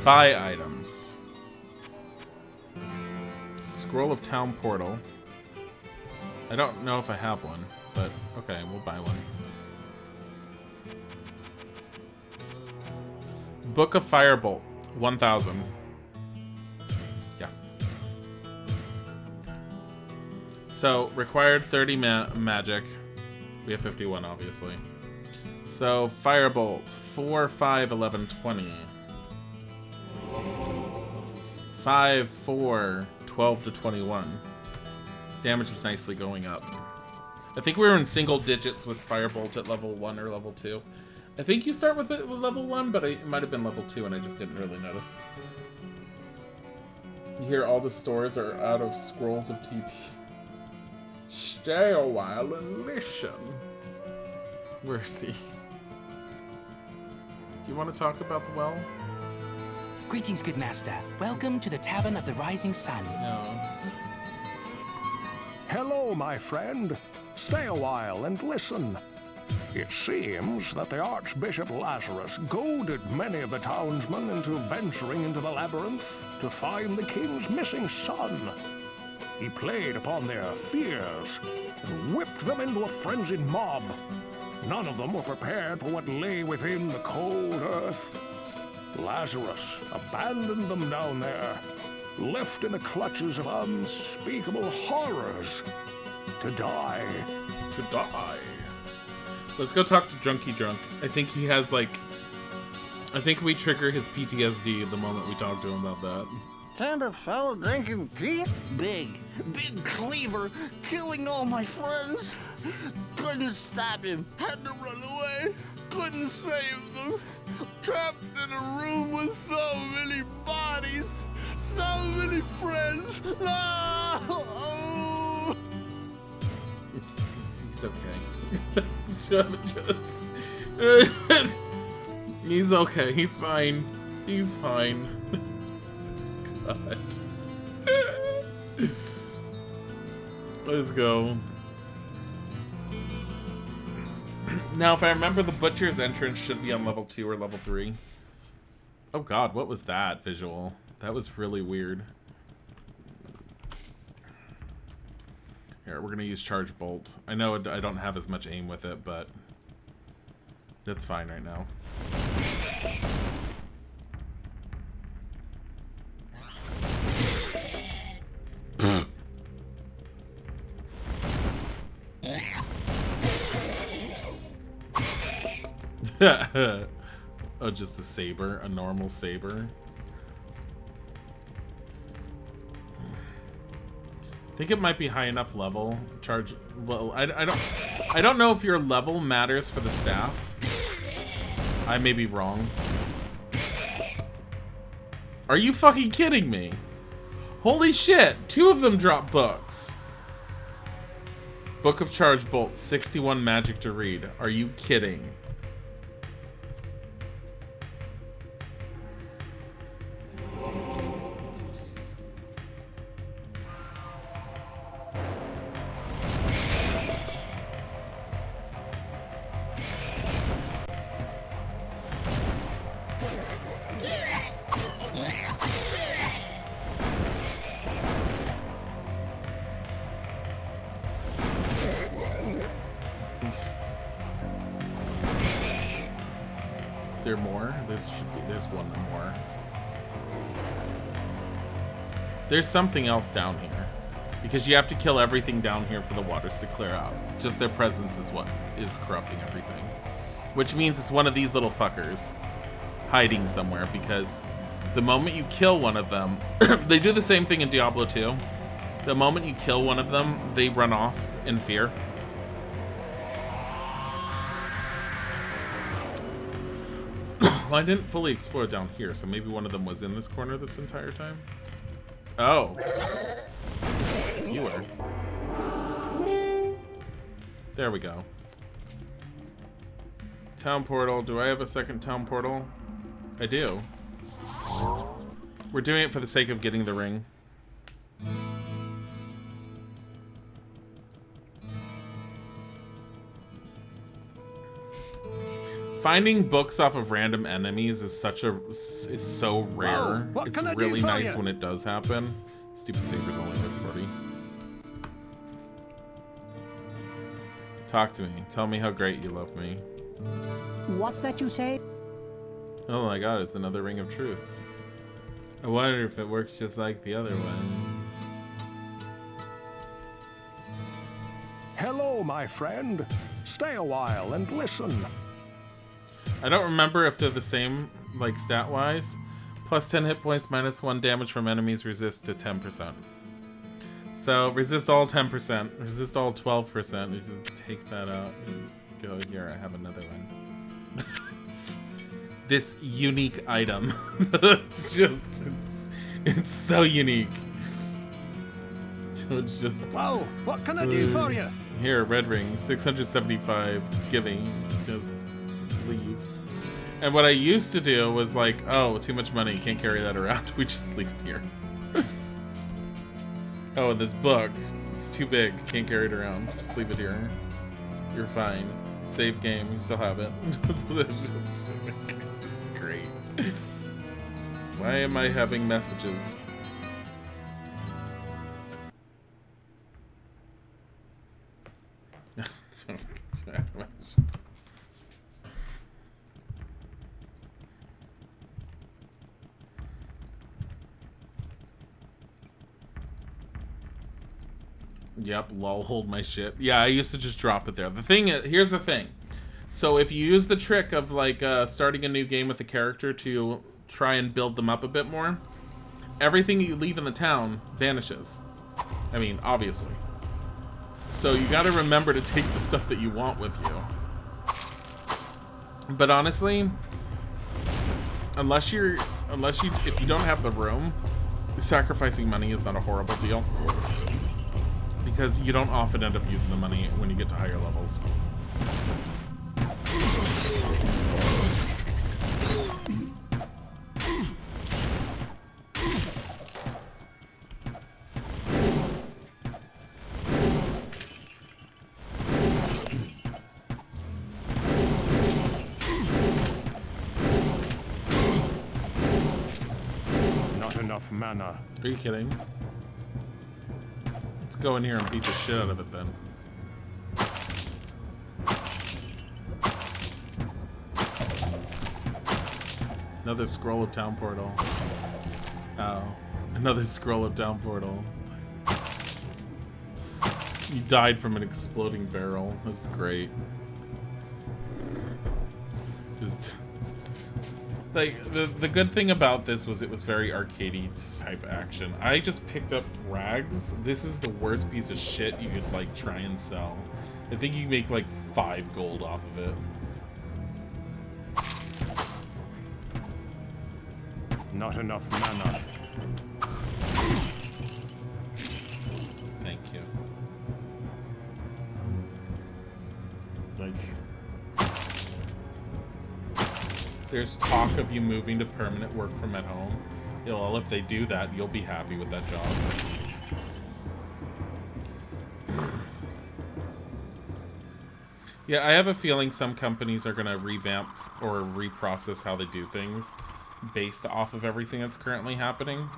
Buy items. Scroll of town portal. I don't know if I have one, but okay, we'll buy one. Book of Firebolt, 1,000. Yes. So, required 30 magic. We have 51, obviously. So, Firebolt, 4, 5, 11, 20. 5, 4, 12 to 21. Damage is nicely going up. I think we were in single digits with Firebolt at level 1 or level 2. I think you start with it with level 1, but it might have been level 2 and I just didn't really notice. You hear all the stores are out of scrolls of TP. Stay a while and listen. Where is he? Do you want to talk about the well? Greetings, good master. Welcome to the Tavern of the Rising Sun. No. Hello, my friend. Stay a while and listen. It seems that the Archbishop Lazarus goaded many of the townsmen into venturing into the labyrinth to find the king's missing son. He played upon their fears and whipped them into a frenzied mob. None of them were prepared for what lay within the cold earth. Lazarus abandoned them down there, left in the clutches of unspeakable horrors, to die. To die. Let's go talk to Drunky Drunk. I think he has, like... I think we trigger his PTSD the moment we talk to him about that. Found a fellow drinking tea? Big cleaver, killing all my friends. Couldn't stop him. Had to run away. Couldn't save them. Trapped in a room with so many bodies. So many friends. No! He's okay. He's okay. He's fine. He's fine. God. Let's go. Now, if I remember, the butcher's entrance should be on level 2 or level 3. Oh god, what was that visual? That was really weird. Here, we're gonna use Charge Bolt. I know I don't have as much aim with it, but that's fine right now. Oh, just a saber, a normal saber. I think it might be high enough level. Charge. Well, I don't know if your level matters for the staff. I may be wrong. Are you fucking kidding me? Holy shit! 2 of them drop books. Book of Charge Bolt, 61 magic to read. Are you kidding? Is there more? There's one more. There's something else down here. Because you have to kill everything down here for the waters to clear out. Just their presence is what is corrupting everything. Which means it's one of these little fuckers hiding somewhere, because the moment you kill one of them, they do the same thing in Diablo 2. The moment you kill one of them, they run off in fear. Well, I didn't fully explore down here, so maybe one of them was in this corner this entire time. Oh. You were. There we go. Town portal. Do I have a second town portal? I do. We're doing it for the sake of getting the ring. Finding books off of random enemies is so rare. Whoa, it's really nice when it does happen. Stupid saber's only worth 40. Talk to me. Tell me how great you love me. What's that you say? Oh my god, it's another ring of truth. I wonder if it works just like the other one. Hello, my friend. Stay a while and listen. I don't remember if they're the same, like, stat-wise. Plus 10 hit points, minus 1 damage from enemies, resist to 10%. So, resist all 10%, resist all 12%. You just take that out. Just go here, I have another one. This unique item. It's so unique. It's just... Whoa, what can I do for you? Here, red ring, 675, giving, just leave. And what I used to do was like, oh, too much money, can't carry that around. We just leave it here. Oh, and this book, it's too big, can't carry it around. Just leave it here. You're fine. Save game, you still have it. This is great. Why am I having messages? Yep, lol, hold my shit. Yeah, I used to just drop it there. The thing is, here's the thing. So if you use the trick of like starting a new game with a character to try and build them up a bit more, everything you leave in the town vanishes. I mean, obviously. So you gotta remember to take the stuff that you want with you. But honestly, if you don't have the room, sacrificing money is not a horrible deal. Because you don't often end up using the money when you get to higher levels. Not enough mana. Are you kidding? Let's go in here and beat the shit out of it then. Another scroll of town portal. Oh, another scroll of town portal. You died from an exploding barrel. That's great. Just like the good thing about this was it was very arcadey type action. I just picked up rags. This is the worst piece of shit you could like try and sell. I think you make like 5 gold off of it. Not enough mana. Thank you. Like, there's talk of you moving to permanent work from at home. Well, if they do that, you'll be happy with that job. Yeah, I have a feeling some companies are going to revamp or reprocess how they do things based off of everything that's currently happening.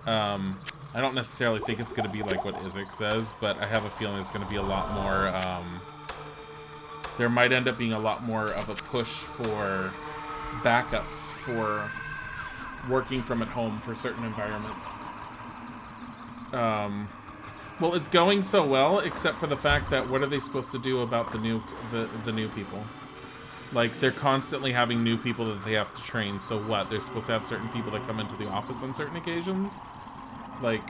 I don't necessarily think it's going to be like what Isaac says, but I have a feeling it's going to be a lot more... there might end up being a lot more of a push for backups for working from at home for certain environments. Well, it's going so well, except for the fact that what are they supposed to do about the new people? Like, they're constantly having new people that they have to train, so what? They're supposed to have certain people that come into the office on certain occasions? Like,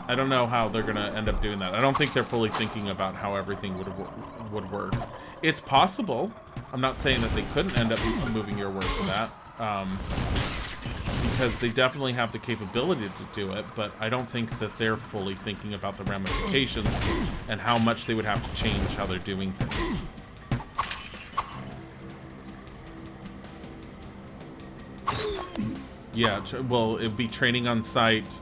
I don't know how they're gonna end up doing that. I don't think they're fully thinking about how everything would work. It's possible. I'm not saying that they couldn't end up moving your work to that, because they definitely have the capability to do it, but I don't think that they're fully thinking about the ramifications and how much they would have to change how they're doing things. Yeah, well, it'd be training on site,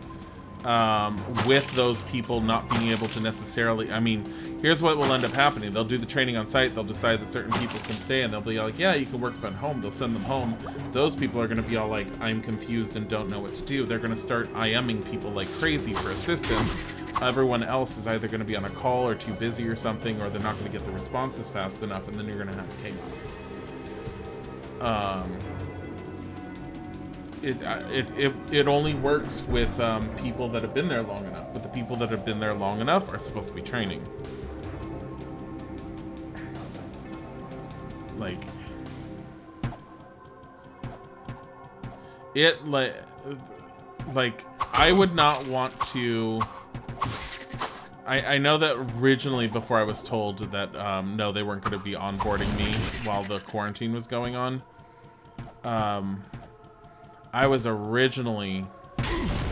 with those people not being able to necessarily, I mean, here's what will end up happening. They'll do the training on site, they'll decide that certain people can stay, and they'll be like, yeah, you can work from home. They'll send them home. Those people are going to be all like, I'm confused and don't know what to do. They're going to start IMing people like crazy for assistance. Everyone else is either going to be on a call or too busy or something, or they're not going to get the responses fast enough, and then you're going to have chaos. It only works with people that have been there long enough, but the people that have been there long enough are supposed to be training. Like, I would not want to. I know that originally, before I was told that no, they weren't going to be onboarding me while the quarantine was going on. I was originally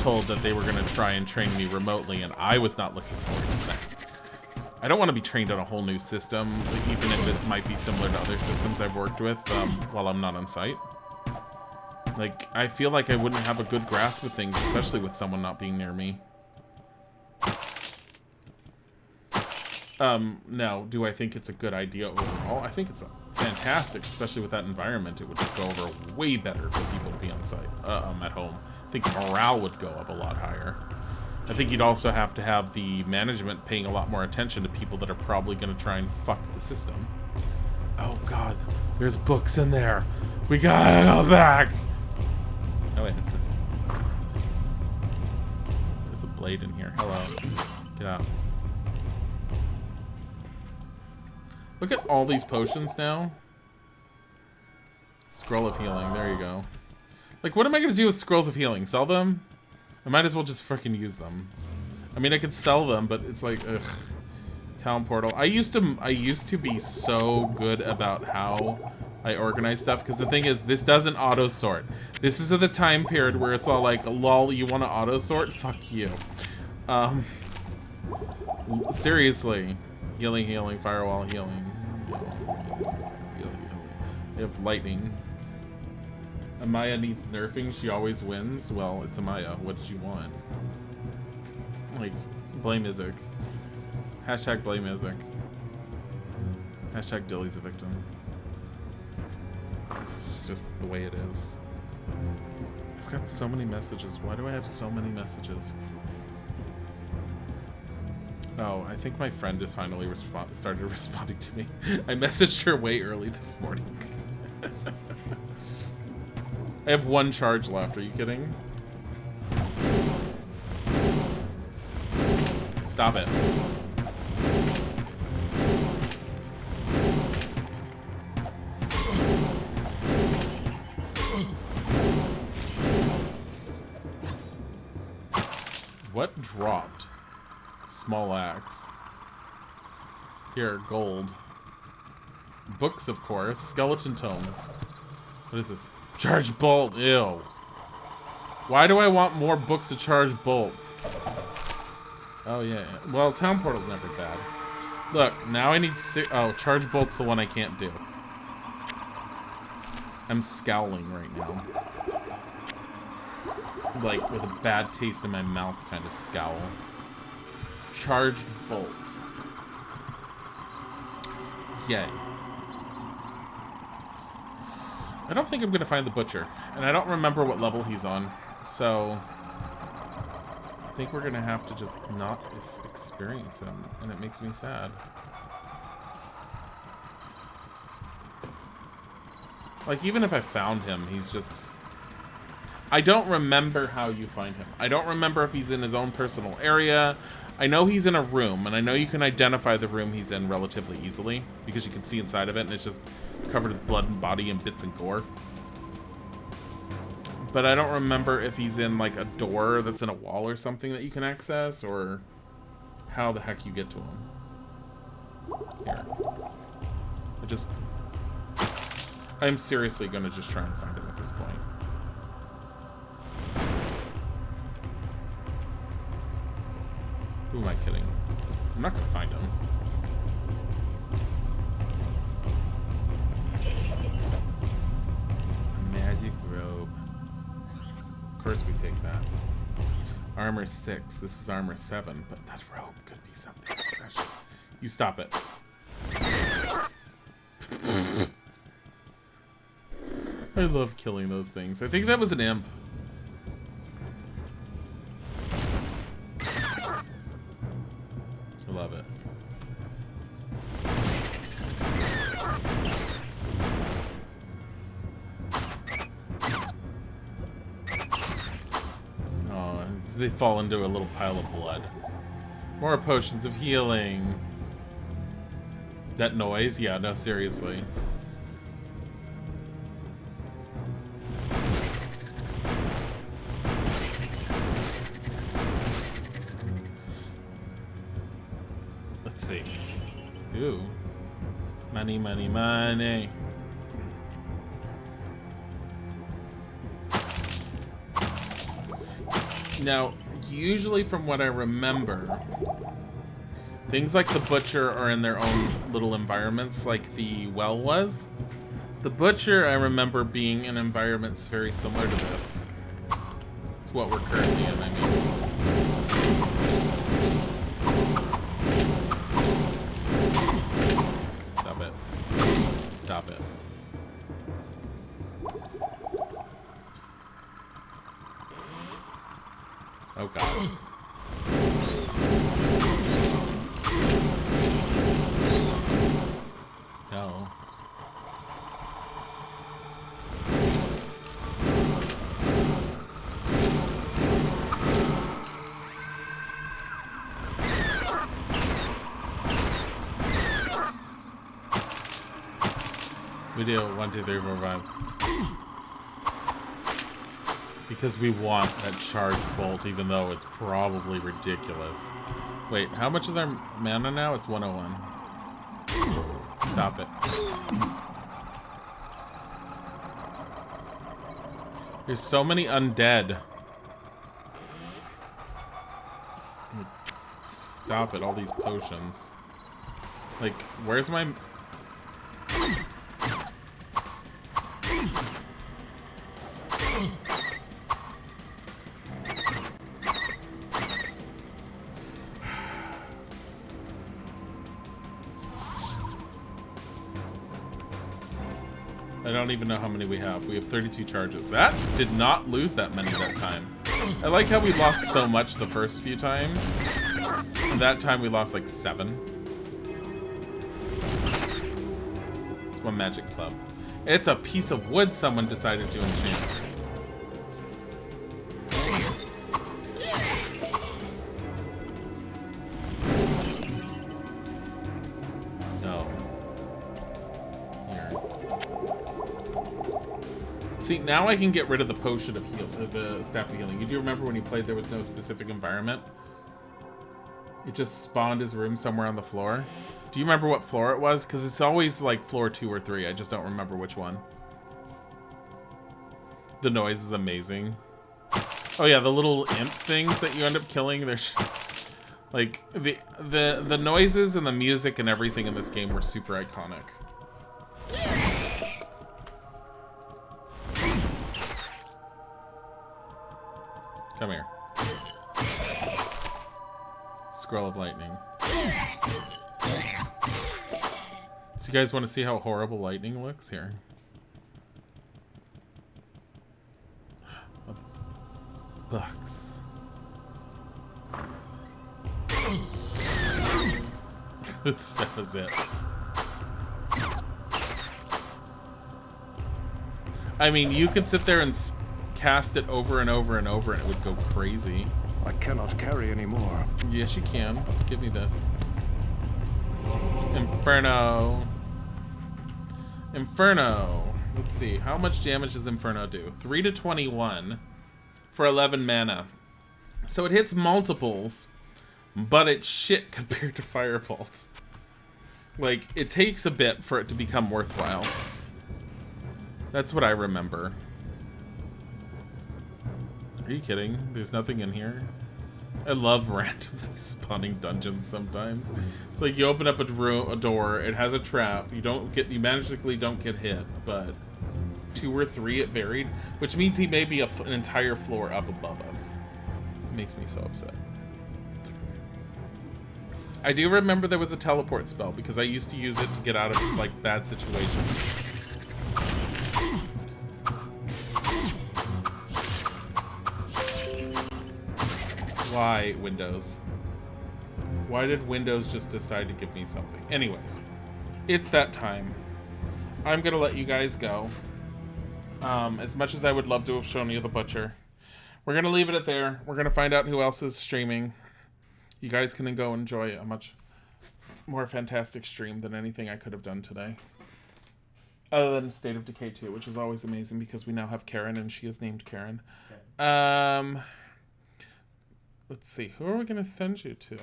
told that they were going to try and train me remotely, and I was not looking forward to that. I don't want to be trained on a whole new system, even if it might be similar to other systems I've worked with while I'm not on site. Like, I feel like I wouldn't have a good grasp of things, especially with someone not being near me. Now, do I think it's a good idea overall? I think it's fantastic, especially with that environment. It would go over way better for people to be on site, at home. I think morale would go up a lot higher. I think you'd also have to have the management paying a lot more attention to people that are probably going to try and fuck the system. Oh god, there's books in there. We gotta go back. Oh wait, it's this. There's a blade in here. Hello. Get out. Look at all these potions now. Scroll of healing. There you go. Like, what am I going to do with scrolls of healing? Sell them? I might as well just freaking use them. I mean, I could sell them, but it's like, ugh. Town portal. I used to be so good about how I organize stuff, because the thing is, this doesn't auto-sort. This is at the time period where it's all like, lol, you want to auto-sort? Fuck you. Seriously. Healing, firewall, healing. They have lightning. Amaya needs nerfing, she always wins. Well, it's Amaya, what did you want? Like, blame Isaac. Hashtag blame Isaac. Hashtag Dilly's a victim. This is just the way it is. I've got so many messages. Why do I have so many messages? Oh, I think my friend just finally started responding to me. I messaged her way early this morning. I have one charge left. Are you kidding? Stop it. What dropped? Small axe. Here, gold. Books, of course. Skeleton tomes. What is this? Charge bolt. Ew. Why do I want more books to charge bolt? Oh, yeah. Well, town portal's never bad. Look, now I need oh, charge bolt's the one I can't do. I'm scowling right now. Like, with a bad taste in my mouth kind of scowl. Charged bolt. Yay. I don't think I'm going to find the butcher. And I don't remember what level he's on. So I think we're going to have to just not experience him. And it makes me sad. Like, even if I found him, he's just... I don't remember how you find him. I don't remember if he's in his own personal area. I know he's in a room, and I know you can identify the room he's in relatively easily, because you can see inside of it, and it's just covered with blood and body and bits and gore. But I don't remember if he's in like a door that's in a wall or something that you can access, or how the heck you get to him. Here. I'm seriously gonna just try and find him at this point. Who am I kidding? I'm not gonna find him. A magic robe. Of course we take that. Armor 6. This is armor 7, but that robe could be something special. You stop it. I love killing those things. I think that was an imp. I love it. Oh, they fall into a little pile of blood. More potions of healing. That noise? Yeah, no, seriously. Let's see. Ooh. Money, money, money. Now, usually from what I remember, things like the butcher are in their own little environments, like the well was. The butcher, I remember being in environments very similar to this. It's what we're currently in, I mean. Stop it. Stop it. Oh god. No. We do 1, 2, 3, 4, 5. Because we want that charge bolt, even though it's probably ridiculous. Wait, how much is our mana now? It's 101. Stop it. There's so many undead. Stop it, all these potions. Like, where's my... I don't even know how many we have. We have 32 charges. That did not lose that many that time. I like how we lost so much the first few times. And that time we lost like 7. It's one magic club. It's a piece of wood someone decided to enchant. See, now I can get rid of the potion of heal, the staff of healing. You do remember when you played there was no specific environment? It just spawned his room somewhere on the floor. Do you remember what floor it was? Because it's always like floor 2 or 3. I just don't remember which one. The noise is amazing. Oh yeah, the little imp things that you end up killing. They're just, like the noises and the music and everything in this game were super iconic. Come here. Scroll of lightning. So you guys want to see how horrible lightning looks? Here. Bucks. That was it. I mean, you could sit there and cast it over and over and over and it would go crazy. I cannot carry anymore. Yes, you can. Give me this. Inferno. Inferno. Let's see. How much damage does Inferno do? 3 to 21 for 11 mana. So it hits multiples, but it's shit compared to Firebolt. Like, it takes a bit for it to become worthwhile. That's what I remember. Are you kidding? There's nothing in here? I love randomly spawning dungeons sometimes. It's like you open up a door, it has a trap, you magically don't get hit, but 2 or 3 it varied, which means he may be an entire floor up above us. It makes me so upset. I do remember there was a teleport spell because I used to use it to get out of like bad situations. Why, Windows? Why did Windows just decide to give me something? Anyways, it's that time. I'm gonna let you guys go. As much as I would love to have shown you the Butcher, we're gonna leave it at there. We're gonna find out who else is streaming. You guys can go enjoy a much more fantastic stream than anything I could have done today. Other than State of Decay 2, which is always amazing because we now have Karen and she is named Karen. Okay. Let's see. Who are we going to send you to?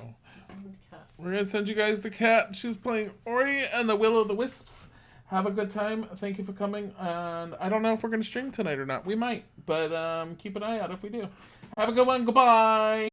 We're going to send you guys the cat. She's playing Ori and the Will of the Wisps. Have a good time. Thank you for coming. And I don't know if we're going to stream tonight or not. We might. But keep an eye out if we do. Have a good one. Goodbye.